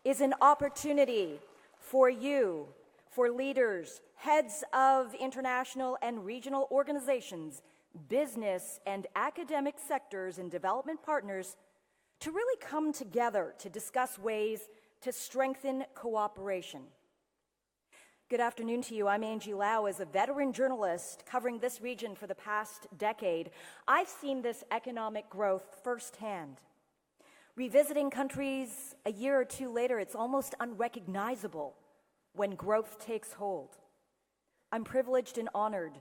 is an opportunity for you, for leaders, heads of international and regional organizations, business and academic sectors, and development partners to really come together to discuss ways to strengthen cooperation. Good afternoon to you. I'm Angie Lau. As a veteran journalist covering this region for the past decade, I've seen this economic growth firsthand. Revisiting countries a year or two later, it's almost unrecognizable when growth takes hold. I'm privileged and honored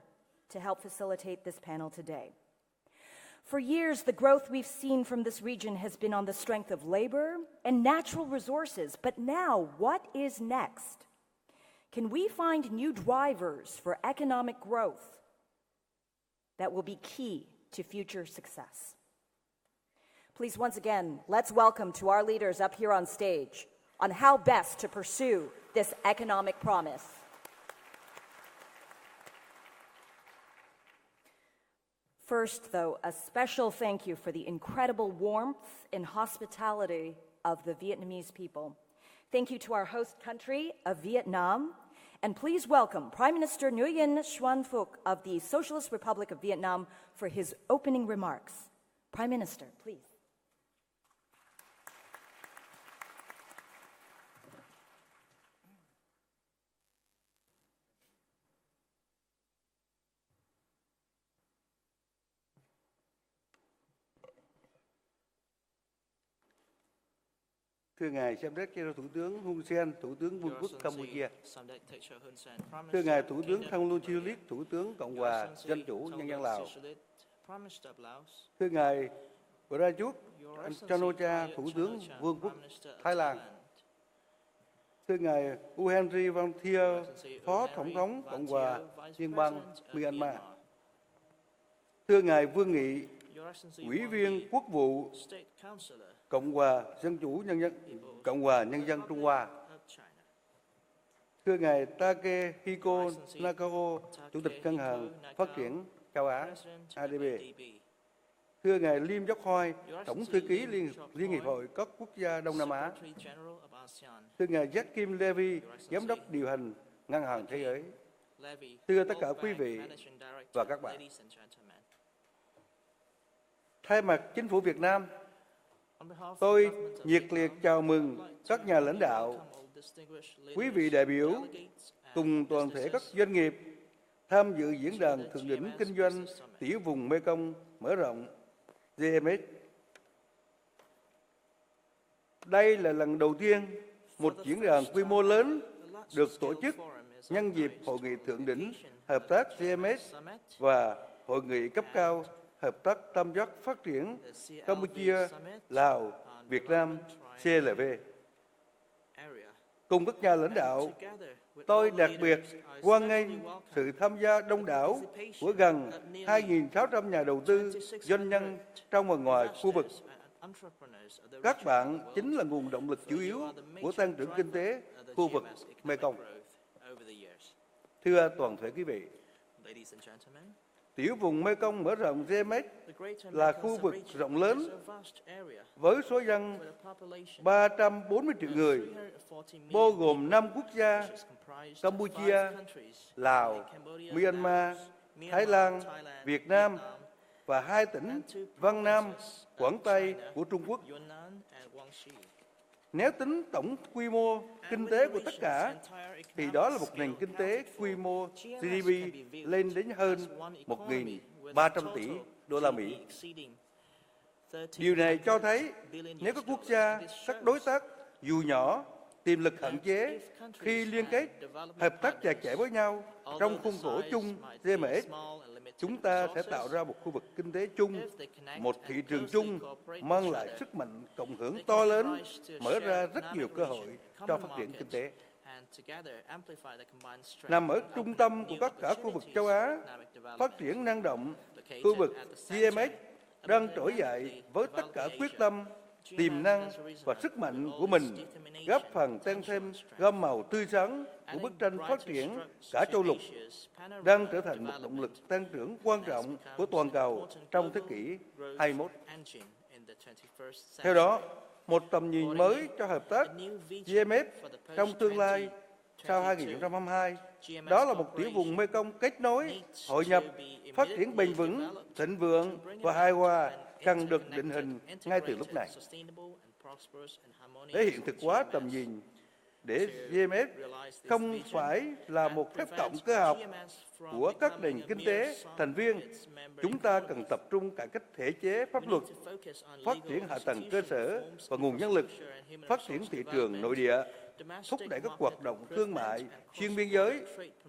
to help facilitate this panel today. For years, the growth we've seen from this region has been on the strength of labor and natural resources. But now, what is next? Can we find new drivers for economic growth that will be key to future success? Please, once again, let's welcome to our leaders up here on stage on how best to pursue this economic promise. First, though, a special thank you for the incredible warmth and hospitality of the Vietnamese people. Thank you to our host country of Vietnam. And please welcome Prime Minister Nguyen Xuan Phuc of the Socialist Republic of Vietnam for his opening remarks. Prime Minister, please. Thưa Ngài Samdech Thủ tướng Hun Sen, Thủ tướng Vương quốc Campuchia. Thưa Ngài Thủ tướng Thong Luân Siu Lít, Thủ tướng Cộng hòa Dân chủ Nhân dân Lào. Thưa Ngài Prayut Chan-o-cha, Thủ tướng Vương quốc Thái Lan. Thưa Ngài U Henry Van Thieu, Phó Tổng thống Cộng hòa Liên bang Myanmar. Thưa Ngài Vương Nghị, Ủy viên Quốc vụ Cộng hòa Nhân dân Trung Hoa. Thưa Ngài Takehiko Nakao, Chủ tịch Ngân hàng Phát triển Châu Á ADB. Thưa Ngài Lim Dốc Hoi, Tổng thư ký Liên hiệp hội các quốc gia Đông Nam Á. Thưa Ngài Jack Levy, Giám đốc điều hành Ngân hàng Thế giới. Thưa tất cả quý vị và các bạn. Thay mặt Chính phủ Việt Nam, tôi nhiệt liệt chào mừng các nhà lãnh đạo, quý vị đại biểu cùng toàn thể các doanh nghiệp tham dự diễn đàn thượng đỉnh kinh doanh tiểu vùng Mekong mở rộng GMS. Đây là lần đầu tiên một diễn đàn quy mô lớn được tổ chức nhân dịp hội nghị thượng đỉnh hợp tác GMS và hội nghị cấp cao hợp tác tam giác phát triển Campuchia, Lào, Việt Nam, CLV. Cùng các nhà lãnh đạo, tôi đặc biệt hoan nghênh sự tham gia đông đảo của gần 2.600 nhà đầu tư, doanh nhân trong và ngoài khu vực. Các bạn chính là nguồn động lực chủ yếu của tăng trưởng kinh tế khu vực Mekong. Thưa toàn thể quý vị, tiểu vùng Mekong mở rộng GMS là khu vực rộng lớn với số dân 340 triệu người, bao gồm 5 quốc gia Campuchia, Lào, Myanmar, Thái Lan, Việt Nam và 2 tỉnh Vân Nam, Quảng Tây của Trung Quốc. Nếu tính tổng quy mô kinh tế của tất cả, thì đó là một nền kinh tế quy mô GDP lên đến hơn 1.300 tỷ đô la Mỹ. Điều này cho thấy nếu các quốc gia, các đối tác dù nhỏ, tiềm lực hạn chế khi liên kết, hợp tác chặt chẽ với nhau trong khuôn khổ chung GMS, chúng ta sẽ tạo ra một khu vực kinh tế chung, một thị trường chung mang lại sức mạnh cộng hưởng to lớn, mở ra rất nhiều cơ hội cho phát triển kinh tế. Nằm ở trung tâm của cả khu vực châu Á, phát triển năng động, khu vực GMS đang trỗi dậy với tất cả quyết tâm, tiềm năng và sức mạnh của mình, góp phần tăng thêm gam màu tươi sáng của bức tranh phát triển cả châu lục, đang trở thành một động lực tăng trưởng quan trọng của toàn cầu trong thế kỷ 21. Theo đó, một tầm nhìn mới cho hợp tác GMS trong tương lai sau 2022. Đó là một tiểu vùng Mekong kết nối, hội nhập, phát triển bền vững, thịnh vượng và hài hòa cần được định hình ngay từ lúc này. Để hiện thực hóa tầm nhìn, để GMS không phải là một phép cộng cơ học của các nền kinh tế thành viên, chúng ta cần tập trung cải cách thể chế pháp luật, phát triển hạ tầng cơ sở và nguồn nhân lực, phát triển thị trường nội địa, thúc đẩy các hoạt động thương mại xuyên biên giới,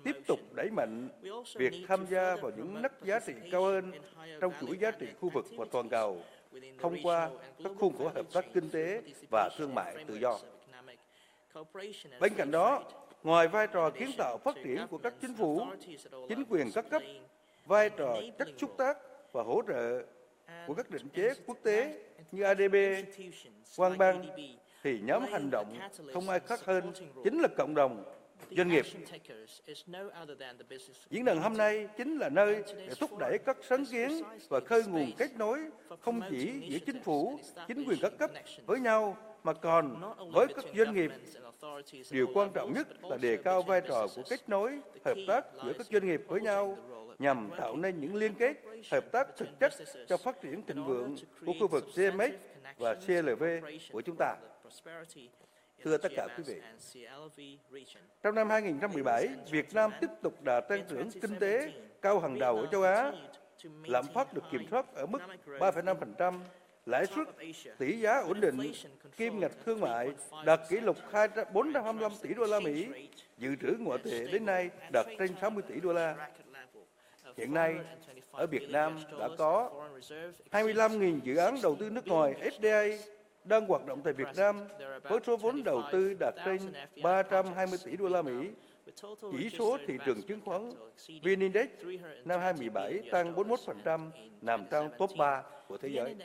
tiếp tục đẩy mạnh việc tham gia vào những nấc giá trị cao hơn trong chuỗi giá trị khu vực và toàn cầu thông qua các khuôn khổ hợp tác kinh tế và thương mại tự do. Bên cạnh đó, ngoài vai trò kiến tạo phát triển của các chính phủ, chính quyền các cấp, vai trò chất xúc tác và hỗ trợ của các định chế quốc tế như ADB, Quan bang, thì nhóm hành động không ai khác hơn chính là cộng đồng doanh nghiệp. Diễn đàn hôm nay chính là nơi để thúc đẩy các sáng kiến và khơi nguồn kết nối không chỉ giữa chính phủ, chính quyền các cấp với nhau mà còn với các doanh nghiệp. Điều quan trọng nhất là đề cao vai trò của kết nối, hợp tác giữa các doanh nghiệp với nhau nhằm tạo nên những liên kết, hợp tác thực chất cho phát triển thịnh vượng của khu vực GMS và CLV của chúng ta. Thưa tất cả quý vị, trong năm 2017, Việt Nam tiếp tục đà tăng trưởng kinh tế cao hàng đầu ở châu Á, lạm phát được kiểm soát ở mức 3,5%, lãi suất, tỷ giá ổn định, kim ngạch thương mại đạt kỷ lục 425 tỷ đô la Mỹ, dự trữ ngoại tệ đến nay đạt trên 60 tỷ đô la. Hiện nay, ở Việt Nam đã có 25.000 dự án đầu tư nước ngoài FDI đang hoạt động tại Việt Nam với số vốn đầu tư đạt trên 320 tỷ đô la Mỹ. Chỉ số thị trường chứng khoán VN Index năm 2017 tăng 41%, nằm trong top 3 của thế giới.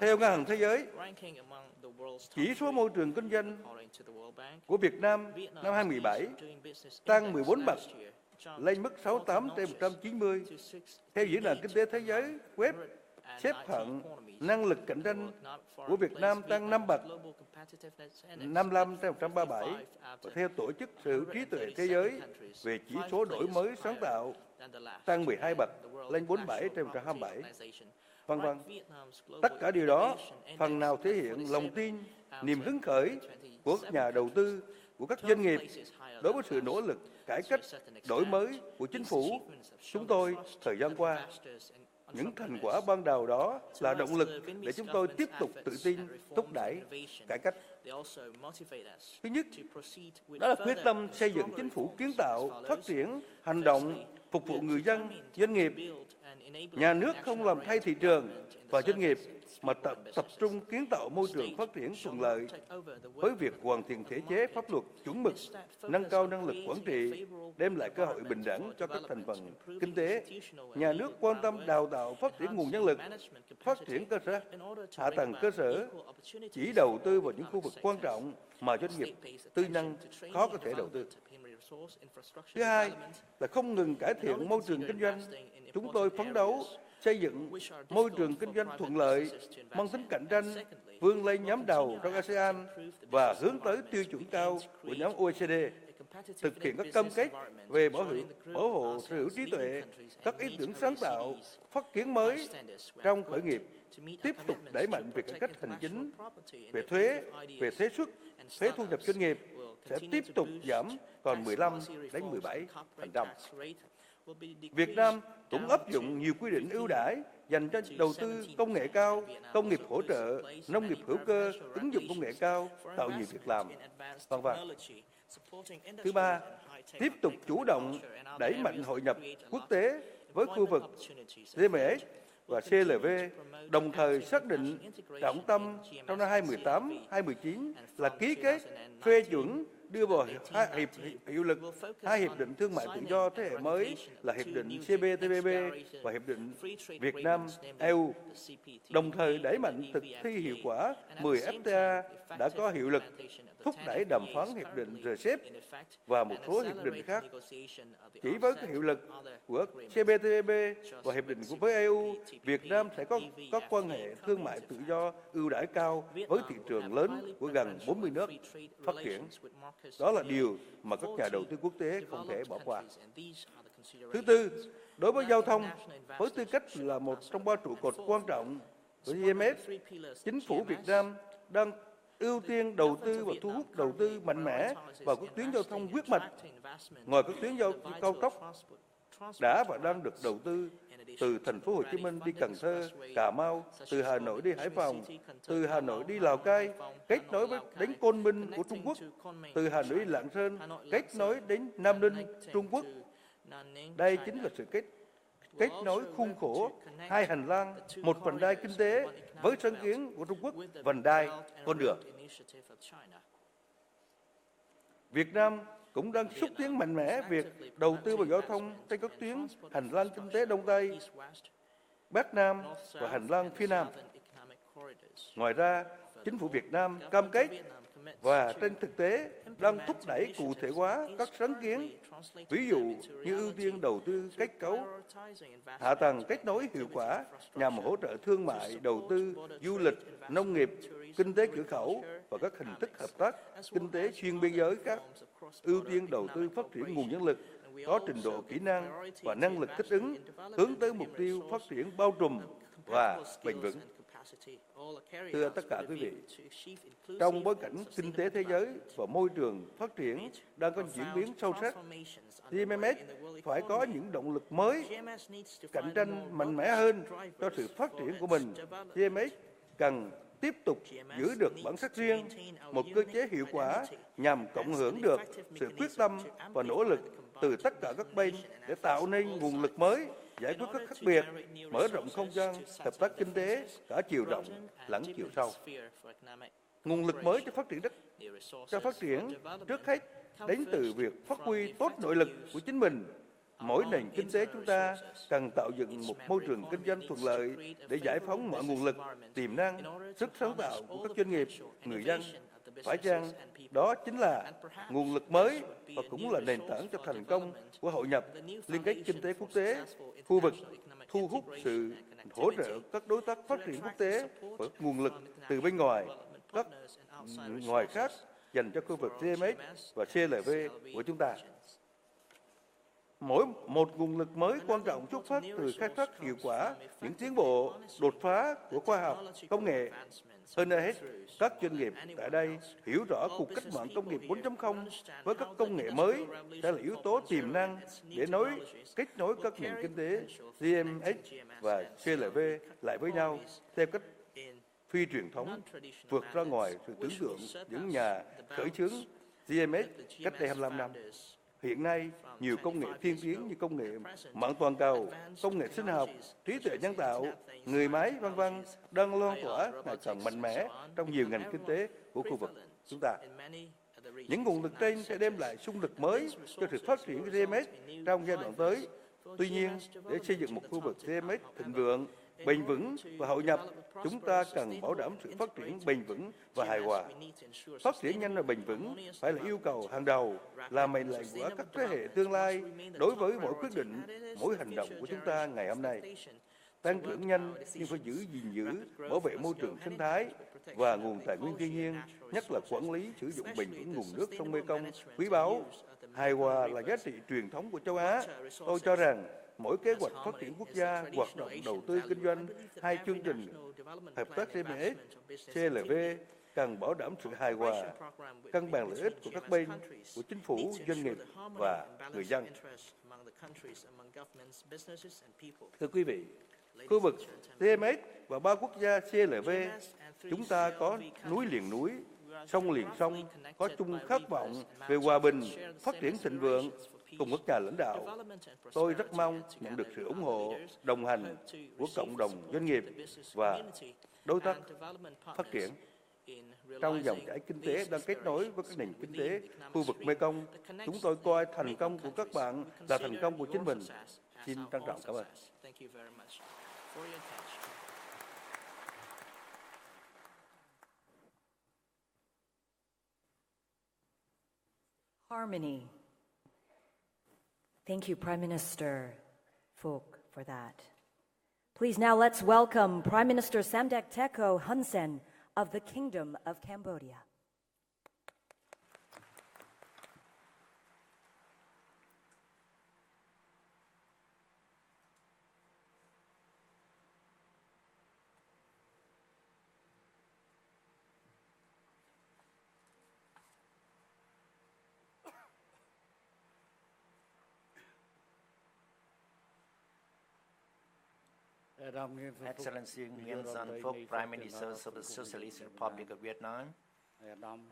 Theo Ngân hàng Thế giới, chỉ số môi trường kinh doanh của Việt Nam năm 2017 tăng 14 bậc lên mức 68 trên 190. Theo Diễn đàn Kinh tế Thế giới web, xếp hạng năng lực cạnh tranh của Việt Nam tăng 5 bậc, 55 trên 137, và theo Tổ chức Sở hữu trí tuệ thế giới về chỉ số đổi mới sáng tạo tăng 12 bậc lên 47 trên 127. Vân vân. Tất cả điều đó phần nào thể hiện lòng tin, niềm hứng khởi của các nhà đầu tư, của các doanh nghiệp đối với sự nỗ lực cải cách, đổi mới của chính phủ. Chúng tôi thời gian qua, những thành quả ban đầu đó là động lực để chúng tôi tiếp tục tự tin thúc đẩy cải cách. Thứ nhất, đó là quyết tâm xây dựng chính phủ kiến tạo, phát triển, hành động, phục vụ người dân, doanh nghiệp. Nhà nước không làm thay thị trường và doanh nghiệp, mà tập trung kiến tạo môi trường phát triển thuận lợi với việc hoàn thiện thể chế pháp luật chuẩn mực, nâng cao năng lực quản trị, đem lại cơ hội bình đẳng cho các thành phần kinh tế. Nhà nước quan tâm đào tạo phát triển nguồn nhân lực, phát triển cơ sở hạ tầng cơ sở, chỉ đầu tư vào những khu vực quan trọng mà doanh nghiệp tư nhân khó có thể đầu tư. Thứ hai là không ngừng cải thiện môi trường kinh doanh. Chúng tôi phấn đấu xây dựng môi trường kinh doanh thuận lợi, mang tính cạnh tranh, vươn lên nhóm đầu trong ASEAN và hướng tới tiêu chuẩn cao của nhóm OECD, thực hiện các cam kết về bảo hộ sở hữu trí tuệ, các ý tưởng sáng tạo, phát kiến mới trong khởi nghiệp, tiếp tục đẩy mạnh việc cải cách hành chính, về thuế suất, thuế thu nhập doanh nghiệp sẽ tiếp tục giảm còn 15 đến 17%. Việt Nam cũng áp dụng nhiều quy định ưu đãi dành cho đầu tư công nghệ cao, công nghiệp hỗ trợ, nông nghiệp hữu cơ, ứng dụng công nghệ cao, tạo nhiều việc làm, vân vân. Thứ ba, tiếp tục chủ động đẩy mạnh hội nhập quốc tế với khu vực GMS và CLV, đồng thời xác định trọng tâm trong năm 2018-2019 là ký kết, phê chuẩn, đưa vào hiệu lực hai hiệp định thương mại tự do thế hệ mới là hiệp định CPTPP và hiệp định Việt Nam EU, đồng thời đẩy mạnh thực thi hiệu quả 10 FTA đã có hiệu lực, thúc đẩy đàm phán hiệp định RCEP và một số hiệp định khác. Chỉ với cái hiệu lực của CPTPP và hiệp định với EU, Việt Nam sẽ có quan hệ thương mại tự do ưu đãi cao với thị trường lớn của gần 40 nước phát triển. Đó là điều mà các nhà đầu tư quốc tế không thể bỏ qua. Thứ tư, đối với giao thông, với tư cách là một trong ba trụ cột quan trọng của GMS, chính phủ Việt Nam đang ưu tiên đầu tư và thu hút đầu tư mạnh mẽ vào các tuyến giao thông huyết mạch. Ngoài các tuyến cao tốc đã và đang được đầu tư từ thành phố Hồ Chí Minh đi Cần Thơ, Cà Mau, từ Hà Nội đi Hải Phòng, từ Hà Nội đi Lào Cai, kết nối đến Côn Minh của Trung Quốc, từ Hà Nội đi Lạng Sơn, kết nối đến Nam Ninh, Trung Quốc. Đây chính là sự kết nối khuôn khổ hai hành lang, một vành đai kinh tế với sáng kiến của Trung Quốc, vành đai con đường. Việt Nam cũng đang xúc tiến mạnh mẽ việc đầu tư vào giao thông trên các tuyến hành lang kinh tế Đông Tây, Bắc Nam và hành lang phía Nam. Ngoài ra, chính phủ Việt Nam cam kết và trên thực tế đang thúc đẩy cụ thể hóa các sáng kiến, ví dụ như ưu tiên đầu tư kết cấu hạ tầng kết nối hiệu quả nhằm hỗ trợ thương mại, đầu tư, du lịch, nông nghiệp, kinh tế cửa khẩu và các hình thức hợp tác kinh tế xuyên biên giới khác, ưu tiên đầu tư phát triển nguồn nhân lực có trình độ kỹ năng và năng lực thích ứng, hướng tới mục tiêu phát triển bao trùm và bền vững. Thưa tất cả quý vị, trong bối cảnh kinh tế thế giới và môi trường phát triển đang có chuyển biến sâu sắc, GMS phải có những động lực mới, cạnh tranh mạnh mẽ hơn cho sự phát triển của mình. GMS cần tiếp tục giữ được bản sắc riêng, một cơ chế hiệu quả nhằm cộng hưởng được sự quyết tâm và nỗ lực từ tất cả các bên để tạo nên nguồn lực mới, giải quyết các khác biệt, mở rộng không gian hợp tác kinh tế cả chiều rộng lẫn chiều sâu. Nguồn lực mới cho phát triển trước hết đến từ việc phát huy tốt nội lực của chính mình. Mỗi nền kinh tế chúng ta cần tạo dựng một môi trường kinh doanh thuận lợi để giải phóng mọi nguồn lực, tiềm năng, sức sáng tạo của các doanh nghiệp, người dân. Phải chăng đó chính là nguồn lực mới và cũng là nền tảng cho thành công của hội nhập, liên kết kinh tế quốc tế, khu vực, thu hút sự hỗ trợ các đối tác phát triển quốc tế và nguồn lực từ bên ngoài, các ngoài khác dành cho khu vực GMS và CLV của chúng ta. Mỗi một nguồn lực mới quan trọng xuất phát từ khai thác hiệu quả những tiến bộ đột phá của khoa học, công nghệ. Hơn hết, các doanh nghiệp tại đây hiểu rõ cuộc cách mạng công nghiệp 4.0 với các công nghệ mới sẽ là yếu tố tiềm năng để kết nối các nền kinh tế GMS và CLV lại với nhau theo cách phi truyền thống, vượt ra ngoài sự tưởng tượng những nhà khởi xướng GMS cách đây 25 năm. Hiện nay, nhiều công nghệ tiên tiến như công nghệ mạng toàn cầu, công nghệ sinh học, trí tuệ nhân tạo, người máy, v.v. đang lan tỏa ngày càng mạnh mẽ trong nhiều ngành kinh tế của khu vực chúng ta. Những nguồn lực trên sẽ đem lại xung lực mới cho sự phát triển của GMS trong giai đoạn tới. Tuy nhiên, để xây dựng một khu vực GMS thịnh vượng, bền vững và hội nhập, chúng ta cần bảo đảm sự phát triển bền vững và hài hòa. Phát triển nhanh và bền vững phải là yêu cầu hàng đầu, là mệnh lệnh của các thế hệ tương lai đối với mỗi quyết định, mỗi hành động của chúng ta ngày hôm nay. Tăng trưởng nhanh nhưng phải giữ, bảo vệ môi trường sinh thái và nguồn tài nguyên thiên nhiên, nhất là quản lý sử dụng bền vững nguồn nước sông Mekong quý báu. Hài hòa là giá trị truyền thống của châu Á. Tôi cho rằng mỗi kế hoạch phát triển quốc gia, hoạt động đầu tư kinh doanh, hay chương trình hợp tác GMS, CLV cần bảo đảm sự hài hòa, cân bằng lợi ích của các bên, của chính phủ, doanh nghiệp và người dân. Thưa quý vị, khu vực GMS và ba quốc gia CLV, chúng ta có núi liền núi, sông liền sông, có chung khát vọng về hòa bình, phát triển thịnh vượng cùng các nhà lãnh đạo. Tôi rất mong nhận được sự ủng hộ, đồng hành của cộng đồng doanh nghiệp và đối tác phát triển. Trong dòng chảy kinh tế đang kết nối với các nền kinh tế khu vực Mekong, chúng tôi coi thành công của các bạn là thành công của chính mình. Xin trân trọng cảm ơn. Harmony. Thank you, Prime Minister Phuc, for that. Please now let's welcome Prime Minister Samdech Techo Hun Sen of the Kingdom of Cambodia. Excellency Nguyen Xuan Phuc, Prime Minister of the Socialist Republic of Vietnam,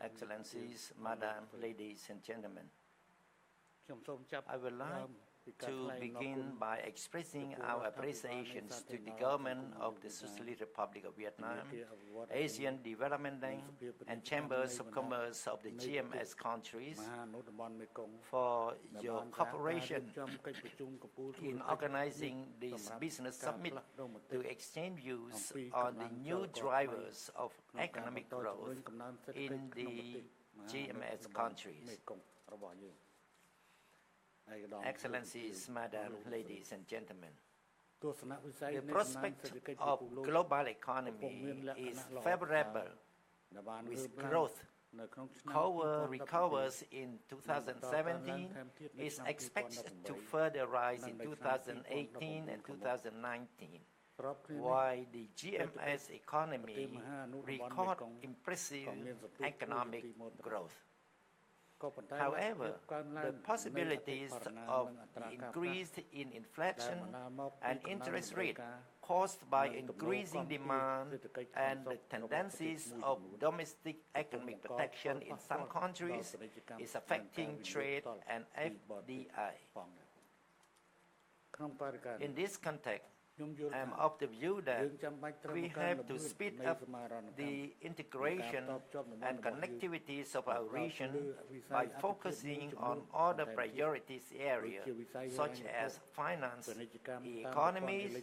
Excellencies, Madam, ladies and gentlemen, I would like to begin by expressing our appreciations to the government of the Socialist Republic of Vietnam, Asian Development Bank, and Chambers of Commerce of the GMS countries for your cooperation in organizing this business summit to exchange views on the new drivers of economic growth in the GMS countries. Excellencies, Madam, ladies and gentlemen, the prospect of global economy is favorable, with growth recovers in 2017, is expected to further rise in 2018 and 2019, while the GMS economy record impressive economic growth. However, the possibilities of the increase in inflation and interest rate caused by increasing demand and the tendencies of domestic economic protection in some countries is affecting trade and FDI. In this context, I am of the view that we have to speed up the integration and connectivities of our region by focusing on other priorities areas such as finance, economies,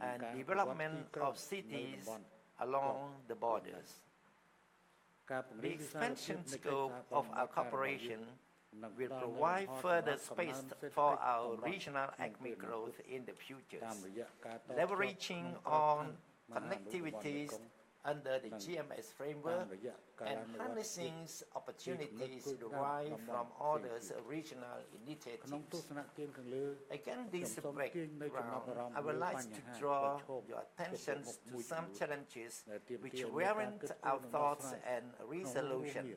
and development of cities along the borders. The expansion scope of our cooperation will provide further space for our regional economic growth in the future, leveraging on connectivities under the GMS framework and harnessing opportunities derived from other regional initiatives. Against this background, I would like to draw your attention to some challenges which warrant our thoughts and resolution.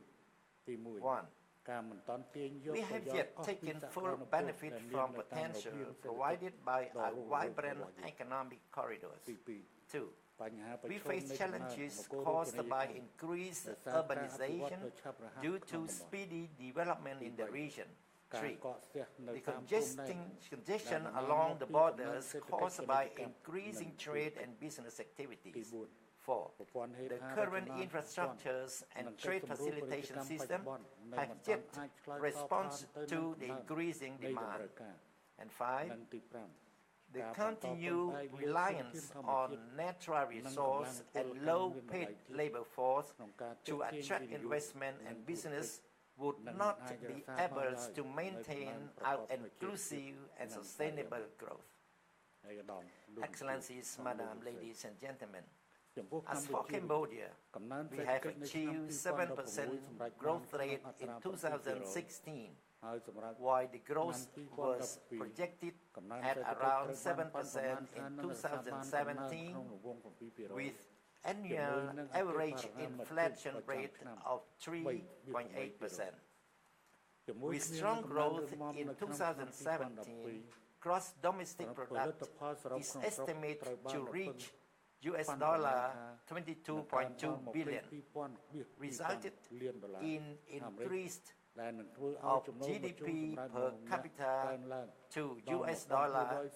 1. We have yet taken full benefit from potential provided by our vibrant economic corridors. 2. We face challenges caused by increased urbanization due to speedy development in the region. 3. The congestion along the borders caused by increasing trade and business activities. 4. The current infrastructures and trade facilitation system have yet responded to the increasing demand. And 5. The continued reliance on natural resource and low-paid labor force to attract investment and business would not be able to maintain our inclusive and sustainable growth. Excellencies, Madam, ladies and gentlemen, as for Cambodia, we have achieved 7% growth rate in 2016, while the growth was projected at around 7% in 2017, with annual average inflation rate of 3.8%. With strong growth in 2017, gross domestic product is estimated to reach US dollar 22.2 billion, resulted in increased of GDP per capita to US dollar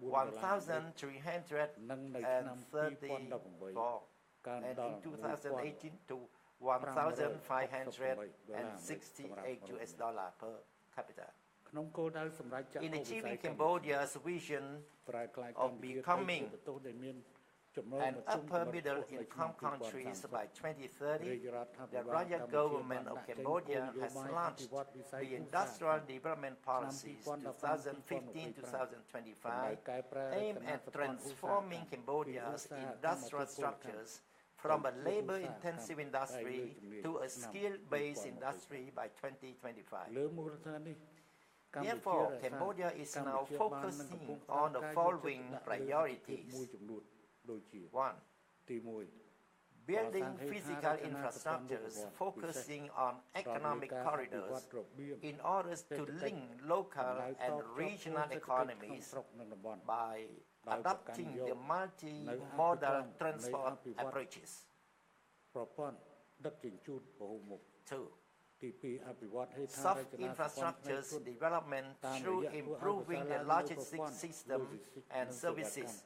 1,334. and in 2018 to $1,568 per capita. In achieving Cambodia's vision of becoming an upper middle income country by 2030, the Raja government of Cambodia has launched the Industrial Development Policies 2015-2025, aimed at transforming Cambodia's industrial structures from a labor-intensive industry to a skill-based industry by 2025. Therefore, Cambodia is now focusing on the following priorities. 1. Building physical infrastructures focusing on economic corridors in order to link local and regional economies by adopting the multi-modal transport approaches. 2. Soft infrastructures development through improving the logistics system and services,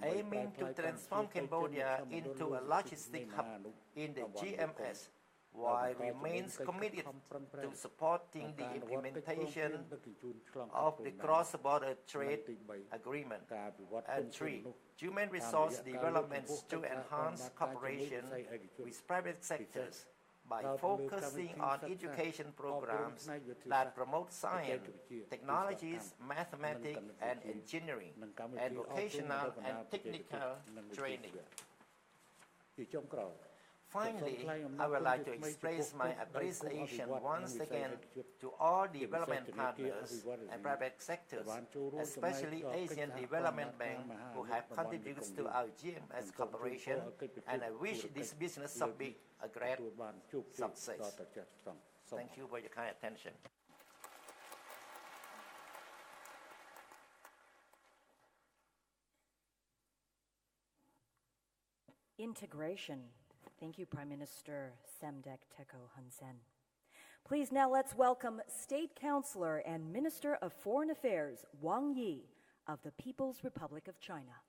aiming to transform Cambodia into a logistic hub in the GMS, while remains committed to supporting the implementation of the cross-border trade agreement. And 3. Human resource developments to enhance cooperation with private sectors by focusing on education programs that promote science, technologies, mathematics, and engineering, and vocational and technical training. Finally, I would like to express my appreciation once again to all development partners and private sectors, especially Asian Development Bank, who have contributed to our GMS cooperation, and I wish this business to be a great success. Thank you for your kind attention. Integration. Thank you, Prime Minister Samdech Techo Hun Sen. Please now let's welcome State Councilor and Minister of Foreign Affairs Wang Yi of the People's Republic of China.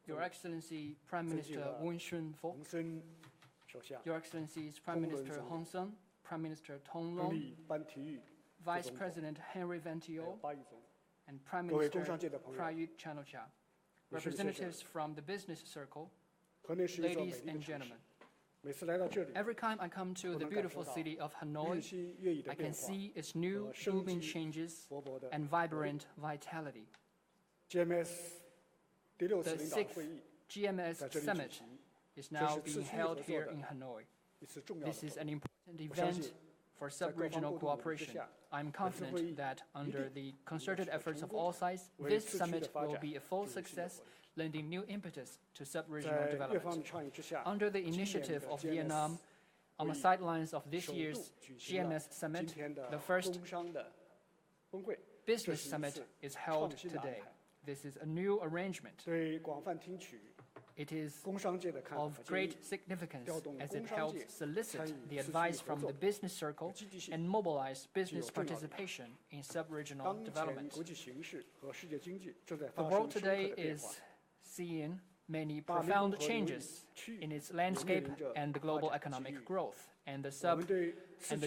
Your Excellency Prime Minister Wen Shunfo, Your Excellencies Prime Minister Hong Sen, Prime Minister Tong Long, Vice President Henry Van Tio, and Prime Minister Prayut Chan-o-cha, representatives from the business circle, ladies and gentlemen. Every time I come to the beautiful city of Hanoi, I can see its new booming changes and vibrant vitality. The 6th GMS Summit is now being held here in Hanoi. This is an important event for sub-regional cooperation. I'm confident that under the concerted efforts of all sides, this summit will be a full success, lending new impetus to sub-regional development. Under the initiative of Vietnam, on the sidelines of this year's GMS Summit, the first business summit is held today. This is a new arrangement. It is of great significance as it helps solicit the advice from the business circle and mobilize business participation in sub-regional development. The world today is seeing many profound changes in its landscape and the global economic growth, and the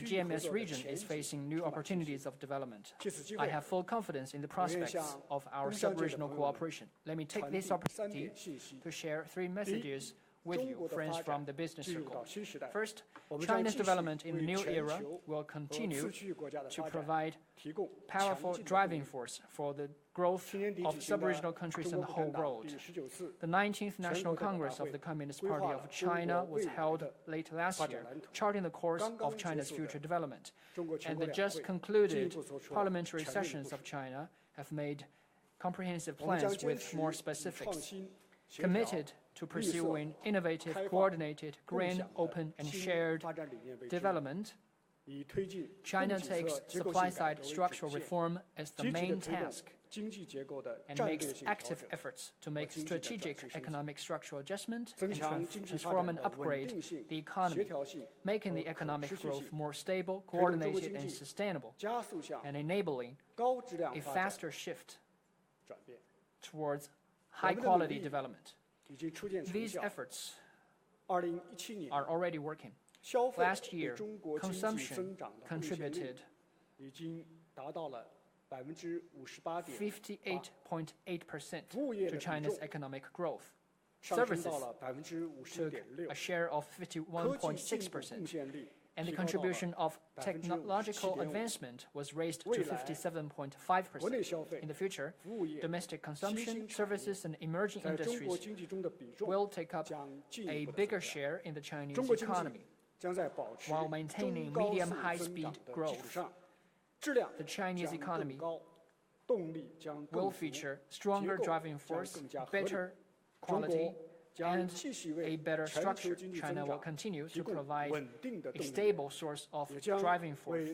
GMS region is facing new opportunities of development. I have full confidence in the prospects of our sub-regional cooperation. Let me take this opportunity to share 3 messages with you, friends from the business circle. First, China's development in the new era will continue to provide powerful driving force for the growth of sub-regional countries in the whole world. The 19th National Congress of the Communist Party of China was held late last year, charting the course of China's future development. And the just concluded parliamentary sessions of China have made comprehensive plans with more specifics. Committed to pursuing innovative, coordinated, green, open, and shared development, China takes supply-side structural reform as the main task and makes active efforts to make strategic economic structural adjustment and transform and upgrade the economy, making the economic growth more stable, coordinated, and sustainable, and enabling a faster shift towards high-quality development. These efforts are already working. Last year, consumption contributed 58.8% to China's economic growth. Services took a share of 51.6%, and the contribution of technological advancement was raised to 57.5%. In the future, domestic consumption, services, and emerging industries will take up a bigger share in the Chinese economy, while maintaining medium high-speed growth. The Chinese economy will feature stronger driving force, better quality, and a better structure. China will continue to provide a stable source of driving force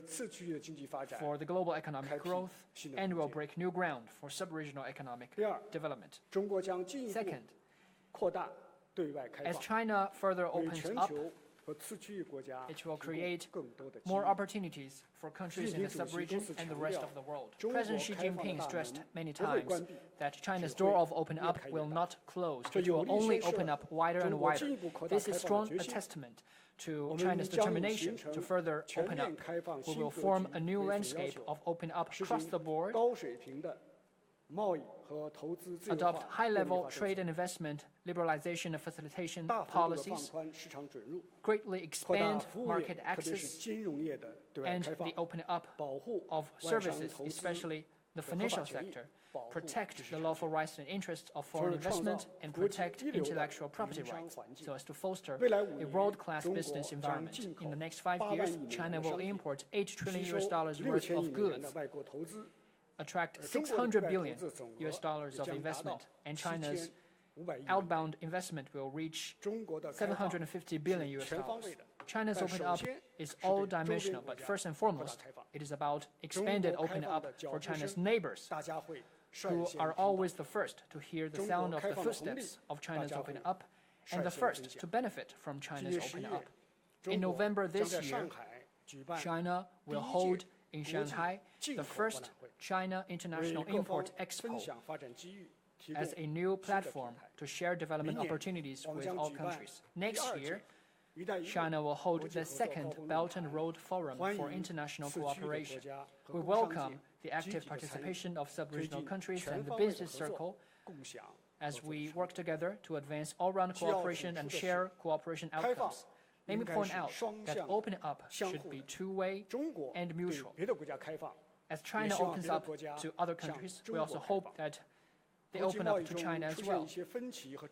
for the global economic growth and will break new ground for sub-regional economic development. Second, as China further opens up, it will create more opportunities for countries in the sub-region and the rest of the world. President Xi Jinping stressed many times that China's door of open up will not close. It will only open up wider and wider. This is strong a testament to China's determination to further open up. We will form a new landscape of open up across the board, adopt high-level trade and investment liberalization and facilitation policies, greatly expand market access, and the opening up of services, especially the financial sector, protect the lawful rights and interests of foreign investment, and protect intellectual property rights, so as to foster a world-class business environment. In the next 5 years, China will import $8 trillion worth of goods, attract $600 billion of investment, and China's outbound investment will reach $750 billion. China's open up is all-dimensional, but first and foremost, it is about expanded open up for China's neighbors, who are always the first to hear the sound of the footsteps of China's open up, and the first to benefit from China's open up. In November this year, China will hold in Shanghai the first China International Import Expo as a new platform to share development opportunities with all countries. Next year, China will hold the second Belt and Road Forum for International Cooperation. We welcome the active participation of sub-regional countries and the business circle as we work together to advance all-round cooperation and share cooperation outcomes. Let me point out that opening up should be two-way and mutual. As China opens up to other countries, we also hope that they open up to China as well.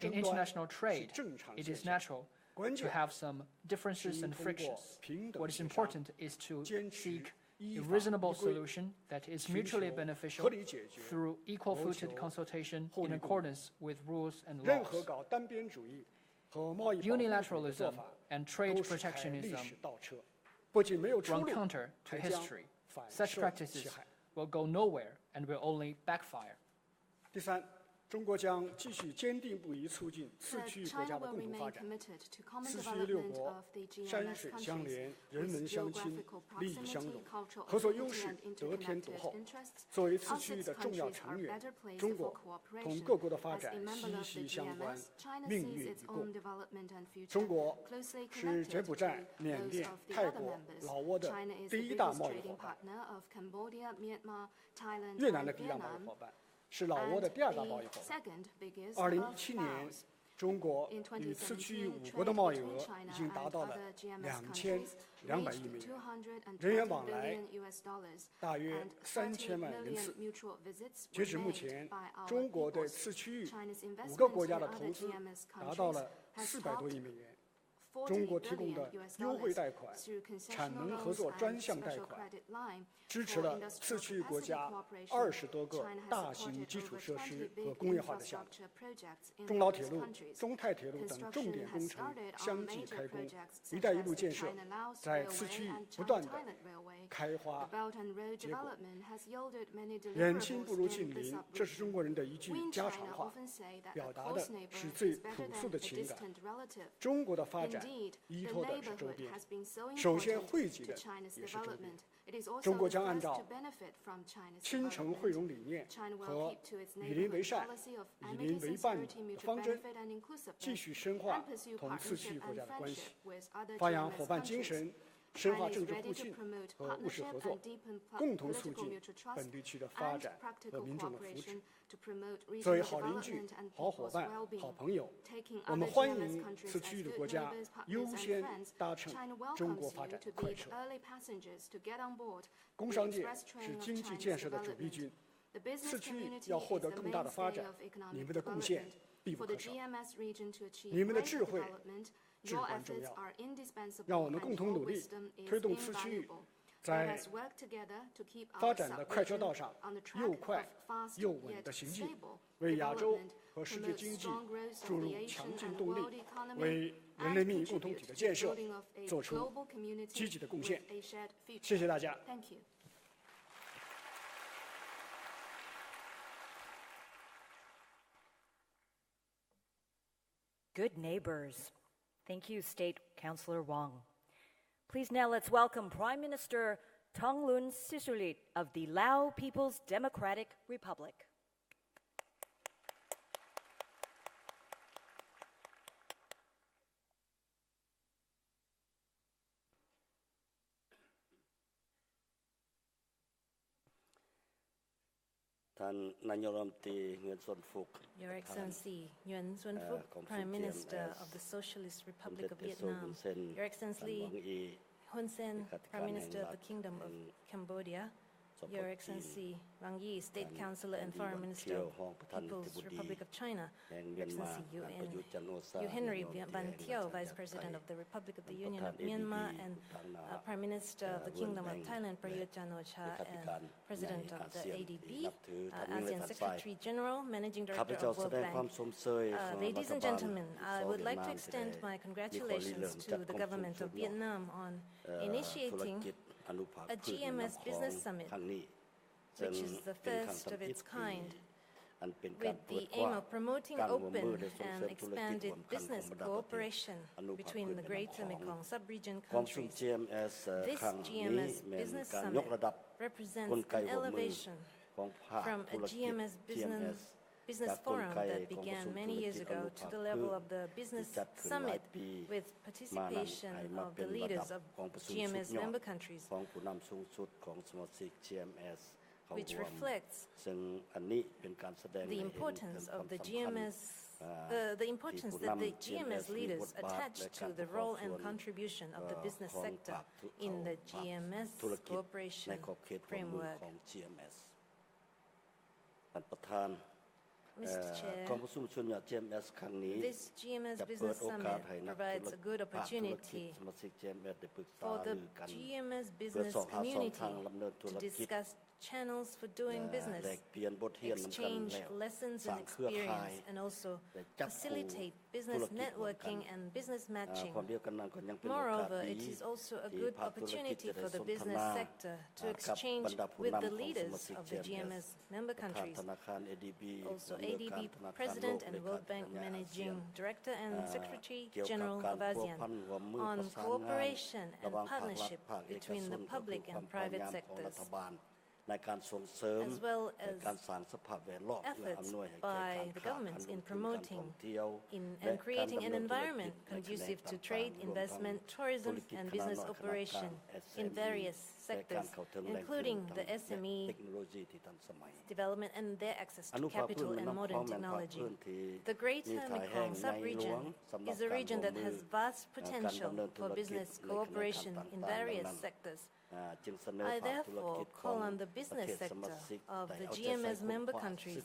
In international trade, it is natural to have some differences and frictions. What is important is to seek a reasonable solution that is mutually beneficial through equal-footed consultation in accordance with rules and laws. Unilateralism and trade protectionism run counter to history. Such practices will go nowhere and will only backfire. China will remain committed to common development of the GMS countries with geographical proximity, cultural affinity, and interconnected interests. Outside countries are better placed for cooperation. As a member of the GMS, China sees its own development and future closely connected to those of the other members. China is the biggest trading partner of Cambodia, Myanmar, Thailand, and Vietnam. 是老挝的第二大贸易伙伴。2017年，中国与次区域5国的贸易额已经达到了2200亿美元，人员往来大约3000万人次。截止目前，中国对次区域5个国家的投资达到了400多亿美元。中国提供的优惠贷款、产能合作专项贷款，支持了次区域国家20多个大型基础设施和工业化的项目。中老铁路、中泰铁路等重点工程相继开工，“一带一路”建设在次区域不断的开花结果。远亲不如近邻，这是中国人的一句家常话，表达的是最朴素的情感。中国的发展依托的是周边，首先惠及的也是周边。中国将按照亲诚惠容理念和以邻为善、以邻为伴的方针，继续深化同次区域国家的关系，发扬伙伴精神，深化政治互信和务实合作，共同促进本地区的发展和民众的福祉。作为好邻居、好伙伴、好朋友，我们欢迎次区域的国家优先搭乘中国发展的快车。工商界是经济建设的主力军，次区域要获得更大的发展，你们的贡献必不可少。你们的智慧至关重要，让我们共同努力，推动次区域在发展的快车道上又快又稳的行进，为亚洲和世界经济注入强劲动力，为人类命运共同体的建设做出积极的贡献。谢谢大家。Good neighbors. Thank you, State Councillor Wang. Please now let's welcome Prime Minister Thongloun Sisoulith of the Lao People's Democratic Republic. Your Excellency Nguyen Xuan Phuc, Prime Minister of the Socialist Republic of Vietnam, Your Excellency Hun Sen, Prime Minister of the Kingdom of Cambodia, Your Excellency Wang Yi, State Councillor and Foreign Minister of the People's Republic of China, Your Excellency Yu Henry Van Thieu, Vice President of the Republic of the Union of Myanmar, and Prime Minister of the Kingdom of Thailand, Prayut Chan-o-cha, and President of the ADB, ASEAN Secretary General, Managing Director of World Bank. Ladies and gentlemen, I would like to extend my congratulations to the government of Vietnam on initiating a GMS Business Summit, which is the first of its kind, with the aim of promoting open and expanded business cooperation between the Greater Mekong sub-region countries. This GMS Business Summit represents an elevation from a GMS business forum that began many years ago to the level of the Business Summit with participation of the leaders of GMS member countries, which reflects the importance of the GMS, the importance that the GMS leaders attach to the role and contribution of the business sector in the GMS cooperation framework. Mr. Chair, this GMS Business Summit provides a good opportunity for the GMS business community to discuss channels for doing business, exchange lessons and experience, and also facilitate business networking and business matching. Moreover, it is also a good opportunity for the business sector to exchange with the leaders of the GMS member countries. Also, ADB President and World Bank Managing Director and Secretary General of ASEAN on cooperation and partnership between the public and private sectors, as well as efforts by the governments in promoting and creating an environment conducive to trade, investment, tourism, and business operation in various sectors, including the SME development and their access to capital and modern technology. The Greater Mekong sub-region is a region that has vast potential for business cooperation in various sectors. I therefore call on the business sector of the GMS member countries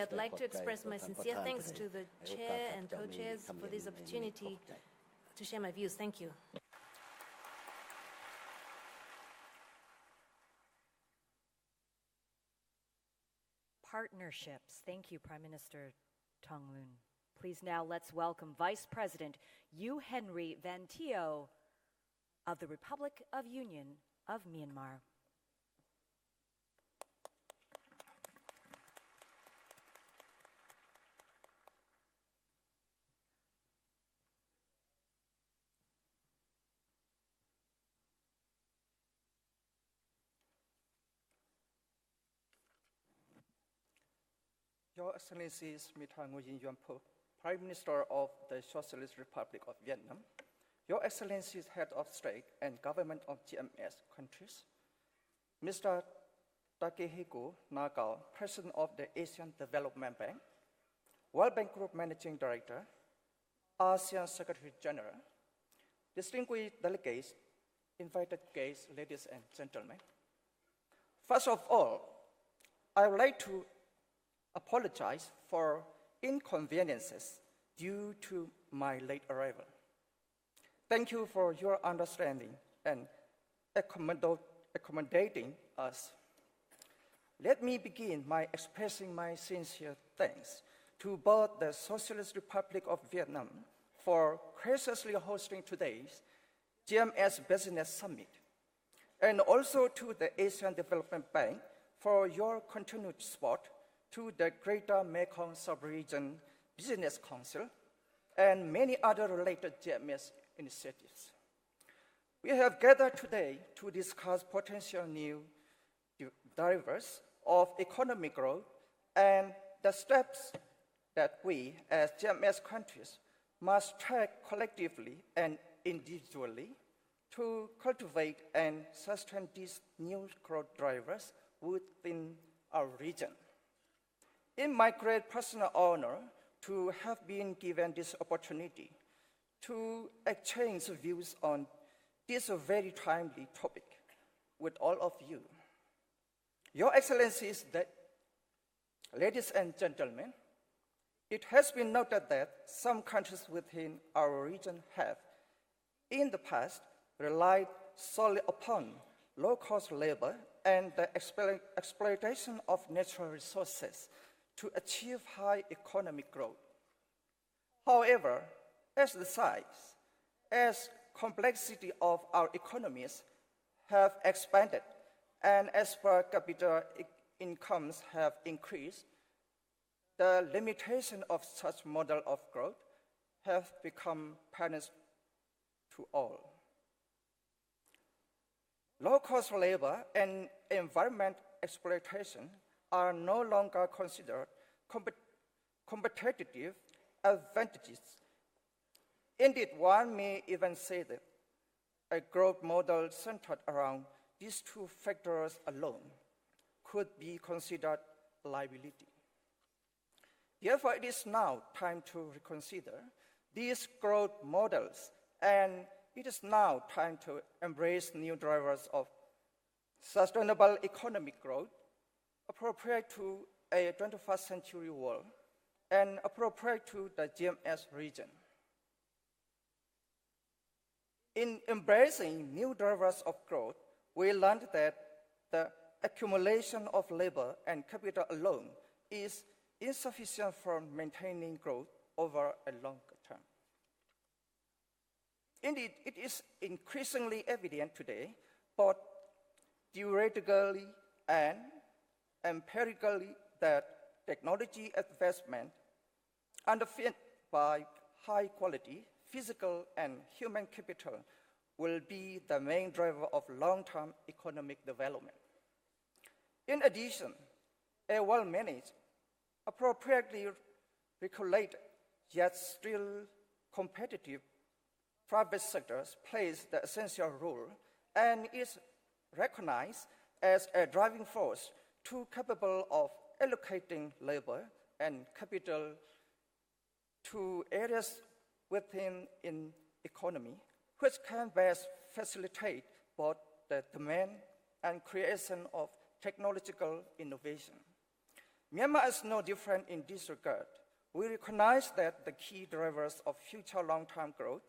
I'd like to express my sincere thanks to the chair and co-chairs for this opportunity to share my views. Thank you. Partnerships. Thank you, Prime Minister Tonglun. Please now let's welcome Vice President U. Henry Van Teo of the Republic of Union of Myanmar. Your Excellencies, Mitra Nguyen Yuan Phu, Prime Minister of the Socialist Republic of Vietnam, Your Excellencies, Head of State and Government of GMS countries, Mr. Takehiko Nagao, President of the Asian Development Bank, World Bank Group Managing Director, ASEAN Secretary General, distinguished delegates, invited guests, ladies and gentlemen. First of all, I would like to apologize for inconveniences due to my late arrival. Thank you for your understanding and accommodating us. Let me begin by expressing my sincere thanks to both the Socialist Republic of Vietnam for graciously hosting today's GMS Business Summit, and also to the Asian Development Bank for your continued support to the Greater Mekong Sub-Region Business Council and many other related GMS initiatives. We have gathered today to discuss potential new drivers of economic growth and the steps that we, as GMS countries, must take collectively and individually to cultivate and sustain these new growth drivers within our region. In my great personal honor to have been given this opportunity to exchange views on this very timely topic with all of you. Your Excellencies, ladies and gentlemen, it has been noted that some countries within our region have, in the past, relied solely upon low-cost labor and the exploitation of natural resources to achieve high economic growth. However, as the size, as complexity of our economies have expanded and as per capita incomes have increased, the limitation of such model of growth have become apparent to all. Low-cost labor and environment exploitation are no longer considered competitive advantages. Indeed, one may even say that a growth model centered around these two factors alone could be considered a liability. Therefore, it is now time to reconsider these growth models, and it is now time to embrace new drivers of sustainable economic growth, appropriate to a 21st century world, and appropriate to the GMS region. In embracing new drivers of growth, we learned that the accumulation of labor and capital alone is insufficient for maintaining growth over a longer term. Indeed, it is increasingly evident today, both theoretically and empirically, that technology advancement underpinned by high quality physical and human capital will be the main driver of long-term economic development. In addition, a well-managed, appropriately regulated, yet still competitive private sector plays the essential role and is recognized as a driving force capable of allocating labor and capital to areas within an economy which can best facilitate both the demand and creation of technological innovation. Myanmar is no different in this regard. We recognize that the key drivers of future long-term growth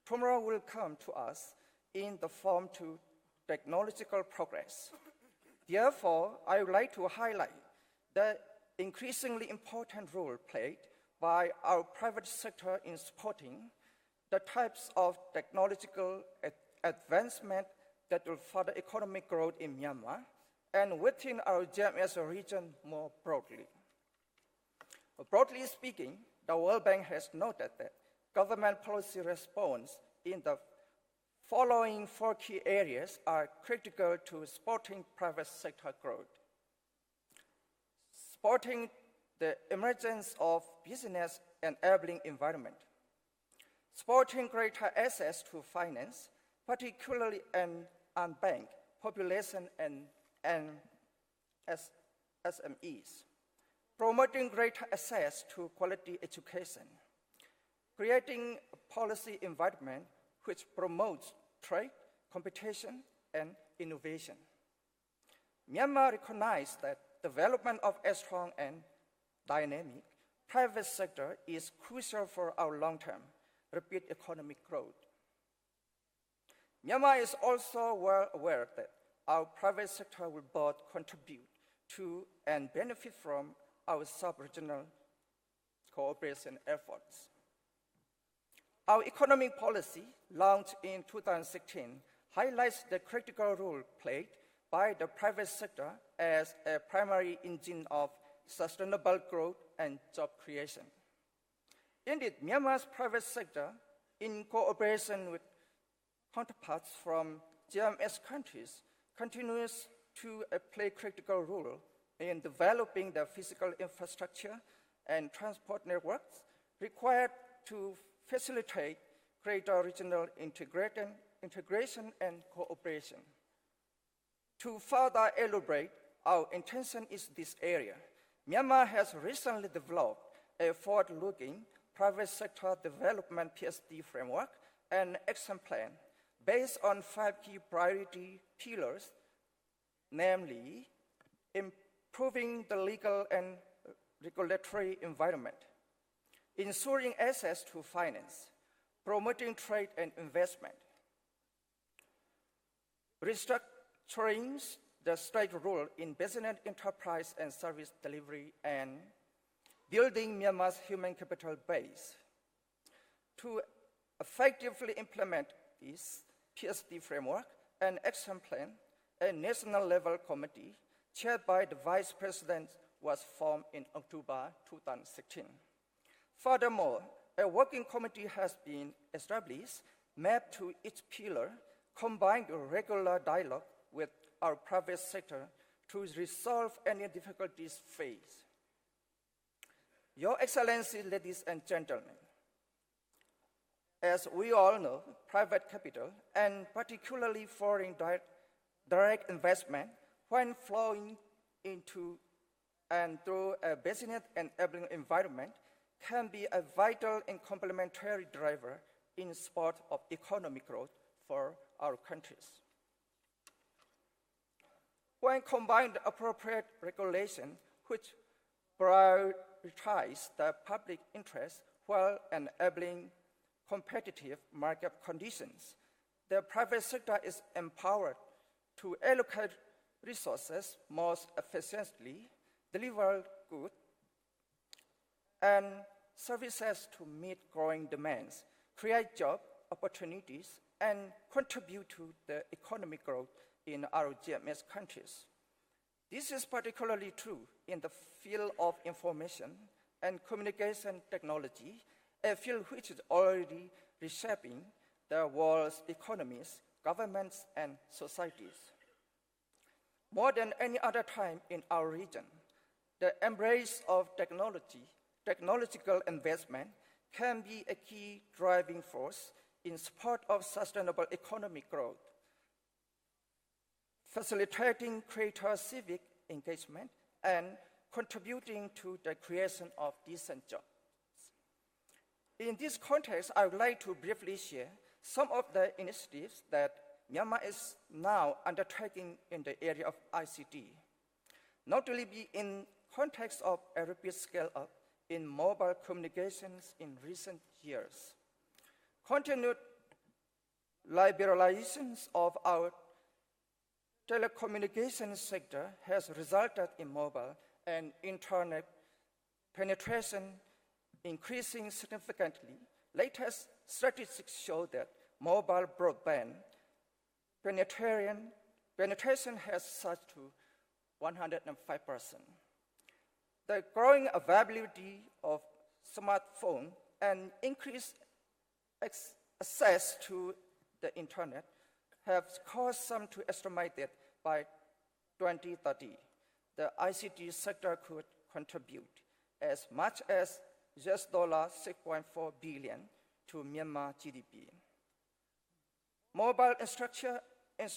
tomorrow will come to us in the form to technological progress. Therefore, I would like to highlight the increasingly important role played by our private sector in supporting the types of technological advancement that will further economic growth in Myanmar and within our GMS region more broadly. Broadly speaking, the World Bank has noted that government policy response in the following 4 key areas are critical to supporting private sector growth. Supporting the emergence of business enabling environment. Supporting greater access to finance, particularly an unbanked population and SMEs. promoting greater access to quality education, creating a policy environment which promotes trade, competition, and innovation. Myanmar recognized that development of a strong and dynamic private sector is crucial for our long-term rapid economic growth. Myanmar is also well aware that our private sector will both contribute to and benefit from our sub-regional cooperation efforts. Our economic policy, launched in 2016, highlights the critical role played by the private sector as a primary engine of sustainable growth and job creation. Indeed, Myanmar's private sector, in cooperation with counterparts from GMS countries, continues to play a critical role in developing the physical infrastructure and transport networks required to facilitate greater regional integration and cooperation. To further elaborate our intention in this area, Myanmar has recently developed a forward-looking private sector development PSD framework and action plan based on 5 key priority pillars, namely improving the legal and regulatory environment, ensuring access to finance, promoting trade and investment, restructuring the state role in business enterprise and service delivery, and building Myanmar's human capital base. To effectively implement this PSD framework and action plan, a national-level committee chaired by the Vice President was formed in October 2016. Furthermore, a working committee has been established, mapped to each pillar, combined regular dialogue with our private sector to resolve any difficulties faced. Your Excellency, ladies and gentlemen, as we all know, private capital, and particularly foreign direct investment, when flowing into and through a business enabling environment, can be a vital and complementary driver in support of economic growth for our countries. When combined with appropriate regulation, which prioritize the public interest while enabling competitive market conditions, the private sector is empowered to allocate resources most efficiently, deliver goods and services to meet growing demands, create job opportunities, and contribute to the economic growth in our GMS countries. This is particularly true in the field of information and communication technology, a field which is already reshaping the world's economies, governments, and societies. More than any other time in our region, the embrace of technological investment can be a key driving force in support of sustainable economic growth, facilitating greater civic engagement and contributing to the creation of decent jobs. In this context, I would like to briefly share some of the initiatives that Myanmar is now undertaking in the area of ICT, notably in context of a rapid scale-up in mobile communications in recent years. Continued liberalizations of our telecommunications sector has resulted in mobile and internet penetration increasing significantly. Latest statistics show that mobile broadband penetration has surged to 105%. The growing availability of smartphones and increased access to the internet have caused some to estimate that by 2030, the ICT sector could contribute as much as just $6.4 billion to Myanmar GDP. Mobile infrastructure and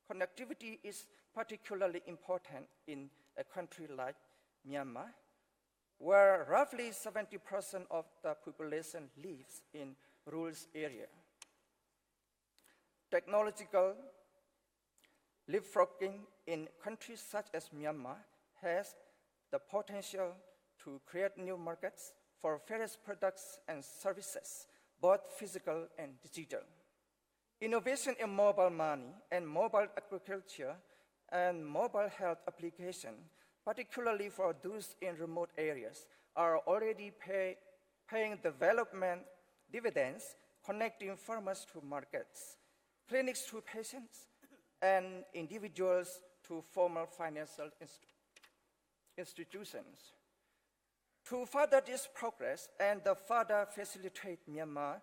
connectivity is particularly important in a country like Myanmar, where roughly 70% of the population lives in rural areas. Technological leapfrogging in countries such as Myanmar has the potential to create new markets for various products and services, both physical and digital. Innovation in mobile money and mobile agriculture and mobile health application, particularly for those in remote areas, are already paying development dividends, connecting farmers to markets, clinics to patients, and individuals to formal financial institutions. To further this progress and further facilitate Myanmar's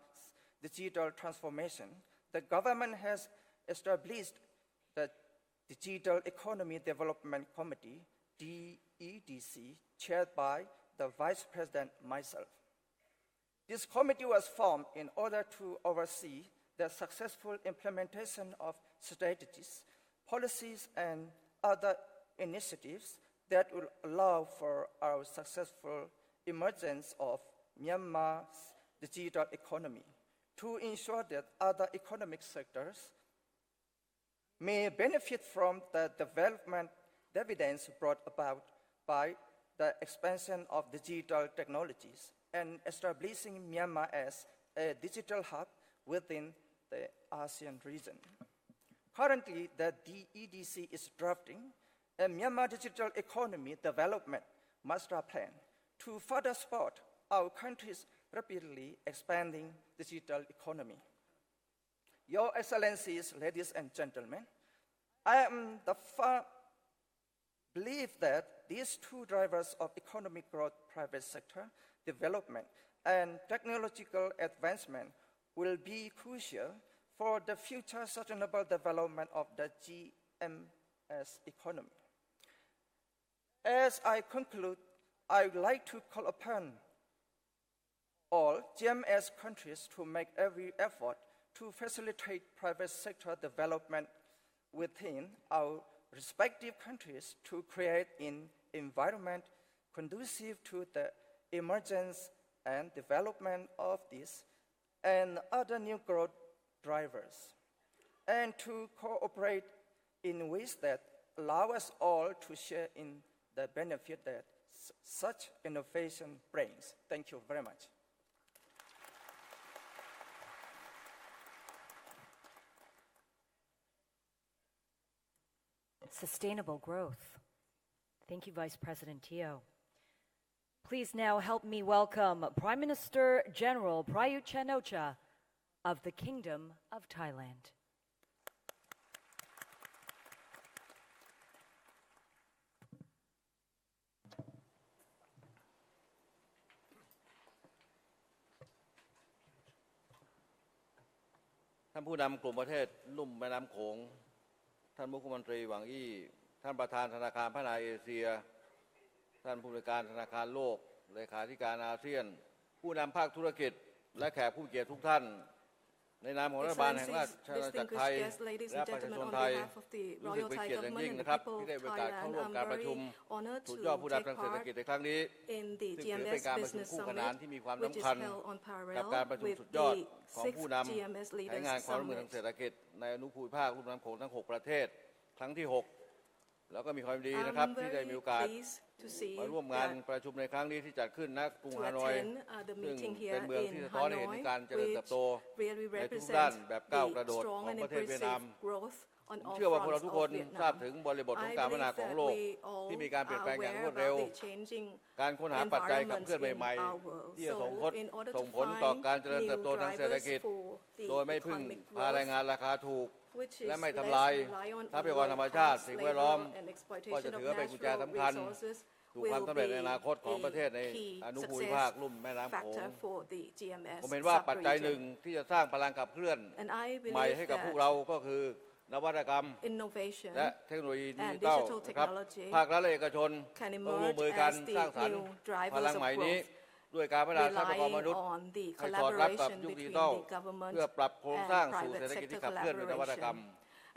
digital transformation, the government has established the Digital Economy Development Committee, DEDC, chaired by the Vice President myself. This committee was formed in order to oversee the successful implementation of strategies, policies, and other initiatives that will allow for our successful emergence of Myanmar's digital economy, to ensure that other economic sectors may benefit from the development dividends brought about by the expansion of digital technologies and establishing Myanmar as a digital hub within the ASEAN region. Currently, the DEDC is drafting a Myanmar Digital Economy Development Master Plan to further support our country's rapidly expanding digital economy. Your Excellencies, ladies and gentlemen, I am the firm believer that these two drivers of economic growth, private sector development, and technological advancement will be crucial for the future sustainable development of the GMS economy. As I conclude, I would like to call upon all GMS countries to make every effort to facilitate private sector development within our respective countries to create an environment conducive to the emergence and development of these and other new growth drivers, and to cooperate in ways that allow us all to share in the benefit that such innovation brings. Thank you very much. Sustainable growth. Thank you, Vice President Teo. Please now help me welcome Prime Minister General Prayut Chan-o-cha of the Kingdom of Thailand. ท่านผู้นำกลุ่มประเทศลุ่มแม่น้ำโขงท่านมุขมนตรีหวังอี้ท่านประธานธนาคารพัฒนาเอเชียท่านผู้บริการธนาคารโลกเลขาธิการอาเซียนผู้นำภาคธุรกิจและแขกผู้เกียรติทุกท่านในนามของรัฐบาลแห่งราชอาณาจักรไทยและประชาชนไทยรู้สึกเป็นเกียรติอย่างยิ่งนะครับที่ได้มีโอกาสเข้าร่วมการประชุมสุดยอดผู้นำทางเศรษฐกิจในครั้งนี้ซึ่งถือเป็นการประชุมคู่ขนานที่มีความสำคัญกับการประชุมสุดยอดของผู้นำใช้งานความร่วมมือทางเศรษฐกิจในอนุภูมิภาคลุ่มน้ำโขงทั้ง6ประเทศครั้งที่6แล้วก็มีความดีนะครับที่ได้มีโอกาสมาร่วมงานประชุมในครั้งนี้ที่จัดขึ้นณกรุงฮานอยซึ่งเป็นเมืองที่สะท้อนให้เห็นการเจริญเติบโตในทุกด้านแบบก้าวกระโดดของประเทศเวียดนามเชื่อว่าพวกเราทุกคนทราบถึงบริบทของการพัฒนาของโลกที่มีการเปลี่ยนแปลงอย่างรวดเร็วการค้นหาปัจจัยขับเคลื่อนใหม่ๆที่จะส่งผลต่อการเจริญเติบโตทางเศรษฐกิจโดยไม่พึ่งพาแรงงานราคาถูกและไม่ทำลายทรัพยากรธรรมชาติสิ่งแวดล้อมก็จะถือเป็นกุญแจสำคัญสู่ความสำเร็จในอนาคตของประเทศในอนุภูมิภาคลุ่มแม่น้ำโขงผมเห็นว่าปัจจัยหนึ่งที่จะสร้างพลังขับเคลื่อนใหม่ให้กับพวกเราก็คือนวัตกรรมและเทคโนโลยีดิจิทัลนะครับภาครัฐและเอกชนต้องร่วมมือกันสร้างสรรค์พลังใหม่นี้ด้วยการพัฒนาทรัพยากรมนุษย์ให้สอดรับกับยุคดิจิทัลเพื่อปรับโครงสร้างสู่เศรษฐกิจที่ขับเคลื่อนด้วยนวัตกรรม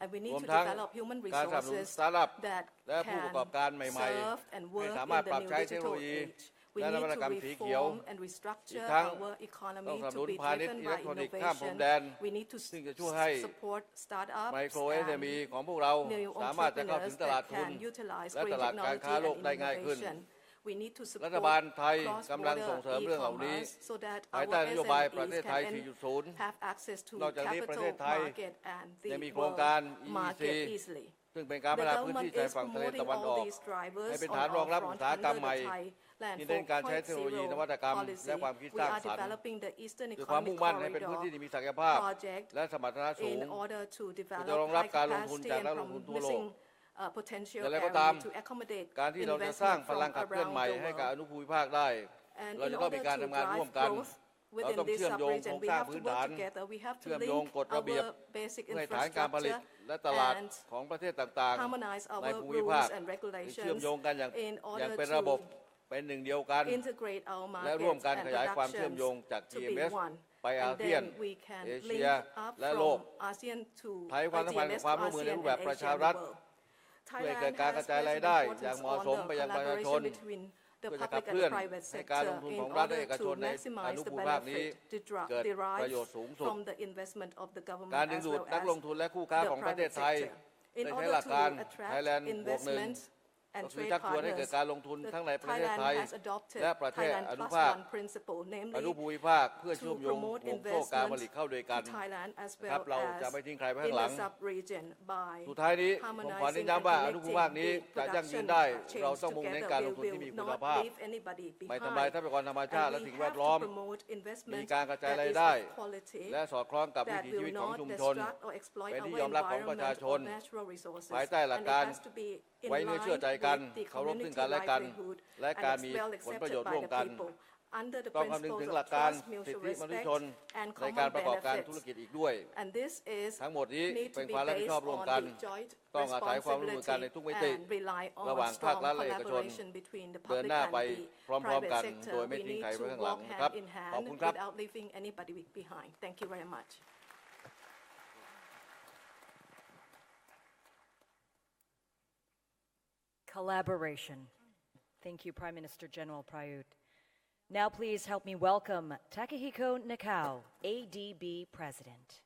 And we ร need วม to ทั้ง develop human การสนับสนุน resources สตาร์ทอัพ that และผู้ประกอบ can การใหม่ serve and ๆ ให้ work สา in มารถ the ปรับ new ใช้เทคโนโล digital ยี age. We และน need วัต to กรรมสีเขียว reform and อีก restructure ทั้ง our ต้อ economy งสนับส to นุน be พาณิชย์ driven อิเล็ by กทรอนิกส์ข้ามพรม innovation. แดน We need to ซึ่งจะช่วยให้ support startups ไมโคร and SME ของพวกเรา new สามารถจะเข้าถึง entrepreneurs ตลาด that ทุน can utilize และ green ตลาดการค้า technology โลก and ได้ง่ายขึ้น innovation. We need to รัฐ support บาลไทยกำลังส่ง cross-border เสริมเรื่องเหล่านี้ e-commerce so that ภาย our ใต้นโยบายประเทศ SMEs ไทย can 4.0 have access to นอกจากนี้ประเท capital ศไทย market and ยัง the มีโครง world การ market EEC easily. ซึ่งเป็นการพัฒ The นาพื้นที่ government ชาย is ฝั่งทะเล promoting ตะวันอ all อก these drivers ให้เป็น on ฐานรอง our รับอุ front ตสาหกรรม under ใหม่ the Thailand ที่เน้นการใช้เทคโนโลยีนวัตกรรม 4.0 และความคิด policy. สร้าง We are สรรค์ developing the Eastern ด้วยความมุ่ง Economic มั่นให้เป็นพื้นที่ Corridor ที่มีศักยภาพ project และสมรรถนะสูง in order to เพื่อ develop จะรองรับ high การลงทุน capacity จาก and นักลงทุนทั่วโลก promising potential อย่างไรก็ area ตาม to accommodate การที่เราจะสร้าง investment พ from ลังขับเคลื่อน around ใหม่ the ให้กับอ world. นุภูมิภาคได้ And เรา in จะต้อง order มีการ to ทำงานร่วม drive กัน growth เรา within ต้อง this เชื่อมโยงโครง sub-region, we สร้าง have พื้ to นฐาน work together. We have to เชื่อมโยง link กฎระเบียบ our basic เพื่อให้ฐานการผลิต infrastructure และตลาด and ของประเทศต่างๆ harmonize ใน our ภูมิภาค rules and เชื่อม regulations โยงกันอย่าง in อย่าง order เป็นระบบ to เป็นหนึ่งเดียวกัน integrate our และร่วม markets กัน and ขยายความเชื่อมโยง productions จาก to be GMS one. ไปอา And เซียน then we can เอ link เชีย up และโลก from ASEAN to ไทยความสัมพันธ์กับ GMS ความ to ร่วมมือใน ASEAN รูปแบบ and ประ Asia ชา and the รัฐ world. เพื่อให้ Thailand เกิดการกระ has จาย placed ราย an ได้ importance อย่างเหมาะ on สม the ไปยังประชาชน collaboration between the เพื่อจะ public ขับ and เค the ลื่อน private ให้การล sector งทุน in ของรัฐและ order เอกช to นในอ maximize นุ the ภูมิภาคนี้ benefit เกิดประโยช derived น์สูงสุด from the investment of the government การดึง as ดูด well นักลง as ทุนและคู่ค้า the ของประเทศ private ไทย sector. In ได้ใช้ order หลักการ to attract Thailand บวกหนึ่ง investment ก็ and คือ trade ชักชวนให้เกิด partners, การลงทุนทั้งในประเทศ Thailand ไทย has adopted และประเทศ Thailand อนุ Plus ภาค One principle, อนุ namely ภูมิภาคเพื่อเชื่อ to มโยง promote ห่วงโซ่การผลิต investment เข้าด้วยกัน to Thailand as นะครับ well เราจะไม่ as ทิ้งใครไว้ in ข้างหลั the ง sub-region by สุดท้ายนี้ผมขอเน้น harmonizing ย้ำว่า and อนุภูมิภาค connecting นี้ the จะยั่งยืน production ได้ เรา chains ต้องมุ่งเน้น together. การล We งทุนที่มี will คุณ not ภาพ leave anybody ไม่ทำลาย behind. ทรัพยากรธรรมชาติ And และ we สิ่งแว have ด to ล้อม promote มี investment การกระจาย that ราย is ได้ of quality, และสอดคล้องกับวิ that ถีชีวิ will ตของ not ชุมชน destruct or exploit เป็น our ที่ยอมรับของประชา environment ช or น natural resources. ภายใต้หลัก And it การ has to be in ไว้เนื้อ line เชื่อใจกัน with the เคารพซึ่ง community กันและกัน livelihood และ and การ it's มี well ผล accepted ประโยชน์ by ร่วม the กัน people under the ต้องคำนึง principles ถึง of หลักการ trust, สิท mutual ธิมนุษย respect, ชน and ในการ common ประกอบการ benefits. ธุรกิจอีกด้วย And this is ทั้งหมดนี้ need เป็ to น be ความรับผิด based ชอบร่วม on กัน the joint ต้องอาศัยความร่วมมือกันในทุกมิติ and rely ระหว่าง on ภาค strong รัฐและเอกชน collaboration between the เดิน public หน้า and ไป the พร้อม private ๆกัน sector. โดยไม่ We ทิ้ง need ใครไว้ to ข้างหลัง walk นะครับ hand in ขอบ hand คุณครับ without leaving anybody behind. Thank you very much. Collaboration. Thank you, Prime Minister General Prayut. Now please help me welcome Takahiko Nakao, ADB President.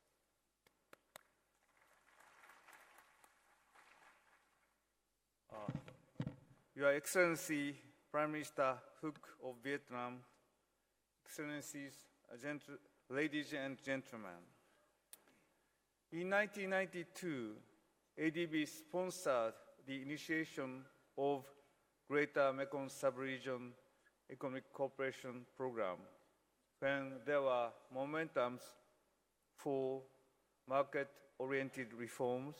Your Excellency, Prime Minister Huc of Vietnam, Excellencies, ladies and gentlemen. In 1992, ADB sponsored the initiation of Greater Mekong Sub-Region Economic Cooperation Program when there were momentums for market-oriented reforms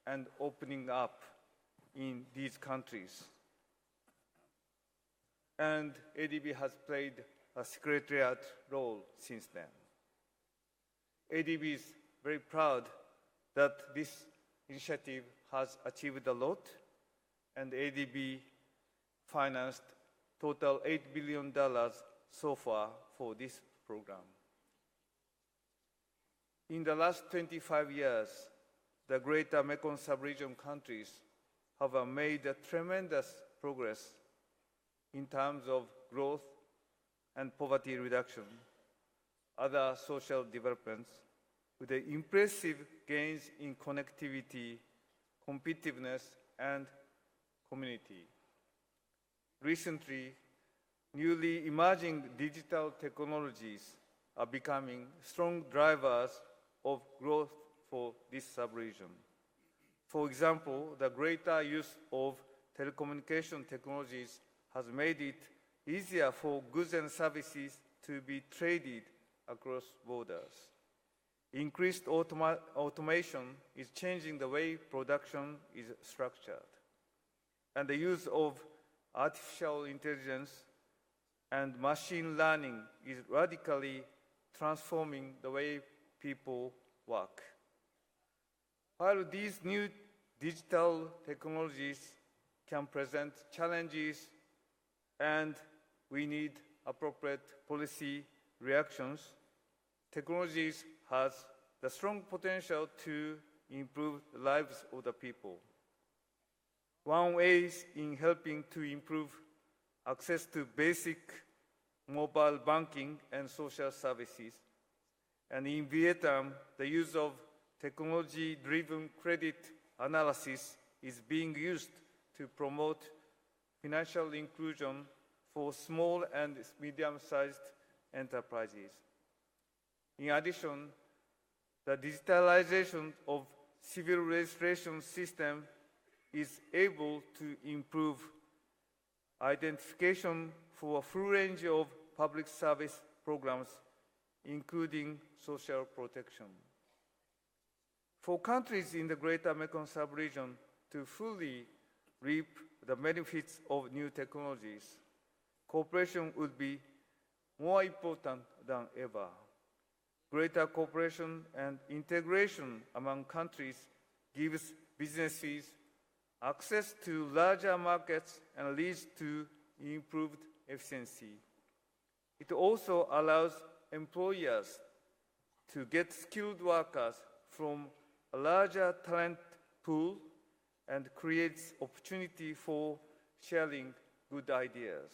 and opening up in these countries. And ADB has played a secretariat role since then. ADB is very proud that this initiative has achieved a lot, and ADB financed total $8 billion so far for this program. In the last 25 years, the Greater Mekong Sub-Region countries have made a tremendous progress in terms of growth and poverty reduction, other social developments, with the impressive gains in connectivity, competitiveness, and community. Recently, newly emerging digital technologies are becoming strong drivers of growth for this sub-region. For example, the greater use of telecommunication technologies has made it easier for goods and services to be traded across borders. Increased automation is changing the way production is structured. And the use of artificial intelligence and machine learning is radically transforming the way people work. While these new digital technologies can present challenges and we need appropriate policy reactions, technologies has the strong potential to improve the lives of the people. One way is in helping to improve access to basic mobile banking and social services. And in Vietnam, the use of technology-driven credit analysis is being used to promote financial inclusion for small and medium-sized enterprises. In addition, the digitalization of civil registration system is able to improve identification for a full range of public service programs, including social protection. For countries in the Greater Mekong sub-region to fully reap the benefits of new technologies, cooperation would be more important than ever. Greater cooperation and integration among countries gives businesses access to larger markets and leads to improved efficiency. It also allows employers to get skilled workers from a larger talent pool and creates opportunity for sharing good ideas.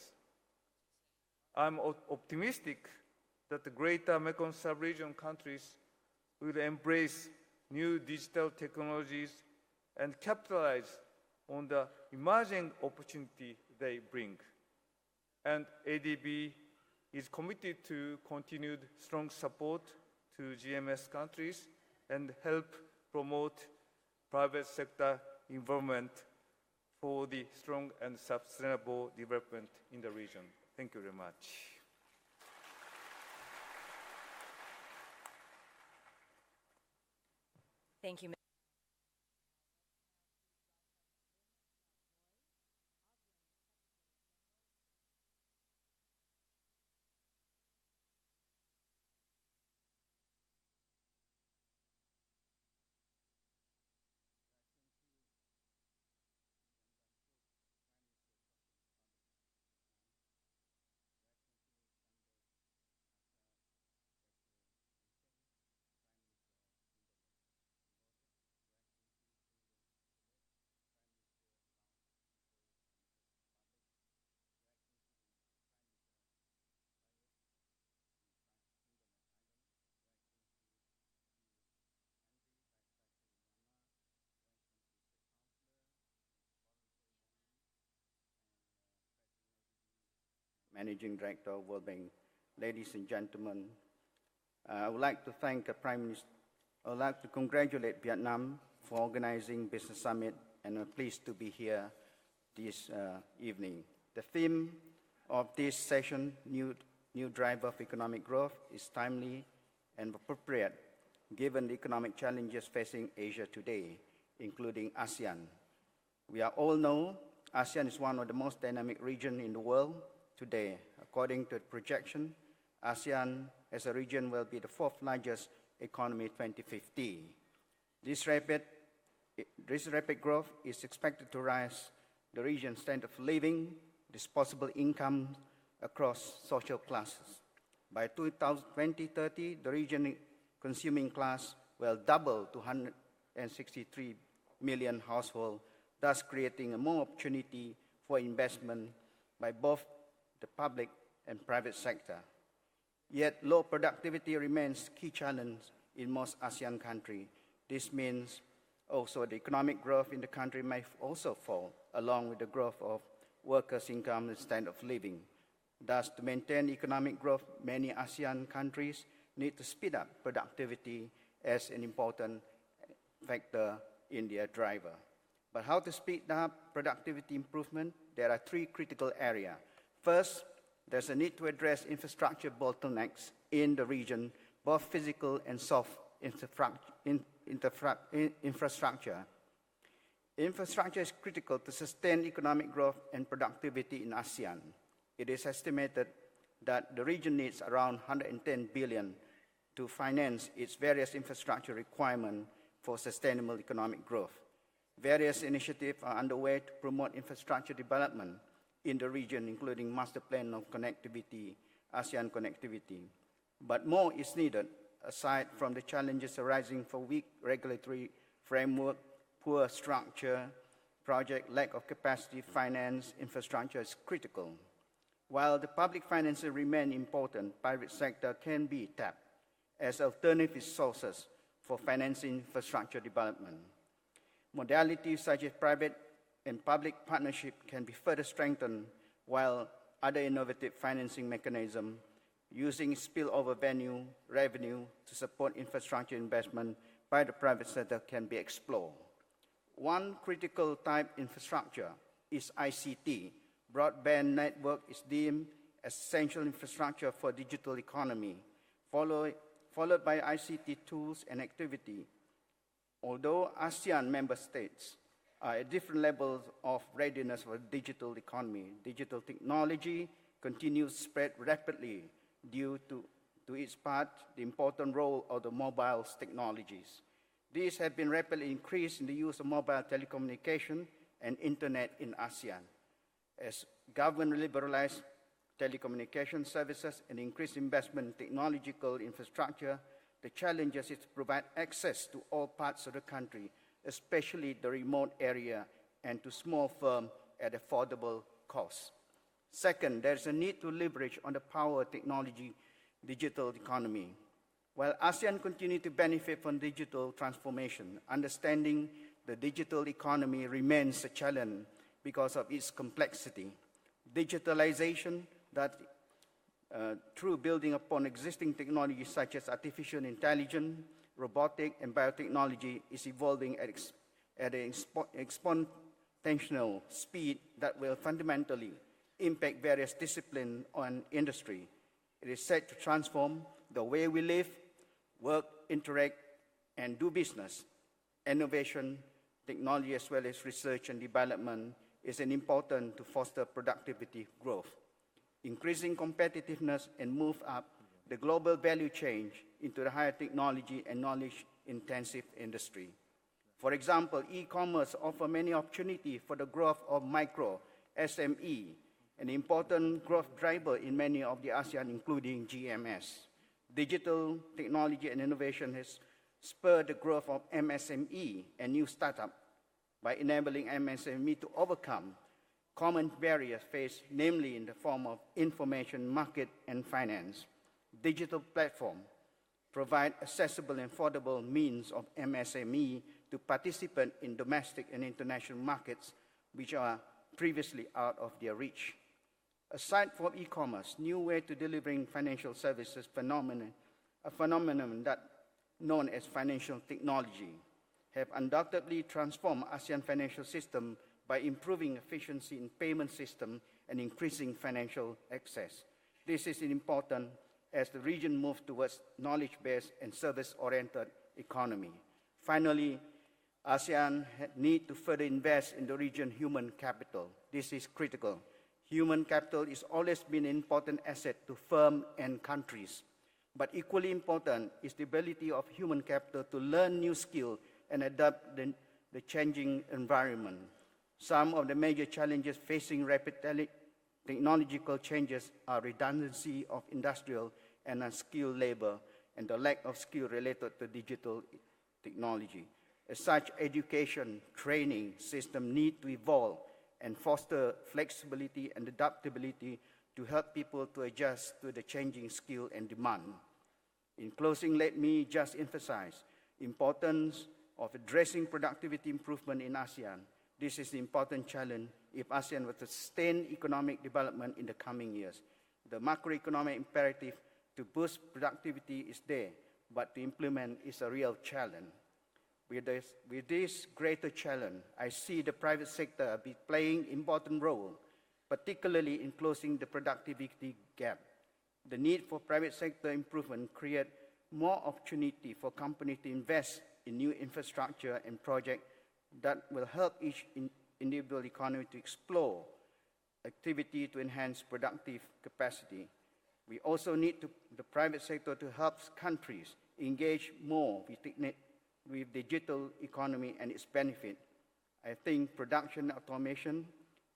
I'm optimistic that the Greater Mekong sub-region countries will embrace new digital technologies and capitalize on the emerging opportunity they bring. And ADB is committed to continued strong support to GMS countries and help promote private sector involvement for the strong and sustainable development in the region. Thank you very much. Thank you. Managing Director of World Bank, ladies and gentlemen, I would like to thank the Prime Minister. I would like to congratulate Vietnam for organizing Business Summit, and I'm pleased to be here this evening. The theme of this session, new driver of economic growth, is timely and appropriate given the economic challenges facing Asia today, including ASEAN. We all know ASEAN is one of the most dynamic regions in the world today. According to the projection, ASEAN as a region will be the fourth largest economy in 2050. This rapid growth is expected to rise the region's standard of living, disposable income across social classes. By 2030, the region consuming class will double to 163 million households, thus creating more opportunity for investment by both the public and private sector. Yet low productivity remains a key challenge in most ASEAN countries. This means also the economic growth in the country may also fall, along with the growth of workers' income and standard of living. Thus, to maintain economic growth, many ASEAN countries need to speed up productivity as an important factor in their driver. But how to speed up productivity improvement? There are three critical areas. First, there's a need to address infrastructure bottlenecks in the region, both physical and soft infrastructure. Infrastructure is critical to sustain economic growth and productivity in ASEAN. It is estimated that the region needs around 110 billion to finance its various infrastructure requirements for sustainable economic growth. Various initiatives are underway to promote infrastructure development in the region, including Master Plan of Connectivity, ASEAN Connectivity. But more is needed, aside from the challenges arising from weak regulatory framework, poor structure, project lack of capacity, finance, infrastructure is critical. While the public finances remain important, private sector can be tapped as alternative sources for financing infrastructure development. Modalities such as private and public partnership can be further strengthened, while other innovative financing mechanisms using spillover revenue to support infrastructure investment by the private sector can be explored. One critical type infrastructure is ICT. Broadband network is deemed essential infrastructure for digital economy, followed by ICT tools and activity. Although ASEAN member states are at different levels of readiness for digital economy, digital technology continues to spread rapidly due to its part, the important role of the mobile technologies. These have been rapidly increased in the use of mobile telecommunication and internet in ASEAN. As government liberalized telecommunication services and increased investment in technological infrastructure, the challenge is to provide access to all parts of the country, especially the remote area, and to small firms at affordable costs. Second, there is a need to leverage on the power of technology, digital economy. While ASEAN continues to benefit from digital transformation, understanding the digital economy remains a challenge because of its complexity. Digitalization that through building upon existing technologies such as artificial intelligence, robotic, and biotechnology is evolving at an exponential speed that will fundamentally impact various disciplines and industry. It is set to transform the way we live, work, interact, and do business. Innovation, technology, as well as research and development is important to foster productivity growth, increasing competitiveness, and move up the global value chain into the higher technology and knowledge-intensive industry. For example, e-commerce offers many opportunities for the growth of micro, SME, an important growth driver in many of the ASEAN, including GMS. Digital technology and innovation has spurred the growth of MSME and new startups by enabling MSME to overcome common barriers faced, namely in the form of information, market, and finance. Digital platforms provide accessible and affordable means of MSME to participate in domestic and international markets which are previously out of their reach. Aside from e-commerce, new way to delivering financial services a phenomenon that known as financial technology, have undoubtedly transformed ASEAN financial system by improving efficiency in payment system and increasing financial access. This is important as the region moves towards knowledge-based and service-oriented economy. Finally, ASEAN needs to further invest in the region human capital. This is critical. Human capital has always been an important asset to firms and countries. But equally important is the ability of human capital to learn new skills and adapt the changing environment. Some of the major challenges facing rapid technological changes are redundancy of industrial and unskilled labor and the lack of skill related to digital technology. As such, education, training system need to evolve and foster flexibility and adaptability to help people to adjust to the changing skill and demand. In closing, let me just emphasize the importance of addressing productivity improvement in ASEAN. This is an important challenge if ASEAN were to sustain economic development in the coming years. The macroeconomic imperative to boost productivity is there, but to implement is a real challenge. With this greater challenge, I see the private sector be playing an important role, particularly in closing the productivity gap. The need for private sector improvement creates more opportunity for companies to invest in new infrastructure and projects that will help each individual economy to explore activity to enhance productive capacity. We also need the private sector to help countries engage more with digital economy and its benefit. I think production automation,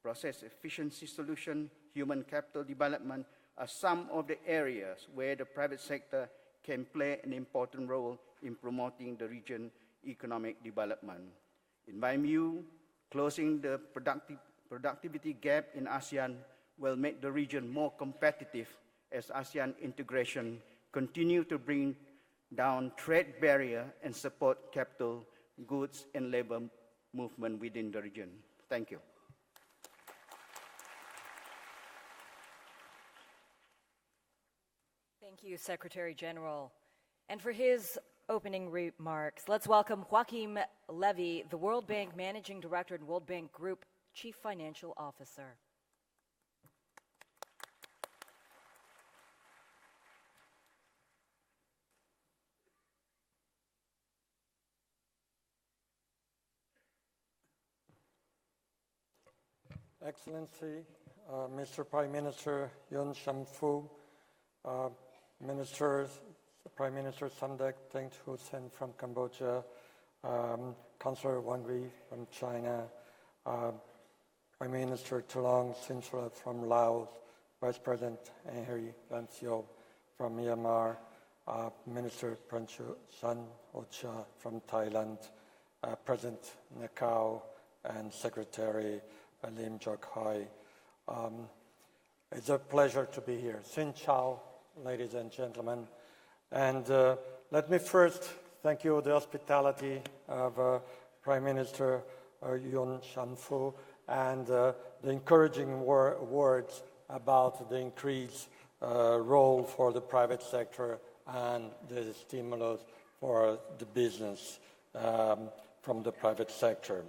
process efficiency solution, human capital development are some of the areas where the private sector can play an important role in promoting the region economic development. In my view, closing the productivity gap in ASEAN will make the region more competitive as ASEAN integration continue to bring down trade barrier and support capital, goods, and labor movement within the region. Thank you. Thank you, Secretary General. And for his opening remarks, let's welcome Joaquim Levy, the World Bank Managing Director and World Bank Group Chief Financial Officer. Excellency, Mr. Prime Minister Yoon Sam-fu, Ministers, Prime Minister Samdech Teng Hussein from Cambodia, Councillor Wang Wei from China, Prime Minister Tulong Sinsulat from Laos, Vice President Henry Lam Seo from Myanmar, Minister Pranchu San Ocha from Thailand, President Nakao, and Secretary Lim Jok Hai. It's a pleasure to be here. Xin chào, ladies and gentlemen. And let me first thank you for the hospitality of Prime Minister Yoon Sam-fu and the encouraging words about the increased role for the private sector and the stimulus for the business from the private sector.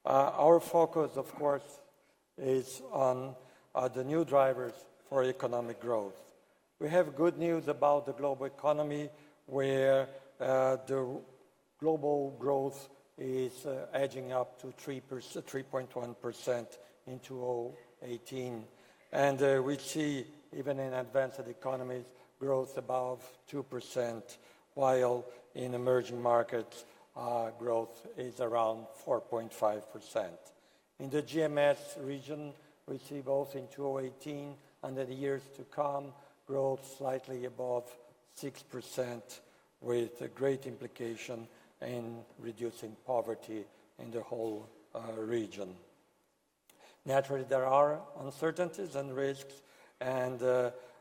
Our focus, of course, is on the new drivers for economic growth. We have good news about the global economy, where the global growth is edging up to 3.1% in 2018. And we see, even in advanced economies, growth above 2%, while in emerging markets, growth is around 4.5%. In the GMS region, we see both in 2018 and in the years to come, growth slightly above 6%, with a great implication in reducing poverty in the whole region. Naturally, there are uncertainties and risks, and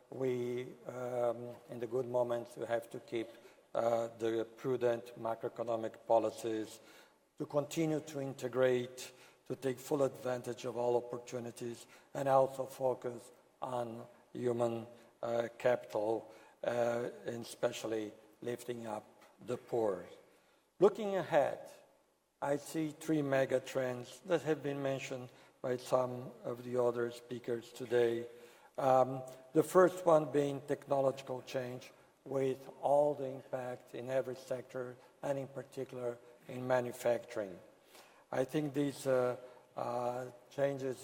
we, in the good moments, we have to keep the prudent macroeconomic policies to continue to integrate, to take full advantage of all opportunities, and also focus on human capital, and especially lifting up the poor. Looking ahead, I see three mega trends that have been mentioned by some of the other speakers today. The first one being technological change, with all the impact in every sector, and in particular in manufacturing. I think these changes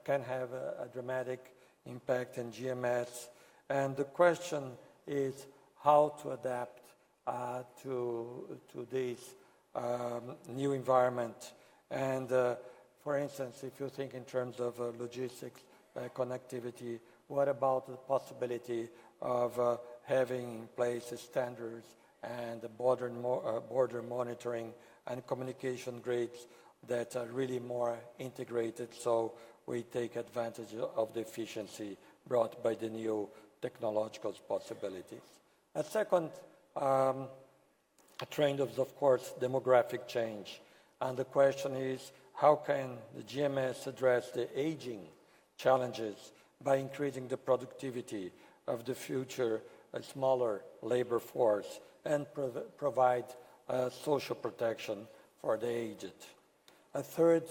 can have a dramatic impact in GMS, and the question is how to adapt to this new environment. And for instance, if you think in terms of logistics, connectivity, what about the possibility of having in place standards and border monitoring and communication grids that are really more integrated, so we take advantage of the efficiency brought by the new technological possibilities. A second trend is, of course, demographic change. And the question is, how can the GMS address the aging challenges by increasing the productivity of the future, a smaller labor force, and provide social protection for the aged? A third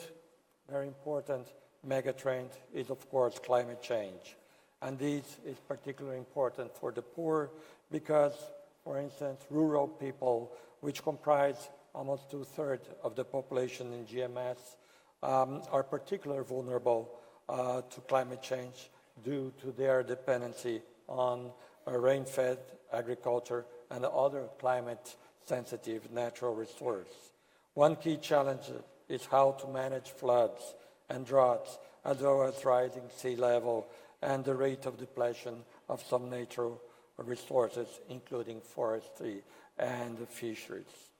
very important megatrend is, of course, climate change. And this is particularly important for the poor because, for instance, rural people, which comprise almost 2/3 of the population in GMS, are particularly vulnerable to climate change due to their dependency on rain-fed agriculture and other climate-sensitive natural resources. One key challenge is how to manage floods and droughts, as well as rising sea level and the rate of depletion of some natural resources, including forestry and fisheries.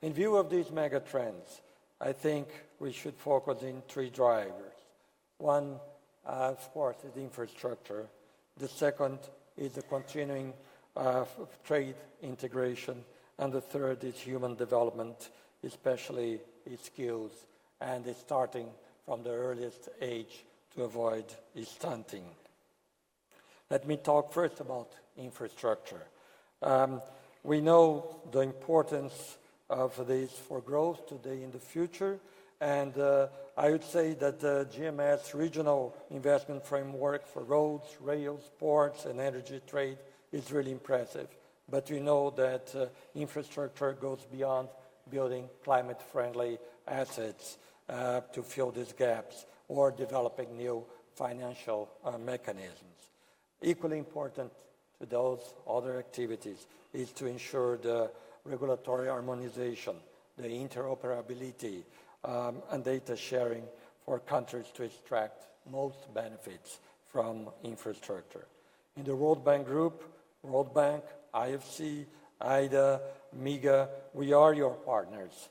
In view of these mega trends, I think we should focus in three drivers. One, of course, is infrastructure. The second is the continuing trade integration. And the third is human development, especially its skills, and it's starting from the earliest age to avoid stunting. Let me talk first about infrastructure. We know the importance of this for growth today and the future, and I would say that the GMS regional investment framework for roads, rails, ports, and energy trade is really impressive. But we know that infrastructure goes beyond building climate-friendly assets to fill these gaps or developing new financial mechanisms. Equally important to those other activities is to ensure the regulatory harmonization, the interoperability, and data sharing for countries to extract most benefits from infrastructure. In the World Bank Group, World Bank, IFC, IDA, MIGA, we are your partners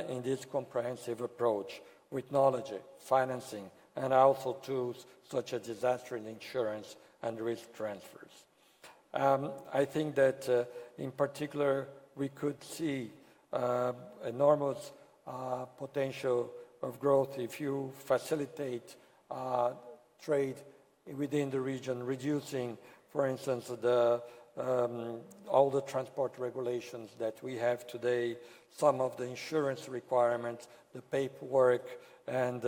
in this comprehensive approach with knowledge, financing, and also tools such as disaster insurance and risk transfers. I think that in particular we could see enormous potential of growth if you facilitate trade within the region, reducing, for instance, all the transport regulations that we have today, some of the insurance requirements, the paperwork, and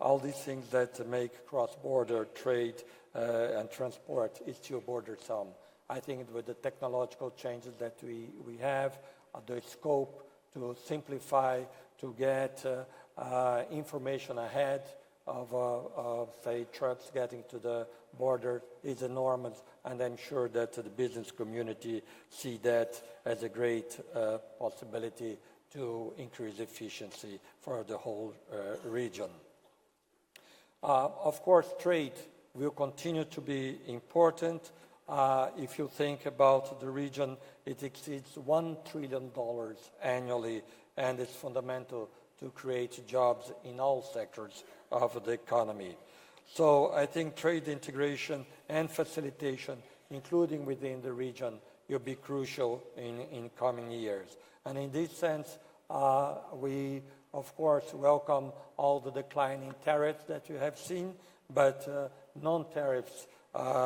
all these things that make cross-border trade and transport is still burdensome. I think with the technological changes that we have, the scope to simplify, to get information ahead of say, trucks getting to the border is enormous, and I'm sure that the business community see that as a great possibility to increase efficiency for the whole region. Of course, trade will continue to be important. If you think about the region, it exceeds $1 trillion annually, and it's fundamental to create jobs in all sectors of the economy. So I think trade integration and facilitation, including within the region, will be crucial in coming years. And in this sense, we, of course, welcome all the decline in tariffs that you have seen, but non-tariffs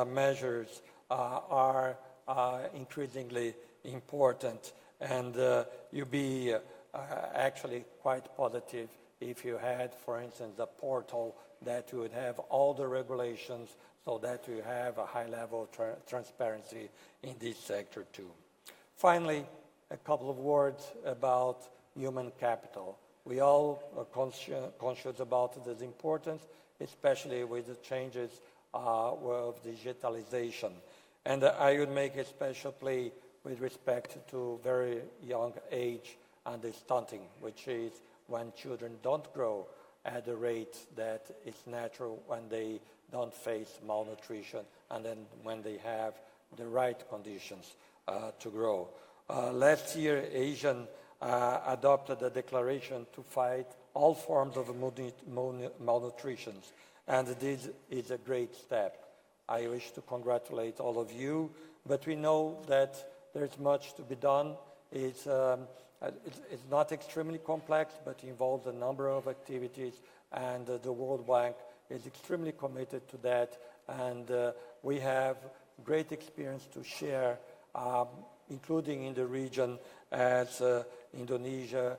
measures are increasingly important, and you'll be actually quite positive if you had, for instance, a portal that would have all the regulations so that you have a high level of transparency in this sector too. Finally, a couple of words about human capital. We all are conscious about its importance, especially with the changes of digitalization. And I would make a special plea with respect to very young age and the stunting, which is when children don't grow at the rate that is natural when they don't face malnutrition and then when they have the right conditions to grow. Last year, Asian adopted a declaration to fight all forms of malnutrition, and this is a great step. I wish to congratulate all of you, but we know that there's much to be done. It's not extremely complex, but involves a number of activities, and the World Bank is extremely committed to that, and we have great experience to share, including in the region, as Indonesia,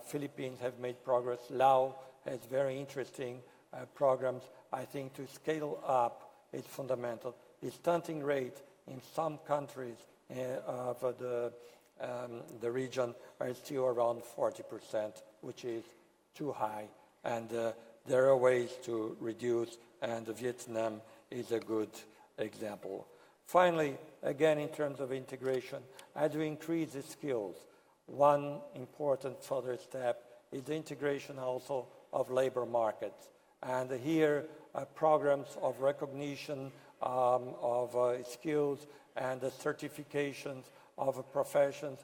Philippines have made progress. Laos has very interesting programs. I think to scale up is fundamental. The stunting rate in some countries of the region are still around 40%, which is too high, and there are ways to reduce, and Vietnam is a good example. Finally, again, in terms of integration, as we increase the skills, one important further step is the integration also of labor markets. And here, programs of recognition of skills and the certifications of professions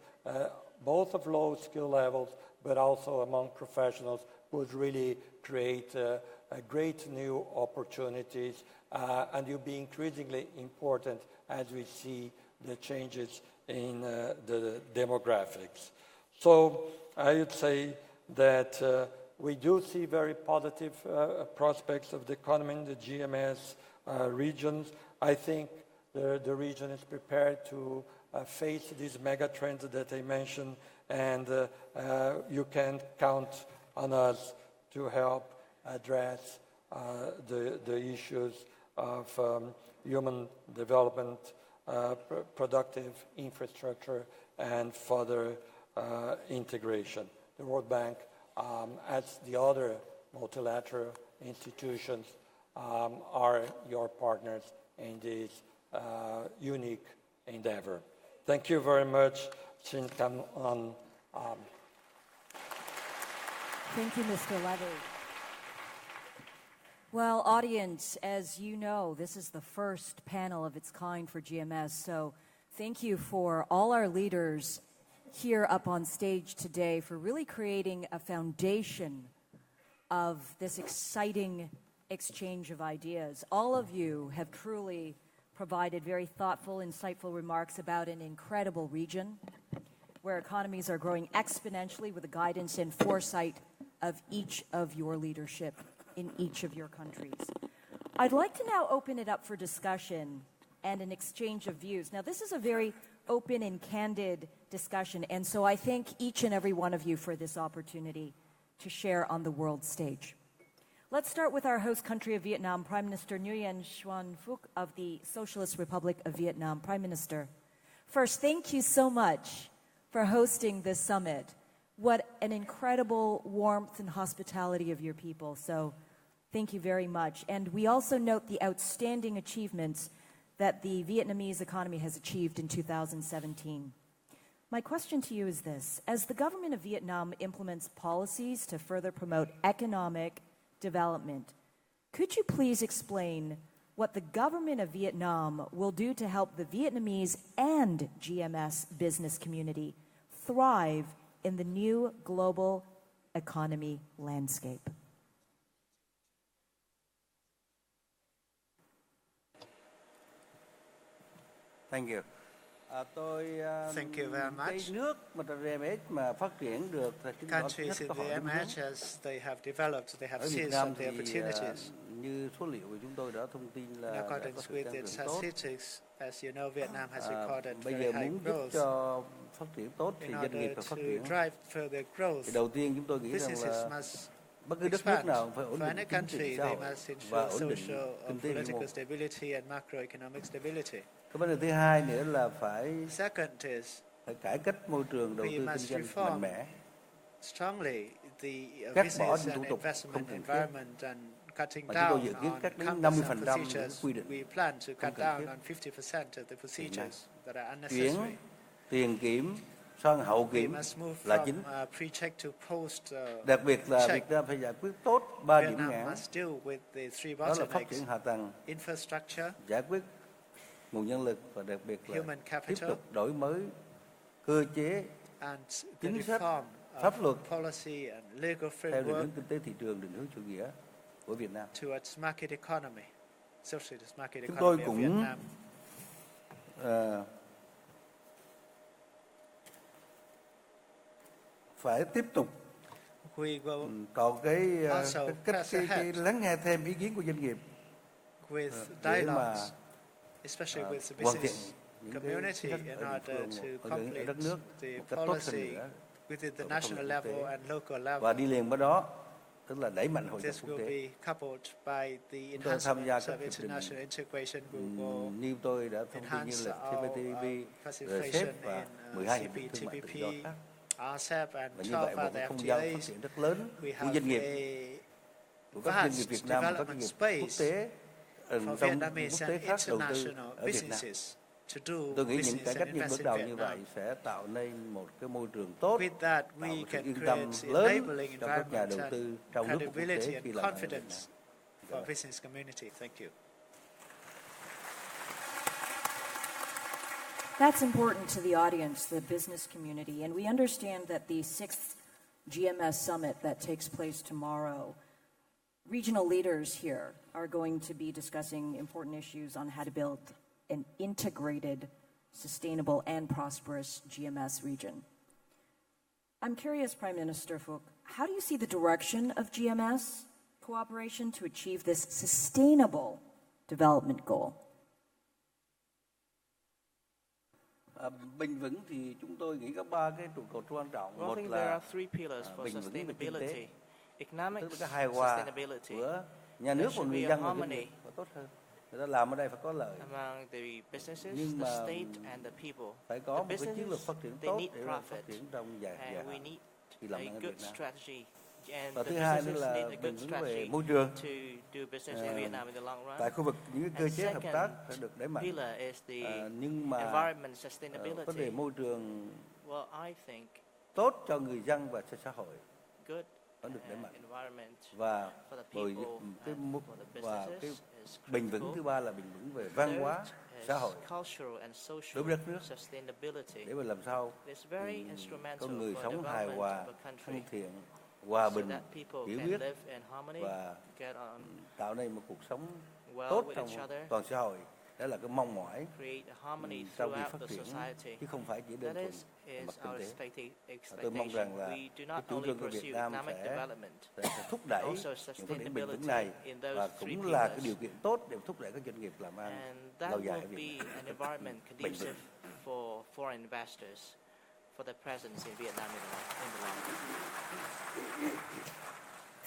both of low skill levels, but also among professionals, would really create great new opportunities, and will be increasingly important as we see the changes in the demographics. So I would say that we do see very positive prospects of the economy in the GMS regions. I think the region is prepared to face these mega trends that I mentioned, and you can count on us to help address the issues of human development, productive infrastructure, and further integration. The World Bank, as the other multilateral institutions, are your partners in this unique endeavor. Thank you very much. Thank you, Mr. Levy. Well, audience, as you know, this is the first panel of its kind for GMS, so thank you for all our leaders here up on stage today for really creating a foundation of this exciting exchange of ideas. All of you have truly provided very thoughtful, insightful remarks about an incredible region where economies are growing exponentially with the guidance and foresight of each of your leadership in each of your countries. I'd like to now open it up for discussion and an exchange of views. Now, this is a very open and candid discussion, and so I thank each and every one of you for this opportunity to share on the world stage. Let's start with our host country of Vietnam, Prime Minister Nguyen Xuan Phuc of the Socialist Republic of Vietnam. Prime Minister, first, thank you so much for hosting this summit. What an incredible warmth and hospitality of your people, so thank you very much. And we also note the outstanding achievements that the Vietnamese economy has achieved in 2017. My question to you is this: as the government of Vietnam implements policies to further promote economic development, could you please explain what the government of Vietnam will do to help the Vietnamese and GMS business community thrive in the new global economy landscape? Thank you. Thank you very much. Cái nước mà GMS mà phát triển được thì chúng ta Countries in có hỏi the đúng hướng. GMS, as they have developed, they have Ở Việt seized Nam on the thì opportunities. như số liệu của chúng tôi đã thông tin In là đã có accordance sự with tăng its trưởng tốt. statistics, as you know, Vietnam has recorded Bây very giờ high muốn giúp growth. cho phát triển tốt thì In doanh nghiệp order phải phát to triển. drive further growth, Thì đầu tiên chúng tôi nghĩ rằng businesses là must bất cứ đất nước expand. nào cũng phải ổn For any định chính country, trị xã they hội must và ensure ổn định social kinh and tế vĩ mô. political stability and macroeconomic stability. Cái vấn đề thứ hai nữa là phải Second is cải cách môi trường đầu we tư must kinh doanh reform mạnh mẽ, strongly the cắt business bỏ những and thủ tục không investment cần thiết. environment and cutting Và chúng tôi down dự kiến on cắt đến customs 50% and những procedures. quy định We plan to không cut cần down thiết. on 50% of the procedures that are Chuyển unnecessary. tiền kiểm sang hậu We kiểm must move là from chính. pre-check to post Đặc biệt là check. Việt Nam phải giải quyết tốt 3 điểm Vietnam ngãn, must deal with the three đó là phát bottlenecks: triển hạ tầng, infrastructure, giải quyết nguồn nhân lực và đặc biệt là human tiếp capital, tục đổi mới cơ chế, and the chính sách, reform pháp luật of policy and legal theo định framework hướng kinh tế thị trường, định hướng chủ nghĩa của Việt Nam. towards market economy, socialist market Chúng tôi economy of cũng Vietnam. Phải tiếp tục We will có cái also press cái ahead lắng nghe thêm ý kiến của doanh nghiệp with để mà dialogues, especially with the hoàn thiện business những cái community, chính sách in ở địa order phương, to ở complete đất nước the một cách tốt hơn policy nữa within the ở national thông quốc level tế. and local Và level. đi liền với đó tức là đẩy mạnh hội nhập This quốc will tế. be coupled by the Chúng tôi tham gia enhancement các of hiệp định international integration. We will như tôi đã thông tin như enhance là our CPTPP, participation RCEP và in 12 hiệp định thương mại tự do CPTPP, khác. RCEP, and Và như 12 vậy một cái other không gian phát FTAs. triển rất lớn We của have doanh nghiệp, của các doanh nghiệp vast Việt Nam và các doanh development nghiệp quốc space tế for trong Vietnamese quốc tế and khác đầu tư international ở Việt Nam. businesses to do Tôi nghĩ những business cải and cách như invest bước in đầu như vậy Vietnam. sẽ tạo nên một cái môi trường tốt, With that, tạo we một sự can yên tâm create lớn enabling cho các nhà environment đầu tư and trong nước và quốc credibility tế khi and làm ăn ở Việt Nam. confidence for business community. Thank you. That's important to the audience, the business community, and we understand that the 6th GMS summit that takes place tomorrow, regional leaders here are going to be discussing important issues on how to build an integrated, sustainable, and prosperous GMS region. I'm curious, Prime Minister Phuc, how do you see the direction of GMS cooperation to achieve this sustainable development goal? Bền vững thì chúng tôi nghĩ có 3 cái trụ cột quan trọng. Well, I Một think there là are three pillars for bền vững về kinh sustainability. tế, Economic tức là cái hài hòa sustainability của nhà nước và should người be dân a và doanh harmony nghiệp phải tốt hơn. Người ta làm ở đây phải có lợi. among the businesses, Nhưng the mà state, and the people. phải có The một cái chiến lược businesses, phát triển they tốt need để phát profit, triển trong dài and we hạn need khi a làm ăn ở good Việt Nam. strategy. And Và the thứ hai nữa businesses là need a bền good vững về strategy môi trường. to do business in Vietnam in the long run. Tại khu vực những cái cơ And chế hợp tác second phải được đẩy mạnh. pillar is the Nhưng mà environment vấn đề sustainability. môi trường Well, I think tốt cho người dân và cho xã hội good vẫn được đẩy mạnh. environment Và for the bởi people cái and for the và cái businesses is bền vững critical. thứ ba là bền vững về văn hóa Third xã hội is cultural and social đối với đất nước sustainability. để mà làm sao It's very instrumental con người for sống hài development hòa, of a country thân thiện, hòa so bình, that people hiểu can biết live in harmony, và get on tạo nên một cuộc sống well tốt with trong each other, toàn xã hội. Đó là cái mong mỏi create a harmony sau khi throughout phát the triển, society. chứ không phải chỉ đơn That thuần is mặt our kinh tế. Tôi expectation. mong rằng là We do cái not chủ only trương của Việt pursue Nam economic sẽ development, thúc đẩy also những phát triển bền vững sustainability này in those và three cũng là cái pillars. điều kiện tốt để thúc đẩy các doanh nghiệp làm ăn And that lâu dài ở will Việt be Nam. an environment Bền conducive vững. for foreign investors, for their presence in Vietnam in the long run.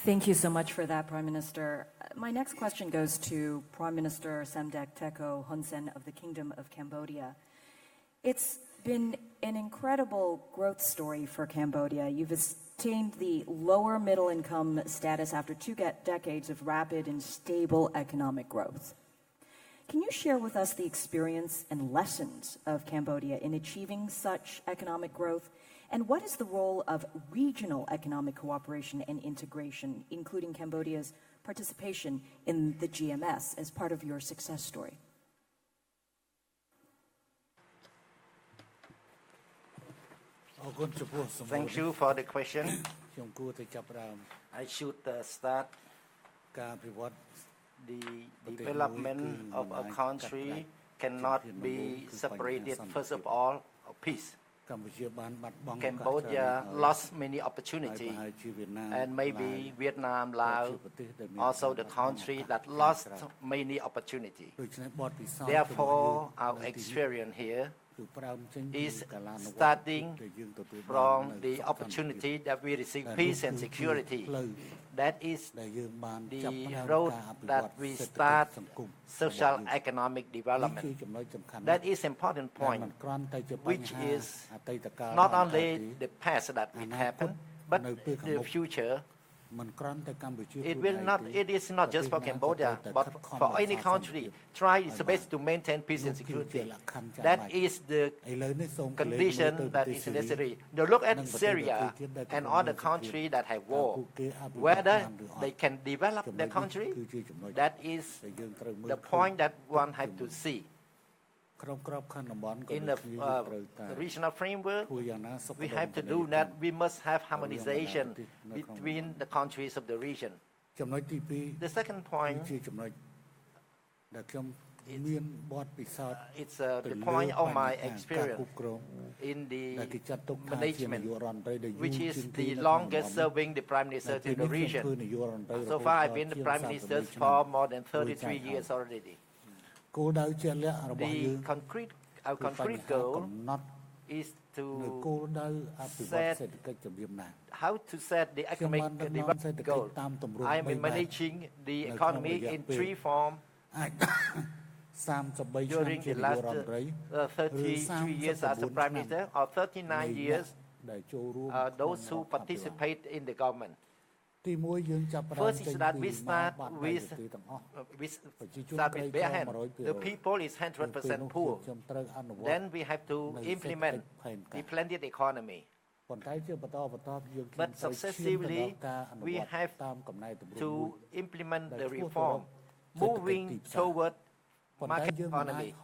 Thank you so much for that, Prime Minister. My next question goes to Prime Minister Samdech Techo Hun Sen of the Kingdom of Cambodia. It's been an incredible growth story for Cambodia. You've attained the lower middle income status after 2 decades of rapid and stable economic growth. Can you share with us the experience and lessons of Cambodia in achieving such economic growth? And what is the role of regional economic cooperation and integration, including Cambodia's participation in the GMS, as part of your success story? Thank you for the question. I should start the development of a country cannot be separated, first of all, of peace. Cambodia lost many opportunities, and maybe Vietnam, Laos, also the country that lost many opportunities. Therefore, our experience here is starting from the opportunity that we receive peace and security. That is the road that we start social economic development. That is important point, which is not only the past that will happen, but the future. It is not just for Cambodia, but for any country. Try its best to maintain peace and security. That is the condition that is necessary. Now look at Syria and other countries that have war. Whether they can develop their country, that is the point that one has to see. In the regional framework, we have to do that. We must have harmonization between the countries of the region. The second point, it's the point of my experience in the management, which is the longest serving the Prime Minister to the region. So far, I've been the Prime Minister for more than 33 years already. Our concrete goal is to set how to set the economic development goal. I am managing the economy in 3 forms. During the last 33 years as a Prime Minister, or 39 years, those who participate in the government. First is that we start with bare hand. The people is 100% poor. Then we have to implement the blended economy. But successively, we have to implement the reform, moving toward market economy.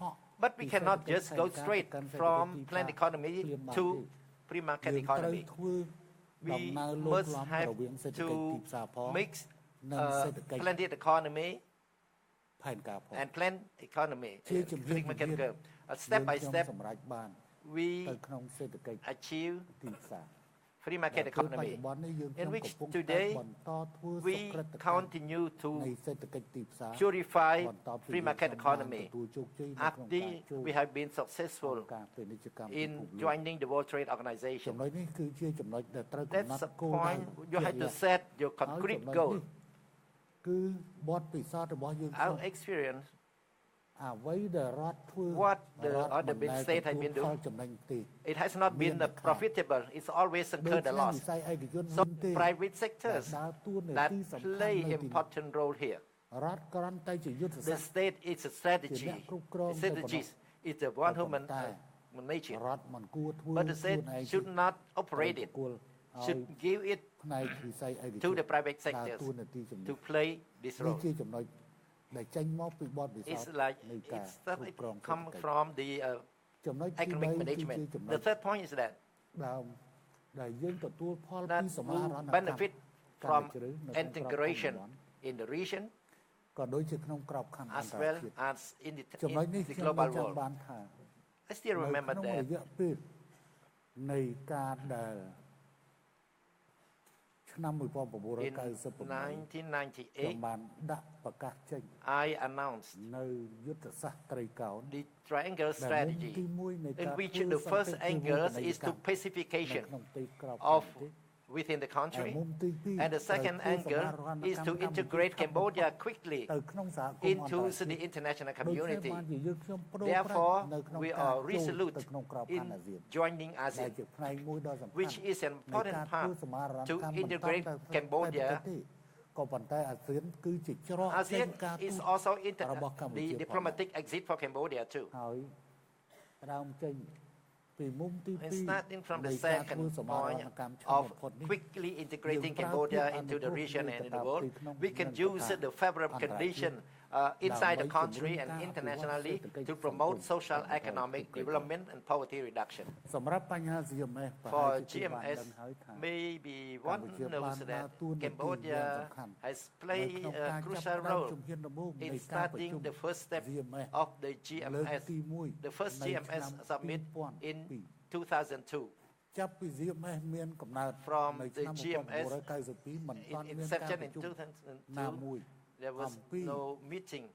But we cannot just go straight from planned economy to free market economy. We must have to mix planned economy and planned economy, free market curve. Step by step, we achieve free market economy, in which today we continue to purify free market economy after we have been successful in joining the World Trade Organization. That's the point. You have to set your concrete goal. Our experience, what the other big states have been doing, it has not been profitable. It's always incurred a loss. So private sectors that play an important role here. The state is a strategy. The strategist is the one who manages it. But the state should not operate it. Should give it to the private sectors to play this role. It's like it comes from the economic management. The third point is that we benefit from integration in the region as well as in the global world. I still remember that in 1998, I announced the triangle strategy, in which the first angle is to pacification of within the country, and the second angle is to integrate Cambodia quickly into the international community. Therefore, we are resolute in joining ASEAN, which is an important part to integrate Cambodia. ASEAN is also the diplomatic exit for Cambodia too. And starting from the second point of quickly integrating Cambodia into the region and in the world, we can use the favorable condition inside the country and internationally to promote social economic development and poverty reduction. For GMS, maybe one knows that Cambodia has played a crucial role in starting the first step of the GMS, the first GMS summit in 2002. From the GMS inception in 2002, there was no meeting,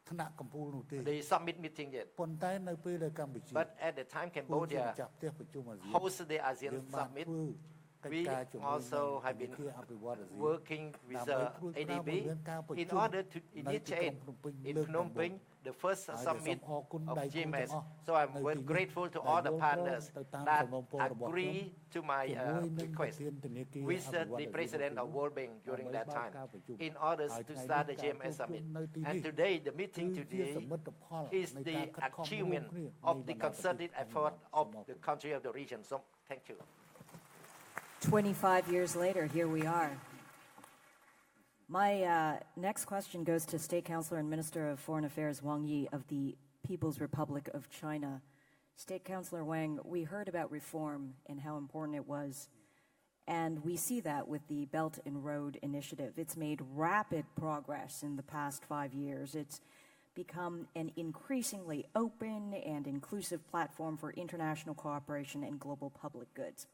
the summit meeting yet. But at the time Cambodia hosted the ASEAN summit, we also have been working with ADB in order to initiate in Phnom Penh the first summit of GMS. So I'm very grateful to all the partners that agree to my request with the president of World Bank during that time in order to start the GMS summit. And today, the meeting today is the achievement of the concerted effort of the country of the region. So thank you. 25 years later, here we are. My next question goes to State Councilor and Minister of Foreign Affairs Wang Yi of the People's Republic of China. State Councilor Wang, we heard about reform and how important it was, and we see that with the Belt and Road Initiative. It's made rapid progress in the past 5 years. It's become an increasingly open and inclusive platform for international cooperation and global public goods.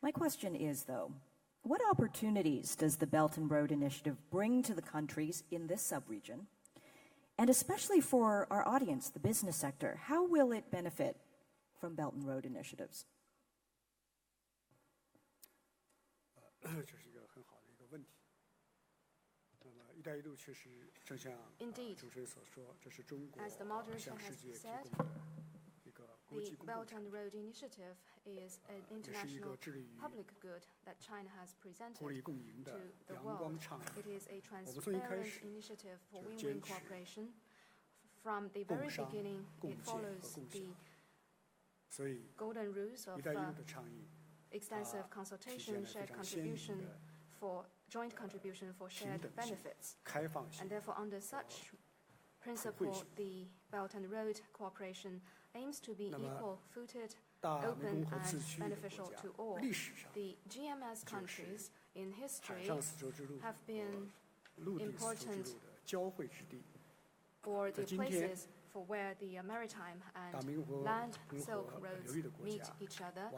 My question is, though, what opportunities does the Belt and Road Initiative bring to the countries in this sub-region? And especially for our audience, the business sector, how will it benefit from Belt and Road initiatives? Indeed, as the moderator has said, the Belt and Road Initiative is an international public good that China has presented to the world. It is a transparent initiative for win-win cooperation. From the very beginning, it follows the golden rules of extensive consultation, shared contribution for joint contribution for shared benefits. And therefore, under such principle, the Belt and Road Cooperation aims to be equal-footed, open and beneficial to all. The GMS countries in history have been important or the places for where the maritime and land Silk Roads meet each other.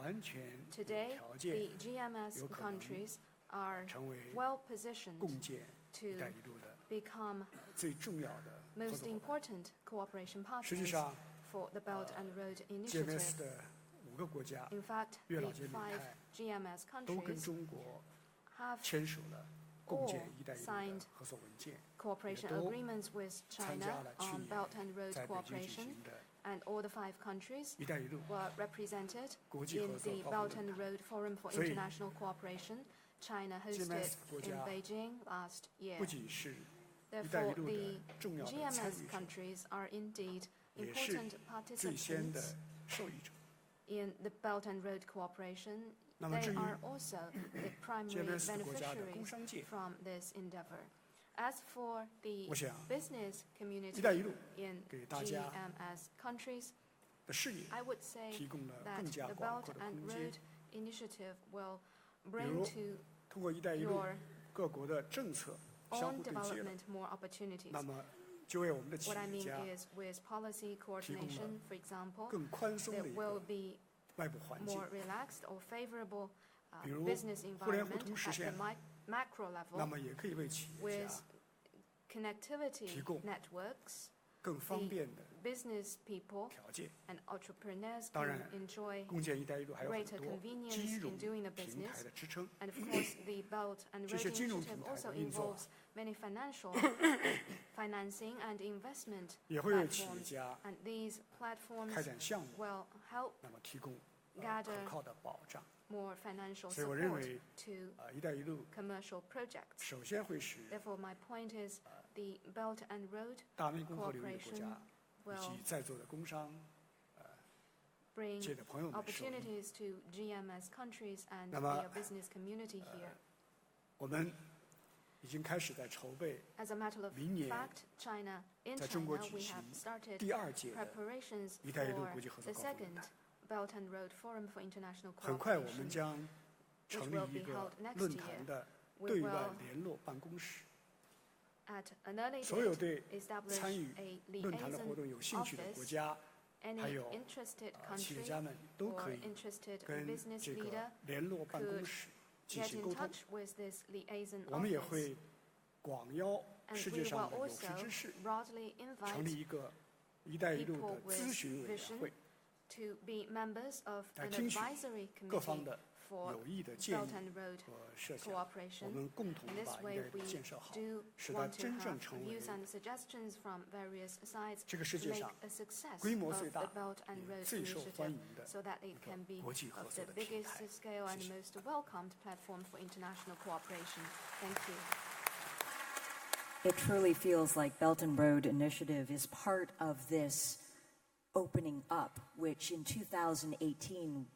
Today, the GMS countries are well positioned to become most important cooperation partners for the Belt and Road Initiative. In fact, the 5 GMS countries have all signed cooperation agreements with China on Belt and Road cooperation, and all the 5 countries were represented in the Belt and Road Forum for International Cooperation China hosted in Beijing last year. Therefore, the GMS countries are indeed important participants in the Belt and Road Cooperation. They are also the primary beneficiaries from this endeavor. As for the business community in GMS countries, I would say that the Belt and Road Initiative will bring to your own development more opportunities. What I mean is, with policy coordination, for example, there will be more relaxed or favorable business environment at the macro level, with connectivity networks. The business people and entrepreneurs can enjoy greater convenience in doing the business. And of course, the Belt and Road Initiative also involves many financing and investment platforms. And these platforms will help gather more financial support to commercial projects. Therefore, my point is, the Belt and Road Cooperation will bring opportunities to GMS countries and their business community here. As a matter of fact, in China, we have started preparations for the second Belt and Road Forum for International Cooperation, which will be held next year. We will, at an early date, establish a liaison office. Any interested country or interested business leader could get in touch with this liaison office. And we will also broadly invite people with vision to be members of an advisory committee for Belt and Road Cooperation. In this way, we do want to have views and suggestions from various sides to make a success of the Belt and Road Initiative, so that it can be of the biggest scale and most welcomed platform for international cooperation. Thank you. It truly feels like Belt and Road Initiative is part of this opening up, which in 2018,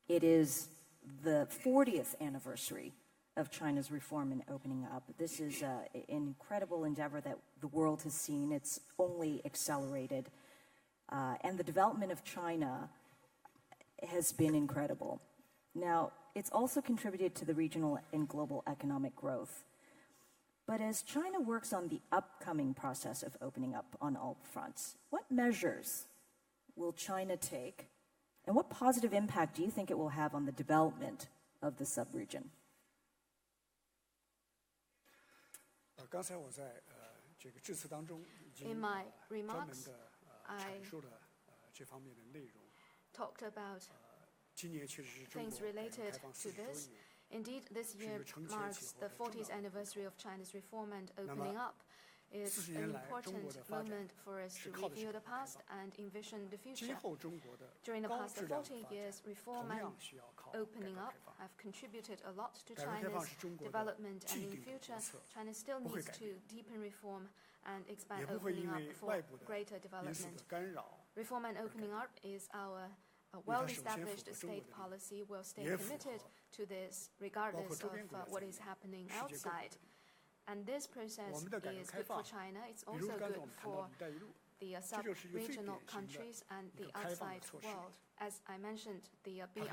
it is the 40th anniversary of China's reform and opening up. This is an incredible endeavor that the world has seen. It's only accelerated. And the development of China has been incredible. Now, it's also contributed to the regional and global economic growth. But as China works on the upcoming process of opening up on all fronts, what measures will China take, and what positive impact do you think it will have on the development of the sub-region? In my remarks, I talked about things related to this. Indeed, this year marks the 40th anniversary of China's reform and opening up. It's an important moment for us to review the past and envision the future. During the past 40 years, reform and opening up have contributed a lot to China's development, and in future, China still needs to deepen reform and expand opening up for greater development. Reform and opening up is our well-established state policy. We'll stay committed to this regardless of what is happening outside. And this process is good for China. It's also good for the sub-regional countries and the outside world. As I mentioned, the BRI,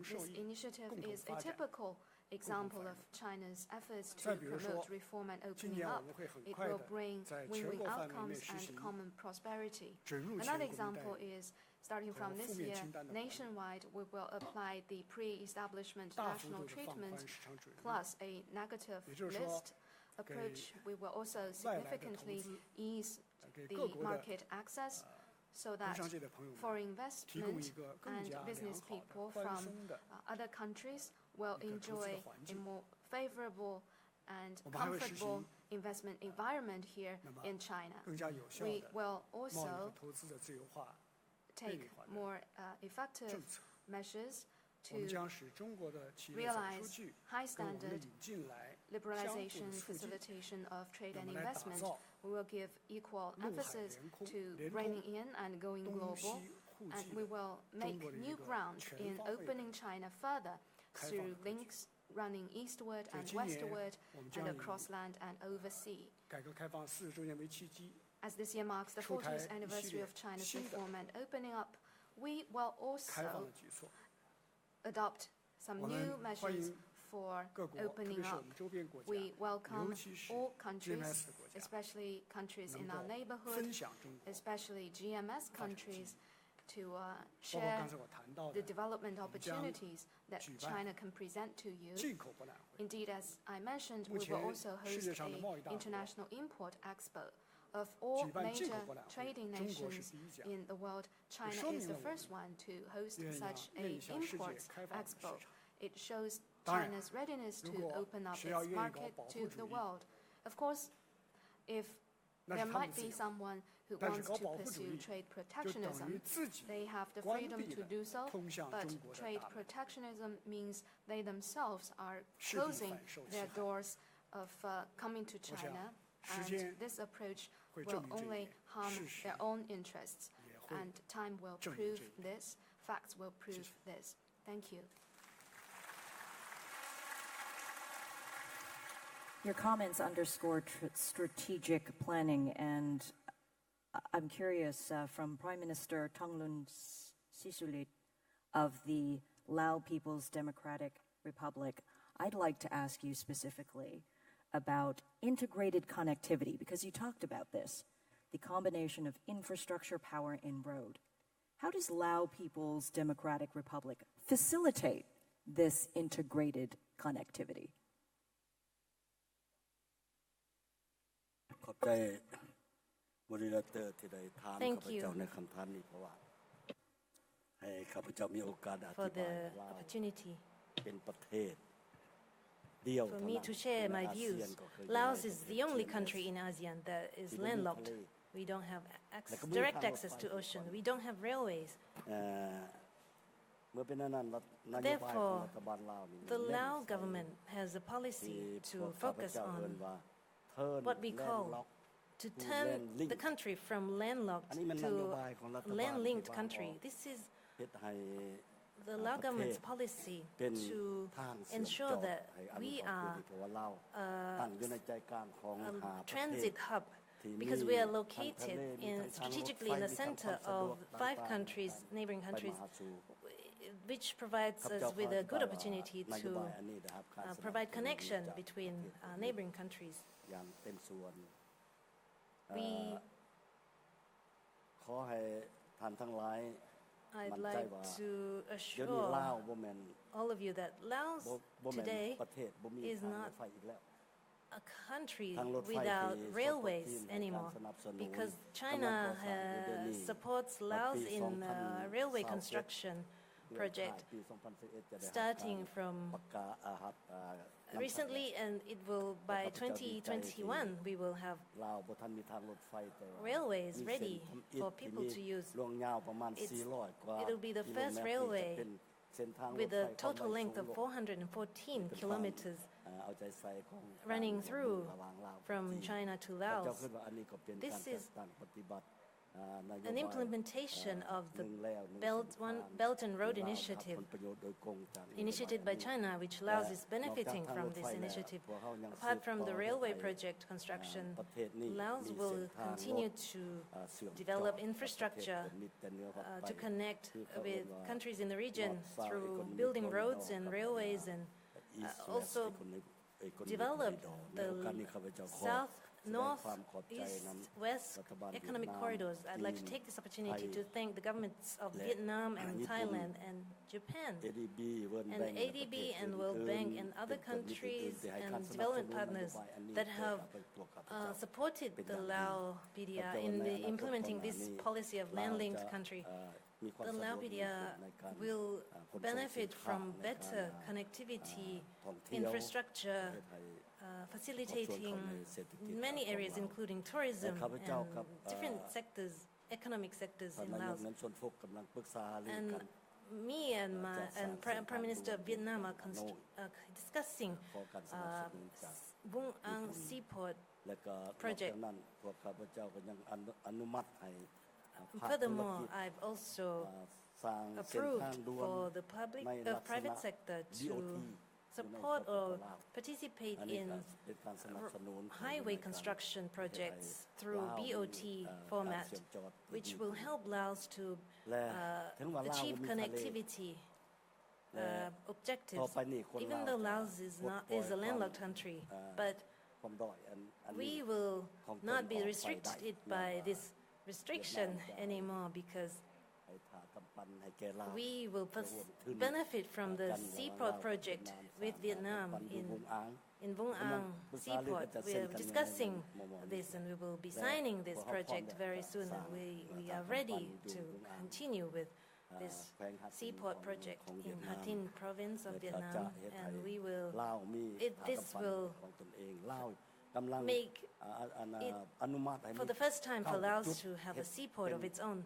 this initiative is a typical example of China's efforts to promote reform and opening up. It will bring win-win outcomes and common prosperity. Another example is, starting from this year, nationwide, we will apply the pre-establishment national treatment plus a negative list approach. We will also significantly ease the market access so that foreign investment and business people from other countries will enjoy a more favorable and comfortable investment environment here in China. We will also take more effective measures to realize high standard liberalization, facilitation of trade and investment. We will give equal emphasis to reining in and going global, and we will make new ground in opening China further through links running eastward and westward and across land and overseas. As this year marks the 40th anniversary of China's reform and opening up, we will also adopt some new measures for opening up. We welcome all countries, especially countries in our neighborhood, especially GMS countries, to share the development opportunities that China can present to you. Indeed, as I mentioned, we will also host an international import expo. Of all major trading nations in the world, China is the first one to host such an imports expo. It shows China's readiness to open up its market to the world. Of course, if there might be someone who wants to pursue trade protectionism, they have the freedom to do so, but trade protectionism means they themselves are closing their doors of coming to China, and this approach will only harm their own interests, and time will prove this, facts will prove this. Thank you. Your comments underscore strategic planning, and I'm curious, from Prime Minister Thongloun Sisoulith of the Lao People's Democratic Republic, I'd like to ask you specifically about integrated connectivity, because you talked about this, the combination of infrastructure, power, and road. How does Lao People's Democratic Republic facilitate this integrated connectivity? Thank you for the opportunity for me to share my views. Laos is the only country in ASEAN that is landlocked. We don't have direct access to ocean. We don't have railways. Therefore, the Lao government has a policy to focus on what we call to turn the country from landlocked to land-linked country. This is the Lao government's policy to ensure that we are a transit hub, because we are located strategically in the center of 5 countries, neighboring countries, which provides us with a good opportunity to provide connection between neighboring countries. I'd like to assure all of you that Laos today is not a country without railways anymore, because China supports Laos in railway construction project starting from recently, and it will, by 2021, we will have railways ready for people to use. It'll be the first railway with a total length of 414 kilometers running through from China to Laos. This is an implementation of the Belt and Road Initiative initiated by China, which Laos is benefiting from this initiative. Apart from the railway project construction, Laos will continue to develop infrastructure to connect with countries in the region through building roads and railways, and also develop the south, north, east, west economic corridors. I'd like to take this opportunity to thank the governments of Vietnam and Thailand and Japan, and ADB and World Bank and other countries and development partners that have supported the Lao PDR in implementing this policy of land-linked country. The Lao PDR will benefit from better connectivity, infrastructure, facilitating many areas, including tourism and different sectors, economic sectors in Laos. And me and Prime Minister of Vietnam are discussing Vung Ang Seaport project. Furthermore, I've also approved for the private sector to support or participate in highway construction projects through BOT format, which will help Laos to achieve connectivity objectives. Even though Laos is a landlocked country, but we will not be restricted by this restriction anymore, because we will benefit from the seaport project with Vietnam in Vung Ang Seaport. We are discussing this, and we will be signing this project very soon. And we are ready to continue with this seaport project in Ha Tinh province of Vietnam, and we will. This will make it for the first time for Laos to have a seaport of its own.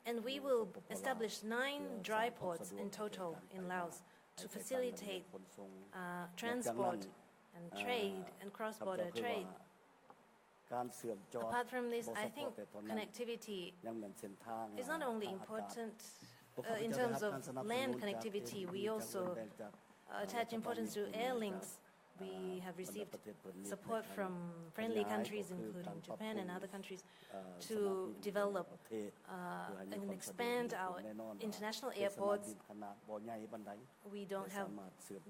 And we will establish 9 dry ports in total in Laos to facilitate transport and trade and cross-border trade. Apart from this, I think connectivity is not only important in terms of land connectivity. We also attach importance to air links. We have received support from friendly countries, including Japan and other countries, to develop and expand our international airports. We don't have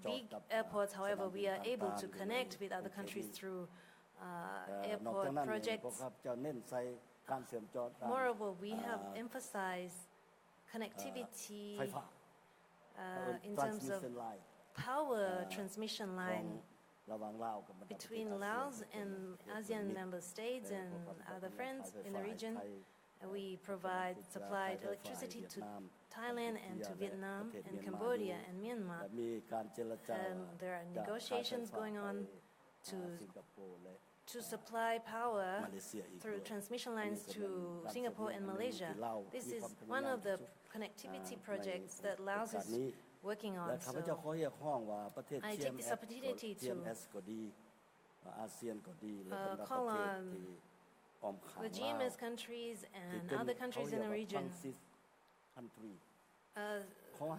big airports, however, we are able to connect with other countries through airport projects. Moreover, we have emphasized connectivity in terms of power transmission line between Laos and ASEAN member states and other friends in the region. We supplied electricity to Thailand and to Vietnam and Cambodia and Myanmar. And there are negotiations going on to supply power through transmission lines to Singapore and Malaysia. This is one of the connectivity projects that Laos is working on. So I take this opportunity to call on the GMS countries and other countries in the region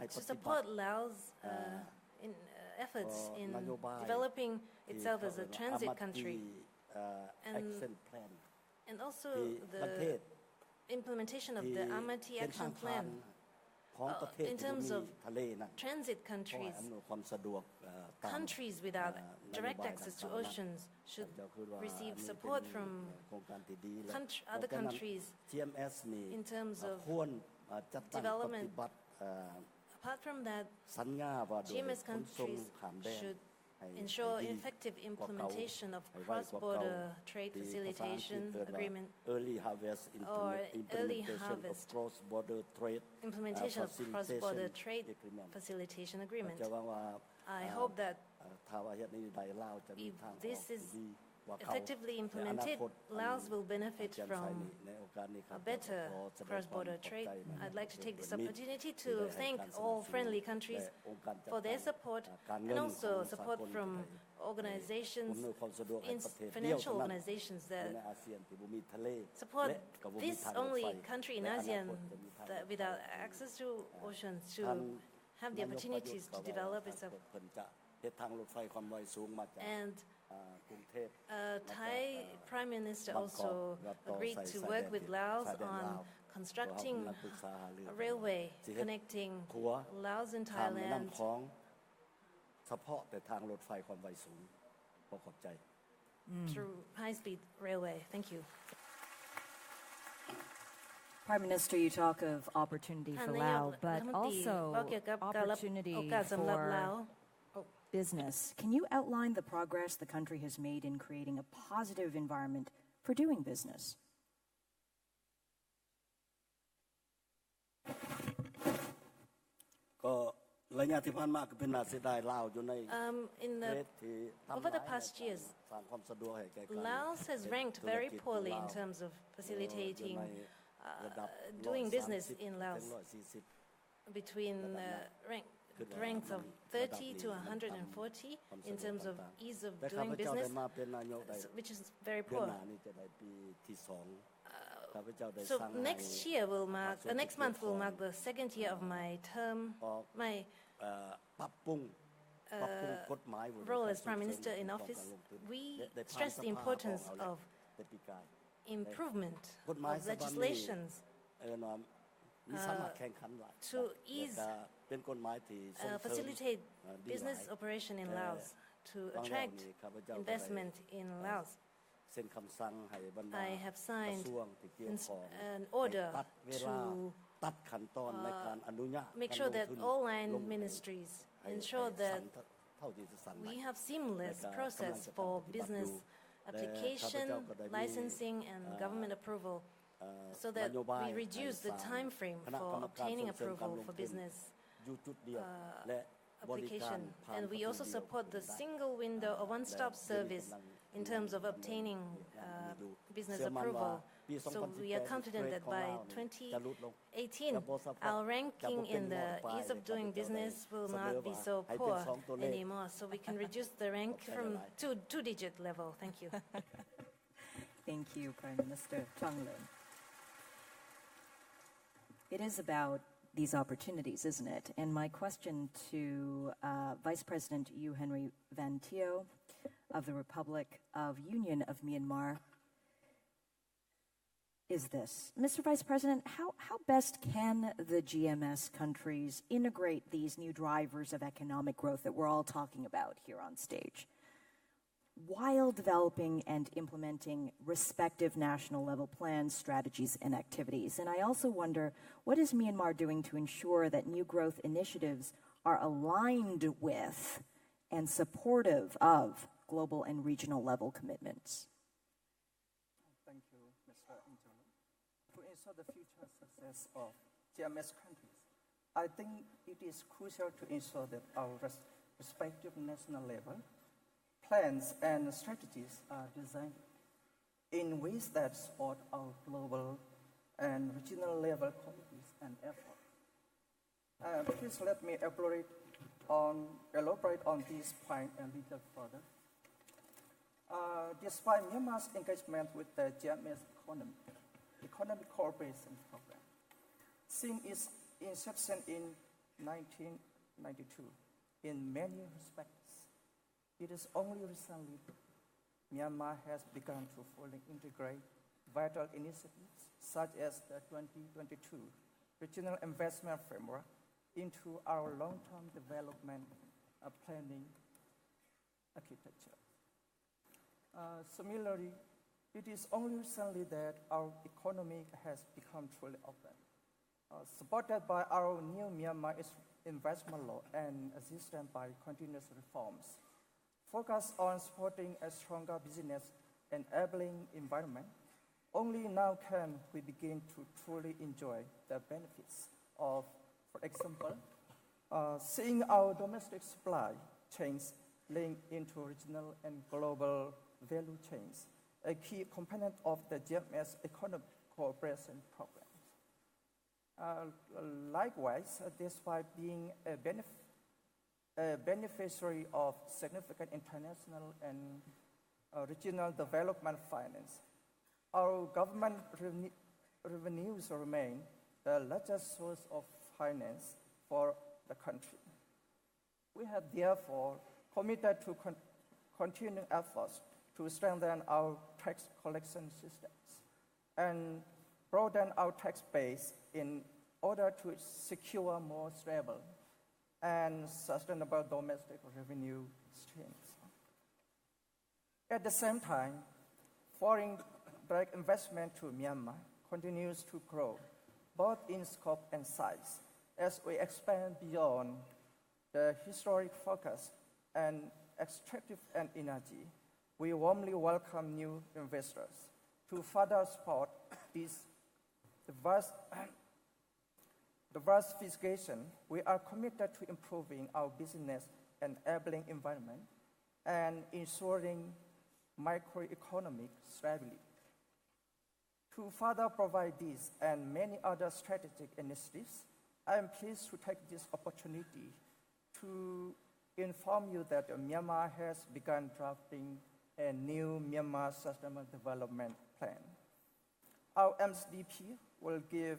to support Laos in efforts in developing itself as a transit country, and also the implementation of the Almaty Action Plan. In terms of transit countries, countries without direct access to oceans should receive support from other countries in terms of development. Apart from that, GMS countries should ensure effective implementation of cross-border trade facilitation agreement or early harvest implementation of cross-border trade facilitation agreement. I hope that if this is effectively implemented, Laos will benefit from a better cross-border trade. I'd like to take this opportunity to thank all friendly countries for their support, and also support from organizations, อำนวยความสะดวกให้ประเทศเดียว financial เท่านั้น organizations ใน that อาเซียนที่บ่มีทะเล support และก็บ่มี this ทางรถไฟ only country in ในอนา ASEAN คตจะมีทางรถ that ไฟ without access to oceans to ท่าน have the opportunities to develop itself. เพิ่นจะเฮ็ดทางรถไฟความไวสูงมาจาก And กรุงเทพ Thai Prime Minister also agreed to work with Laos on constructing a railway connecting Laos and ทางแม่ Thailand น้ำคลองเฉพาะแต่ทางรถไฟความไวสูงขอบใจ through high-speed railway. Thank you. Prime Minister, you talk of opportunity for Laos, but also opportunity for business. Can you outline the progress the country has made in creating a positive environment for doing business? ก็ระยะที่ผ่านมาก็เป็นน่าเสียดายลาวอยู่ใน Over the past years, สร้างความสะดวกให้แก่การ Laos has ranked very poorly in terms of facilitating doing business in Laos between ranks of 30 to 140 in terms of ease of doing business, which is very poor. So next month will mark the second year of my term, my role as Prime Minister in office. We stress the importance of improvement of legislations to ease, facilitate business operation in Laos, to attract investment in Laos. I have signed an order to make sure that all line ministries ensure that we have seamless process for business application, licensing, and government approval, so that we reduce the time frame for obtaining approval for business application. And we also support the single window or one-stop service in terms of obtaining business approval. So we are confident that by 2018, our ranking in the ease of doing business will not be so poor anymore. So we can reduce the rank from two-digit level. Thank you. Thank you, Prime Minister Chang Lin. It is about these opportunities, isn't it? And my question to Vice President Yu Henry Van Teo of the Republic of Union of Myanmar is this. Mr. Vice President, how best can the GMS countries integrate these new drivers of economic growth that we're all talking about here on stage, while developing and implementing respective national level plans, strategies, and activities? And I also wonder, what is Myanmar doing to ensure that new growth initiatives are aligned with and supportive of global and regional level commitments? Thank you, Mr. Internet. To ensure the future success of GMS countries, I think it is crucial to ensure that our respective national level plans and strategies are designed in ways that support our global and regional level commitments and efforts. Please let me elaborate on this point a little further. Despite Myanmar's engagement with the GMS Economic Cooperation Program, since its inception in 1992, in many respects, it is only recently Myanmar has begun to fully integrate vital initiatives such as the 2022 Regional Investment Framework into our long-term development planning architecture. Similarly, it is only recently that our economy has become truly open, supported by our new Myanmar investment law and assisted by continuous reforms. Focus on supporting a stronger business enabling environment. Only now can we begin to truly enjoy the benefits of, for example, seeing our domestic supply chains linked into regional and global value chains, a key component of the GMS Economic Cooperation Program. Likewise, despite being a a beneficiary of significant international and regional development finance. Our government revenues remain the largest source of finance for the country. We have therefore committed to continuing efforts to strengthen our tax collection systems and broaden our tax base in order to secure more stable and sustainable domestic revenue streams. At the same time, foreign direct investment to Myanmar continues to grow, both in scope and size, as we expand beyond the historic focus and extractive and energy. We warmly welcome new investors. To further support this diversification, we are committed to improving our business enabling environment and ensuring microeconomic stability. To further provide these and many other strategic initiatives, I am pleased to take this opportunity to inform you that Myanmar has begun drafting a new Myanmar Sustainable Development Plan. Our MSDP will give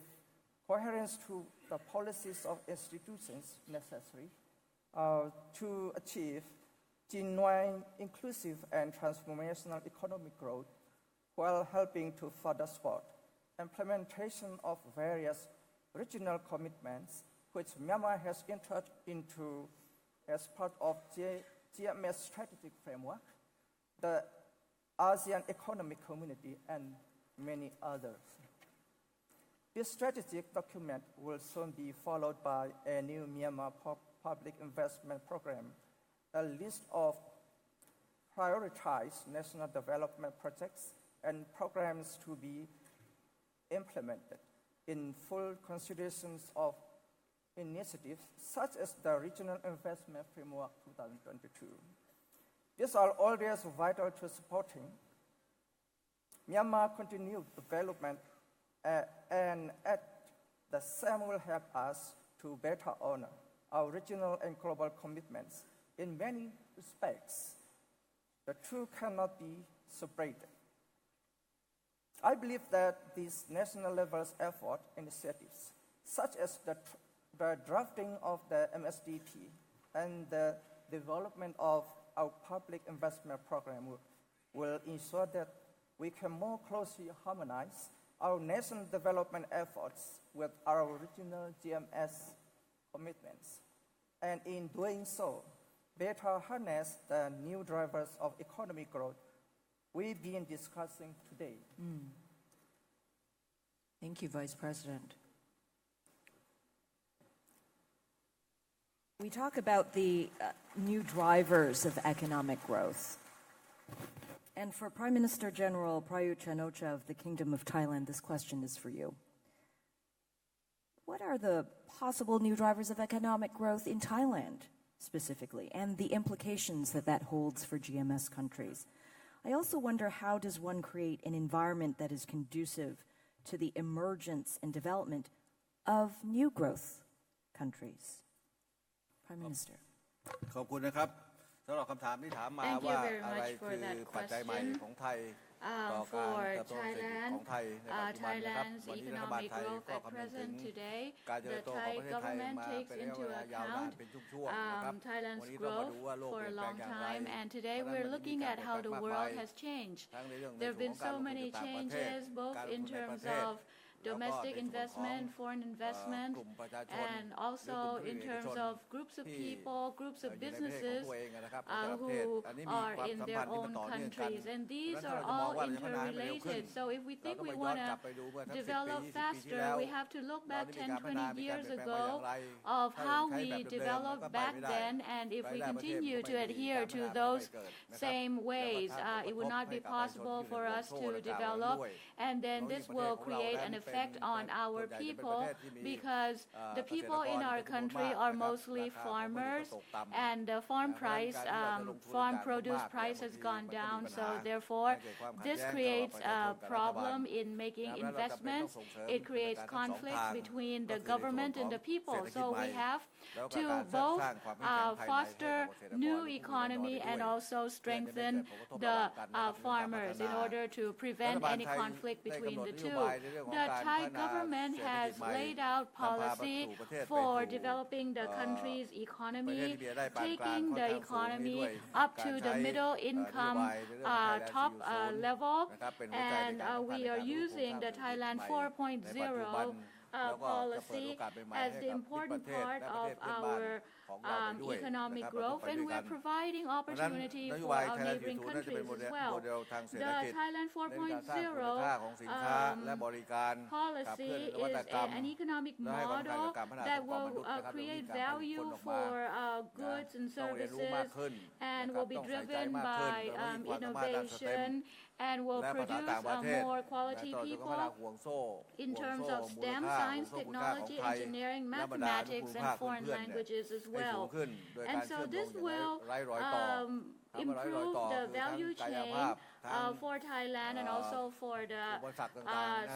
coherence to the policies of institutions necessary to achieve genuine, inclusive, and transformational economic growth while helping to further support implementation of various regional commitments which Myanmar has entered into as part of GMS strategic framework, the ASEAN Economic Community, and many others. This strategic document will soon be followed by a new Myanmar public investment program, a list of prioritized national development projects and programs to be implemented in full considerations of initiatives such as the Regional Investment Framework 2022. These are all areas vital to supporting Myanmar continued development and at the same will help us to better honor our regional and global commitments. In many respects, the two cannot be separated. I believe that these national level effort initiatives, such as the drafting of the MSDP and the development of our public investment program will ensure that we can more closely harmonize our national development efforts with our regional GMS commitments. And in doing so, better harness the new drivers of economic growth we've been discussing today. Thank you, Vice President. We talk about the new drivers of economic growth. And for Prime Minister General Prayut Chan-o-cha of the Kingdom of Thailand, this question is for you. What are the possible new drivers of economic growth in Thailand specifically, and the implications that that holds for GMS countries? I also wonder, how does one create an environment that is conducive to the emergence and development of new growth countries? Prime Minister. ขอบคุณนะครับสำหรับคำถามที่ถามมาว่าอะไรคือปัจจัยใหม่ของไทยต่อการเติบโตเศรษฐกิจของไทยในปัจจุบันนะครับวันนี้รัฐบาลไทยก็คำนึงถึงการเจริญเติบโตของประเทศไทยมาเป็นระยะเวลายาวนานเป็นช่วงๆนะครับวันนี้ต้องมาดูว่าโลกเปลี่ยนแปลงอย่างไร and today we're looking at how the world has changed. There have been so many changes, both in terms of domestic investment, foreign investment, and also in terms of groups of people, groups of businesses who are in their own countries. And these are all interrelated. So if we think we want to develop faster, we have to look back 10, 20 years ago of how we developed back then. And if we continue to adhere to those same ways, it would not be possible for us to develop. And then this will create an effect effect on our people because the people in our country are mostly farmers, and the farm produce price has gone down. So therefore, this creates a problem in making investments. It creates conflicts between the government and the people. So we have to both foster new economy and also strengthen the farmers in order to prevent any conflict between the two. The Thai government has laid out policy for developing the country's economy, taking the economy up to the middle income top level, and we are using the Thailand 4.0 policy as the important part of our economic growth, and we're providing opportunity for our neighboring countries as well. The Thailand 4.0 policy is an economic model that will create value for goods and services and will be driven by innovation and will produce more quality people in terms of STEM, science, technology, engineering, mathematics, and foreign languages as well. And so this will improve the value chain for Thailand and also for the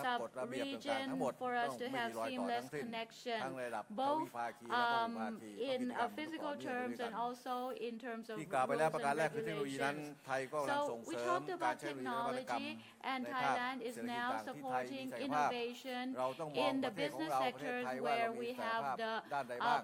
sub-region for us to have seamless connection, both in physical terms and also in terms of rules and regulations. So we talked about technology, and Thailand is now supporting innovation in the business sectors where we have the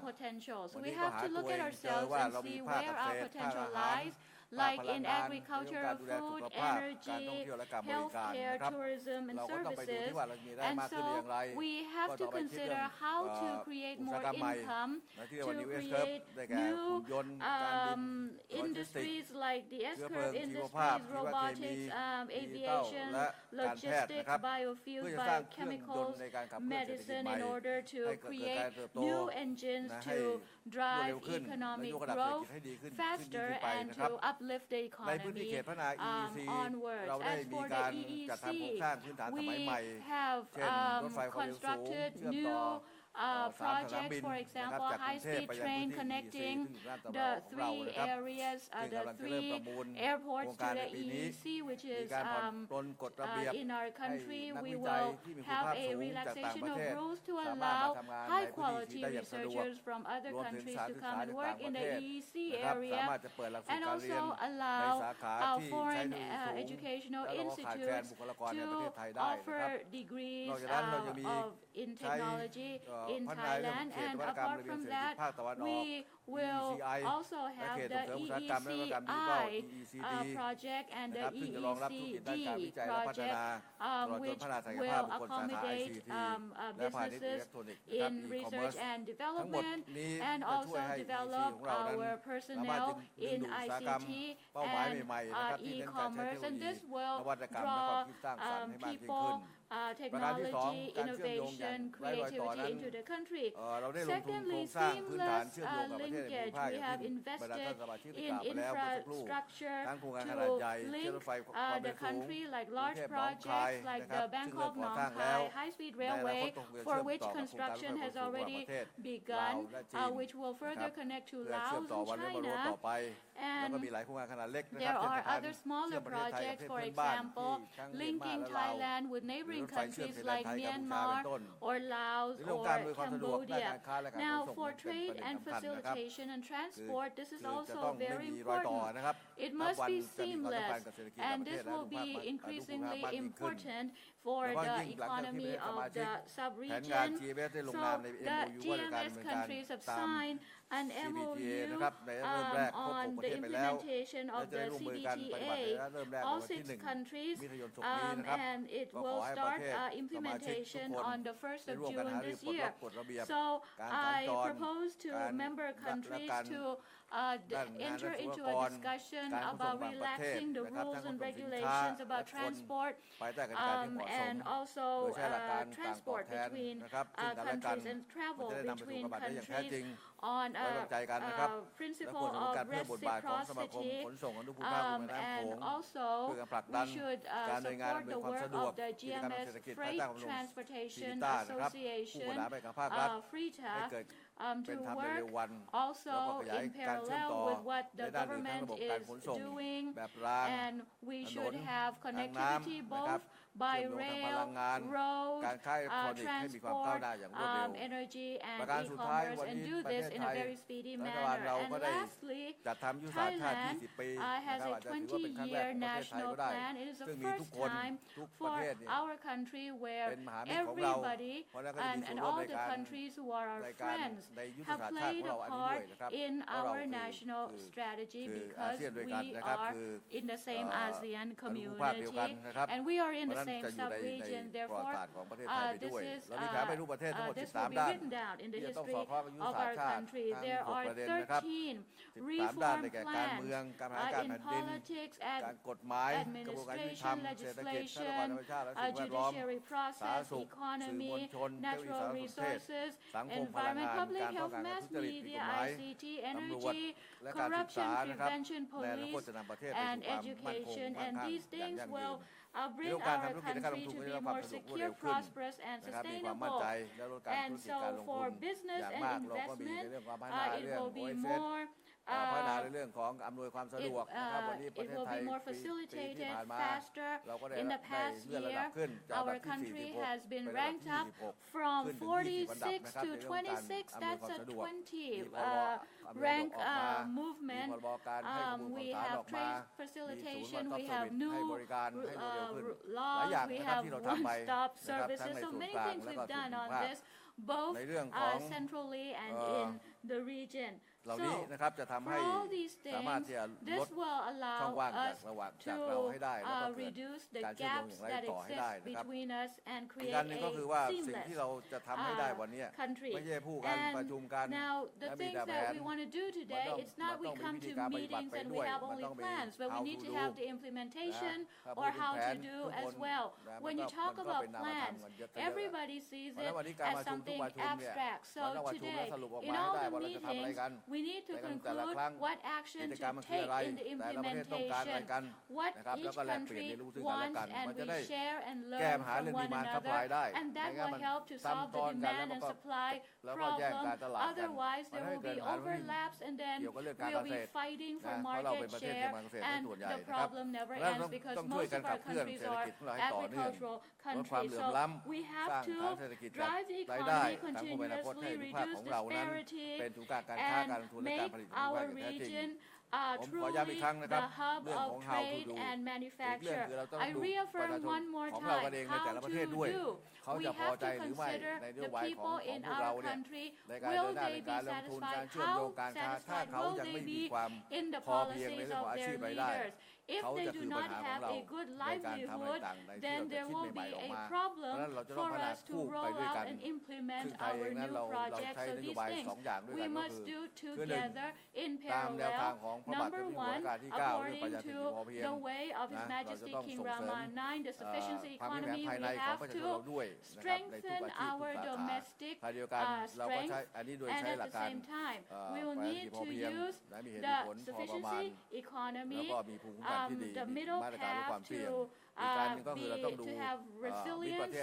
potentials. We have to look at ourselves and see where our potential lies, like in agriculture, food, energy, healthcare, tourism, and services. And so we have to consider how to create more income, to create new industries like the S-curve industries, robotics, aviation, logistics, biofuels, biochemicals, medicine, in order to create new engines to drive economic growth faster and to uplift the economy onwards. As for the EEC, we have constructed new projects, for example, high-speed train connecting the three areas, the three airports to the EEC, which is in our country. We will have a relaxation of rules to allow high-quality researchers from other countries to come and work in the EEC area, and also allow our foreign educational institutes to offer degrees in technology in Thailand. And apart from that, we will also have the EECI project and the EECD project, which will accommodate businesses in research and development, and also develop our personnel in ICT and e-commerce. And this will draw people, technology, innovation, creativity into the country. Secondly, seamless linkage. We have invested in infrastructure to link the country, like large projects like the Bangkok-Nong Khai high-speed railway, for which construction has already begun, which will further connect to Laos and China. And there are other smaller projects, for example, linking Thailand with neighboring countries like Myanmar or Laos or Cambodia. Now, for trade and facilitation and transport, this is also very important. It must be seamless, and this will be increasingly important for the economy of the sub-region. So the GMS countries have signed an MOU on the implementation of the CBTA, all 6 countries, and it will start implementation on the 1st of June this year. So I propose to member countries to enter into a discussion about relaxing the rules and regulations about transport and also transport between countries and travel between countries on a principle of reciprocity, and also we should support the work of the GMS Freight Transportation Association, FRETA, to work also in parallel with what the government is doing, and we should have connectivity both by rail, road, transport, energy, and e-commerce, and do this in a very speedy manner. And lastly, Thailand has a 20-year national plan. It is the first time for our country where everybody and all the countries who are our friends have played a part in our national strategy, because we are in the same ASEAN community and we are in the same sub-region. Therefore, this will be written down in the history of our country. There are 13 reform plans in politics, administration, legislation, judiciary process, economy, natural resources, environment, public health, mass media, ICT, energy, corruption prevention, police, and education. And these things will bring our country to be more secure, prosperous, and sustainable. And so for business and investment, it will be more it will be more facilitated, faster. In the past year, our country has been ranked up from 46 to 26. That's a 20 rank movement. We have trade facilitation, we have new laws, we have one-stop services. So many things we've done on this, both centrally and in the region. So, for all these things, this will allow us to reduce the gaps that exist between us and create a seamless country. And now, the things that we want to do today, it's not we come to meetings and we have only plans, but we need to have the implementation or how to do as well. When you talk about plans, everybody sees it as something abstract. So today, in all the meetings, we need to conclude what action to take in the implementation, what each country wants, and we share and learn from one another, and that will help to solve the demand and supply problem. Otherwise, there will be overlaps, and then we'll be fighting for market share, and the problem never ends, because most of our countries are agricultural countries. So we have to drive the economy continuously, reduce disparity, and make our region truly the hub of trade and manufacture. I reaffirm one more time how to do. We have to consider the people in our country. Will they be satisfied? How satisfied will they be in the policies of their leaders? If they do not have a good livelihood, then there will be a problem for us to roll out and implement our new projects. So these things we must do together in parallel. Number one, according to the way of His Majesty King Rama IX, the sufficiency economy, we have to strengthen our domestic strength, and at the same time, we will need to use the sufficiency economy, the middle path to have resilience,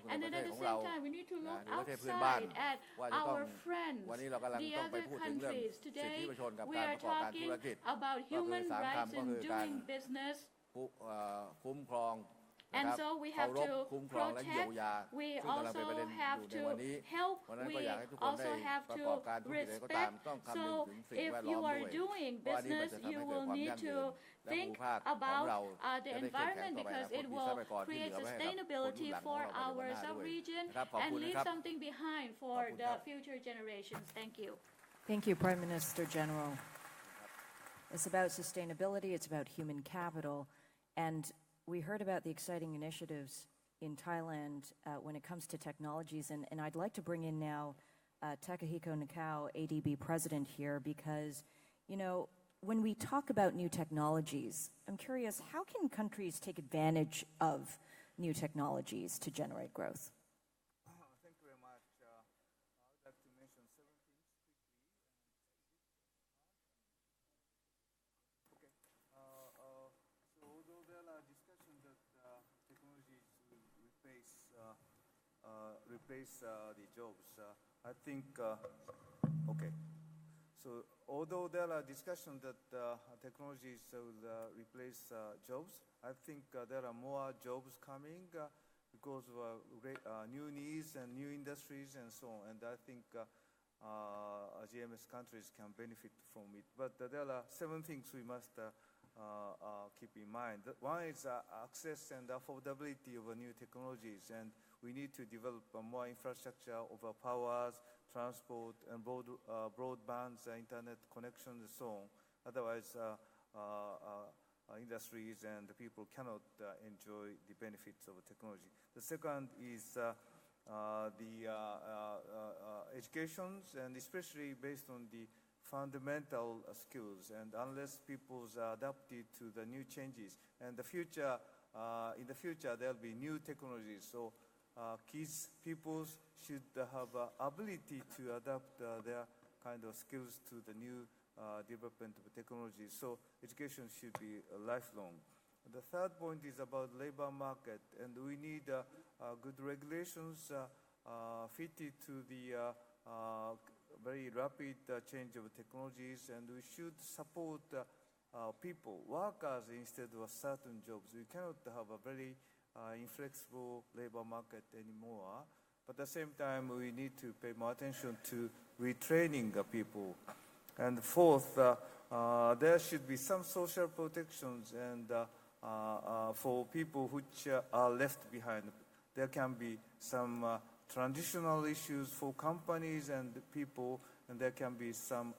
and then at the same time we need to look outside at our friends, the other countries. Today we are talking about human rights and doing business. And so we have to protect, we also have to help, we also have to respect. So if you are doing business, you will need to think about the environment, because it will create sustainability for our sub-region and leave something behind for the future generations. Thank you. Thank you, Prime Minister General. It's about sustainability, it's about human capital, and we heard about the exciting initiatives in Thailand when it comes to technologies, and I'd like to bring in now Takahiko Nakao, ADB President here, because, you know, when we talk about new technologies, I'm curious, how can countries take advantage of new technologies to generate growth? Thank you very much. I would like to mention 7 things quickly. Okay. So although there are discussions that technologies will replace the jobs, I think, okay. So although there are discussions that technologies will replace jobs, I think there are more jobs coming because of new needs and new industries and so on. And I think GMS countries can benefit from it. But there are 7 things we must keep in mind. One is access and affordability of new technologies, and we need to develop more infrastructure over powers, transport, and broadband, internet connections, and so on. Otherwise, industries and the people cannot enjoy the benefits of technology. The second is the educations, and especially based on the fundamental skills. And unless people are adapted to the new changes, and in the future there will be new technologies. So people should have ability to adapt their kind of skills to the new development of technology. So education should be lifelong. The third point is about labor market, and we need good regulations fitted to the very rapid change of technologies, and we should support people, workers, instead of certain jobs. We cannot have a very inflexible labor market anymore. But at the same time, we need to pay more attention to retraining people. And fourth, there should be some social protections and for people which are left behind. There can be some transitional issues for companies and people, and there can be some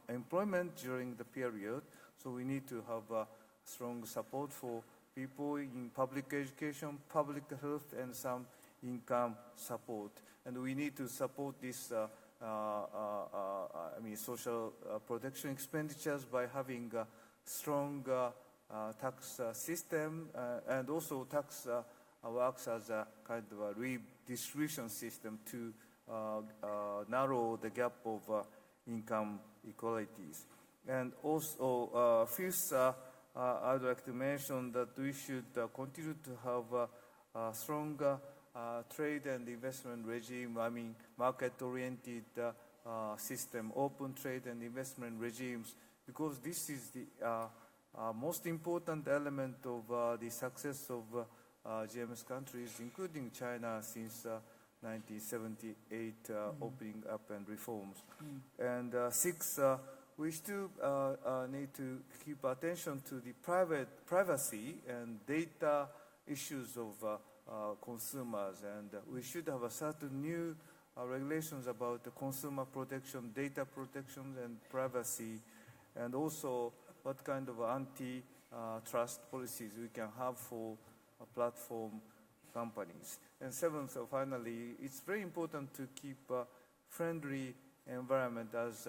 unemployment during the period. So we need to have strong support for people in public education, public health, and some income support. And we need to support this social protection expenditures by having a strong tax system, and also tax works as a kind of a redistribution system to narrow the gap of income equalities. And also, fifth, I'd like to mention that we should continue to have a strong trade and investment regime, market-oriented system, open trade and investment regimes, because this is the most important element of the success of GMS countries, including China, since 1978 opening up and reforms. And six, we still need to keep attention to the privacy and data issues of consumers, and we should have a certain new regulations about the consumer protection, data protection, and privacy, and also what kind of anti-trust policies we can have for platform companies. And seventh, finally, it's very important to keep a friendly environment, as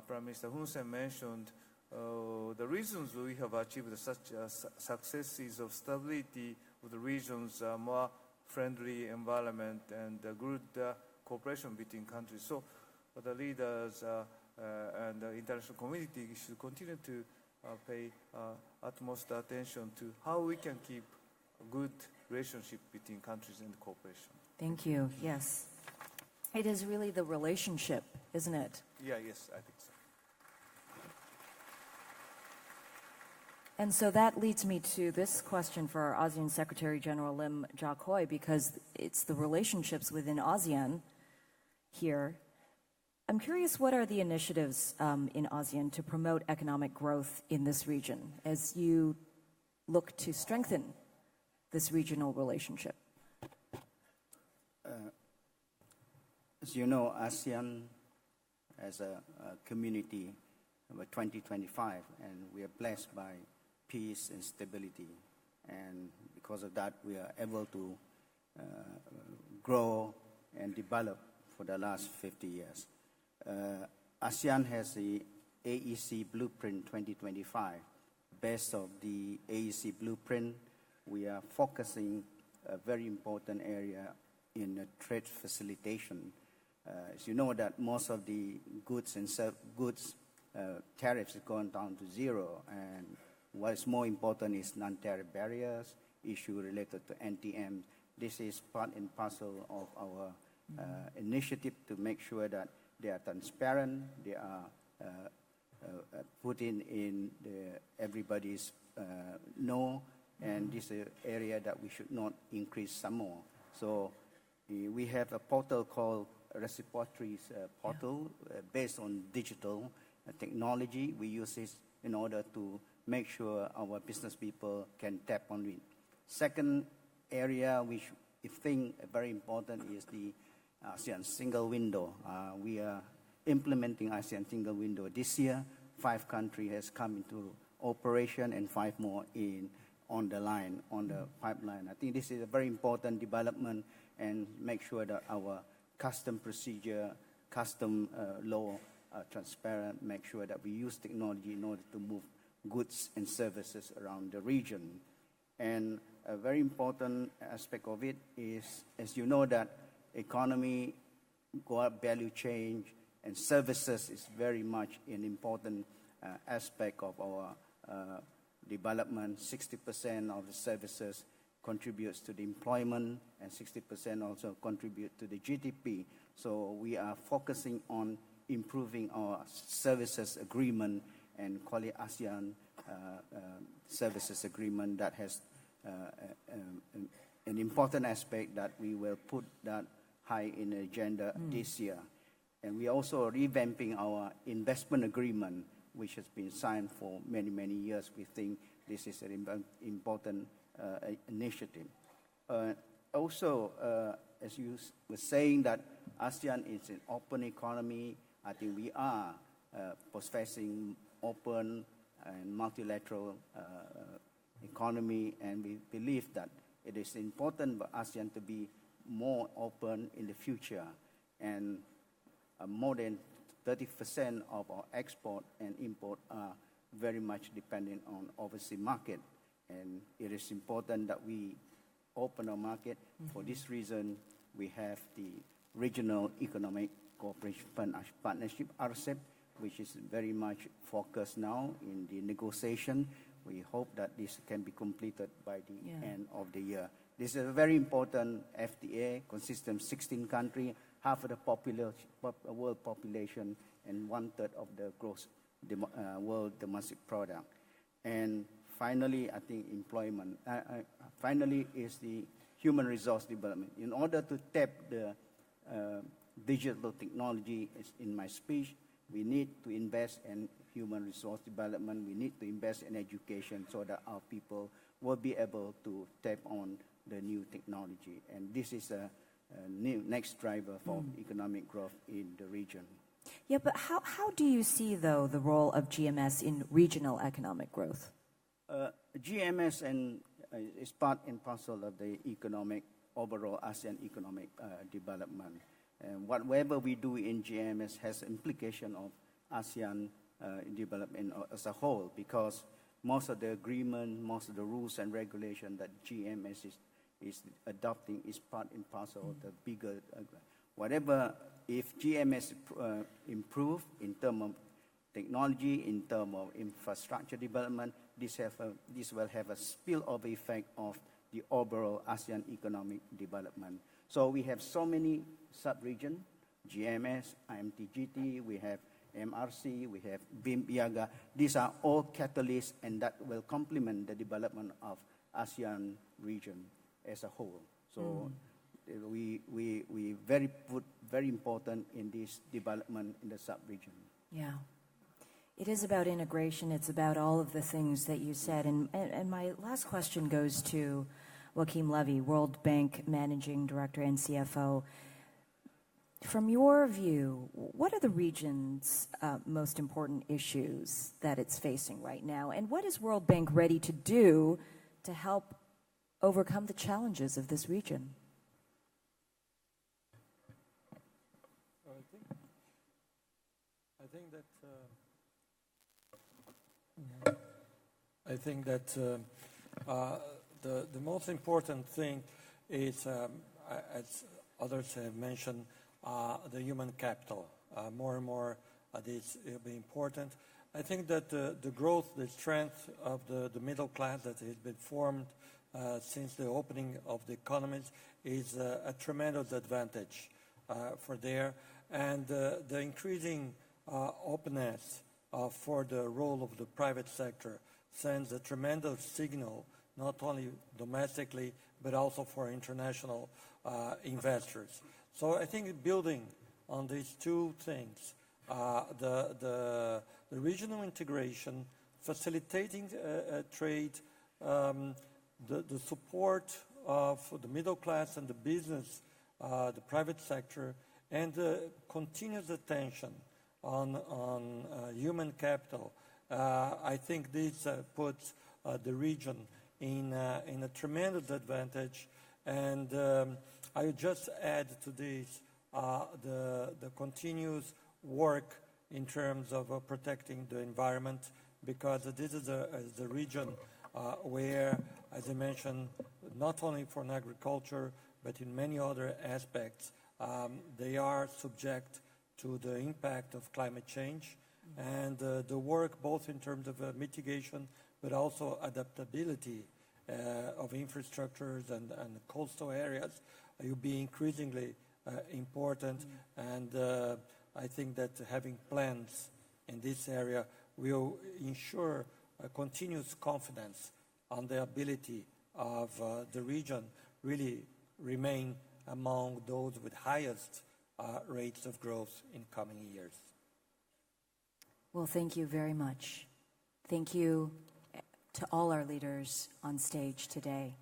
Prime Minister Hun Sen mentioned. The reasons we have achieved such successes of stability of the regions, more friendly environment, and good cooperation between countries. So the leaders and the international community should continue to pay utmost attention to how we can keep a good relationship between countries and cooperation. Thank you. Yes. It is really the relationship, isn't it? Yeah, yes, I think so. And so that leads me to this question for our ASEAN Secretary General Lim Ja-khoi, because it's the relationships within ASEAN here. I'm curious, what are the initiatives in ASEAN to promote economic growth in this region as you look to strengthen this regional relationship? As you know, ASEAN as a community by 2025, and we are blessed by peace and stability. And because of that, we are able to grow and develop for the last 50 years. ASEAN has the AEC Blueprint 2025. Based on the AEC Blueprint, we are focusing a very important area in trade facilitation. As you know that most of the goods and tariffs have gone down to zero, and what is more important is non-tariff barriers, issue related to NTM. This is part and parcel of our initiative to make sure that they are transparent, they are put in everybody's know, and this is an area that we should not increase some more. So we have a portal called Reciprocities Portal based on digital technology. We use this in order to make sure our business people can tap on it. Second area which I think very important is the ASEAN single window. We are implementing ASEAN single window this year. 5 countries has come into operation and 5 more on the line, on the pipeline. I think this is a very important development, and make sure that our custom procedure, custom law are transparent, make sure that we use technology in order to move goods and services around the region. And a very important aspect of it is, as you know, that economy, value change, and services is very much an important aspect of our development. 60% of the services contributes to the employment, and 60% also contribute to the GDP. So we are focusing on improving our services agreement and call it ASEAN services agreement. That has an important aspect that we will put that high in the agenda this year. And we are also revamping our investment agreement, which has been signed for many, many years. We think this is an important initiative. Also, as you were saying, that ASEAN is an open economy. I think we are possessing open and multilateral economy, and we believe that it is important for ASEAN to be more open in the future. And more than 30% of our export and import are very much dependent on overseas market, and it is important that we open our market. For this reason, we have the Regional Economic Cooperation Partnership, RCEP, which is very much focused now in the negotiation. We hope that this can be completed by the end of the year. This is a very important FTA, consisting of 16 countries, half of the world population, and 1/3 of the gross world domestic product. And finally, I think employment. Finally is the human resource development. In order to tap the digital technology, in my speech, we need to invest in human resource development. We need to invest in education so that our people will be able to tap on the new technology. And this is a new next driver for economic growth in the region. Yeah, but how do you see, though, the role of GMS in regional economic growth? GMS is part and parcel of the overall ASEAN economic development. And whatever we do in GMS has implication of ASEAN development as a whole, because most of the agreement, most of the rules and regulation that GMS is adopting is part and parcel of the bigger, whatever, if GMS improve in terms of technology, in terms of infrastructure development, this will have a spillover effect of the overall ASEAN economic development. So we have so many sub-regions, GMS, IMTGT, we have MRC, we have BIM-IAGA. These are all catalysts, and that will complement the development of ASEAN region as a whole. So we very important in this development in the sub-region. Yeah. It is about integration. It's about all of the things that you said. And my last question goes to Joachim Levy, World Bank Managing Director and CFO. From your view, what are the region's most important issues that it's facing right now? And what is World Bank ready to do to help overcome the challenges of this region? I think that the most important thing is, as others have mentioned, the human capital. More and more, this will be important. I think that the growth, the strength of the middle class that has been formed since the opening of the economies is a tremendous advantage for there. And the increasing openness for the role of the private sector sends a tremendous signal, not only domestically, but also for international investors. So I think building on these two things, the regional integration, facilitating trade, the support of the middle class and the business, the private sector, and the continuous attention on human capital. I think this puts the region in a tremendous advantage. And I would just add to this the continuous work in terms of protecting the environment, because this is the region where, as I mentioned, not only for agriculture, but in many other aspects, they are subject to the impact of climate change. And the work both in terms of mitigation, but also adaptability of infrastructures and coastal areas will be increasingly important. And I think that having plans in this area will ensure a continuous confidence on the ability of the region really remain among those with highest rates of growth in coming years. Well, thank you very much. Thank you to all our leaders on stage today.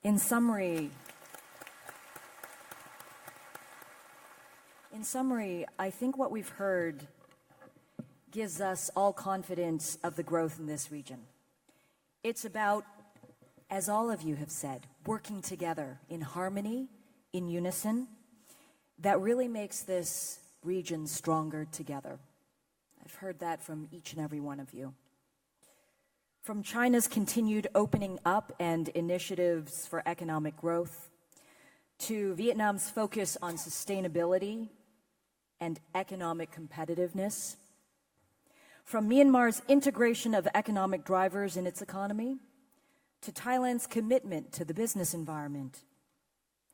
In summary, I think what we've heard gives us all confidence of the growth in this region. It's about, as all of you have said, working together in harmony, in unison, that really makes this region stronger together. I've heard that from each and every one of you. From China's continued opening up and initiatives for economic growth, to Vietnam's focus on sustainability and economic competitiveness, from Myanmar's integration of economic drivers in its economy, to Thailand's commitment to the business environment,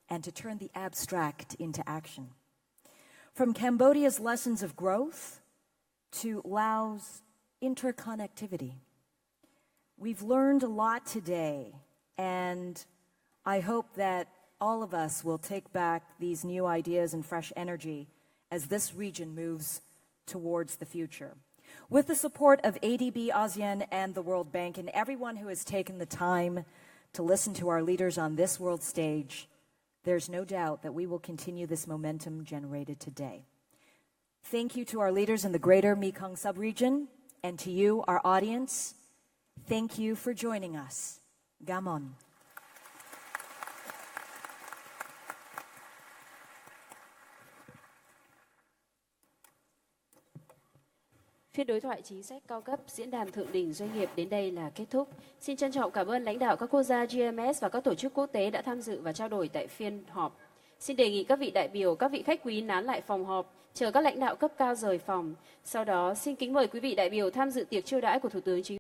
and to turn the abstract into action. From Cambodia's lessons of growth to Laos' interconnectivity. We've learned a lot today, and I hope that all of us will take back these new ideas and fresh energy as this region moves towards the future. With the support of ADB, ASEAN, and the World Bank, and everyone who has taken the time to listen to our leaders on this world stage, there's no doubt that we will continue this momentum generated today. Thank you to our leaders in the greater Mekong subregion, and to you, our audience. Thank you for joining us. Gamon. Phiên đối thoại chính sách cao cấp Diễn đàn Thượng đỉnh Doanh nghiệp đến đây là kết thúc. Xin trân trọng cảm ơn lãnh đạo các quốc gia GMS và các tổ chức quốc tế đã tham dự và trao đổi tại phiên họp. Xin đề nghị các vị đại biểu, các vị khách quý nán lại phòng họp, chờ các lãnh đạo cấp cao rời phòng. Sau đó, xin kính mời quý vị đại biểu tham dự tiệc chiêu đãi của Thủ tướng Chính phủ.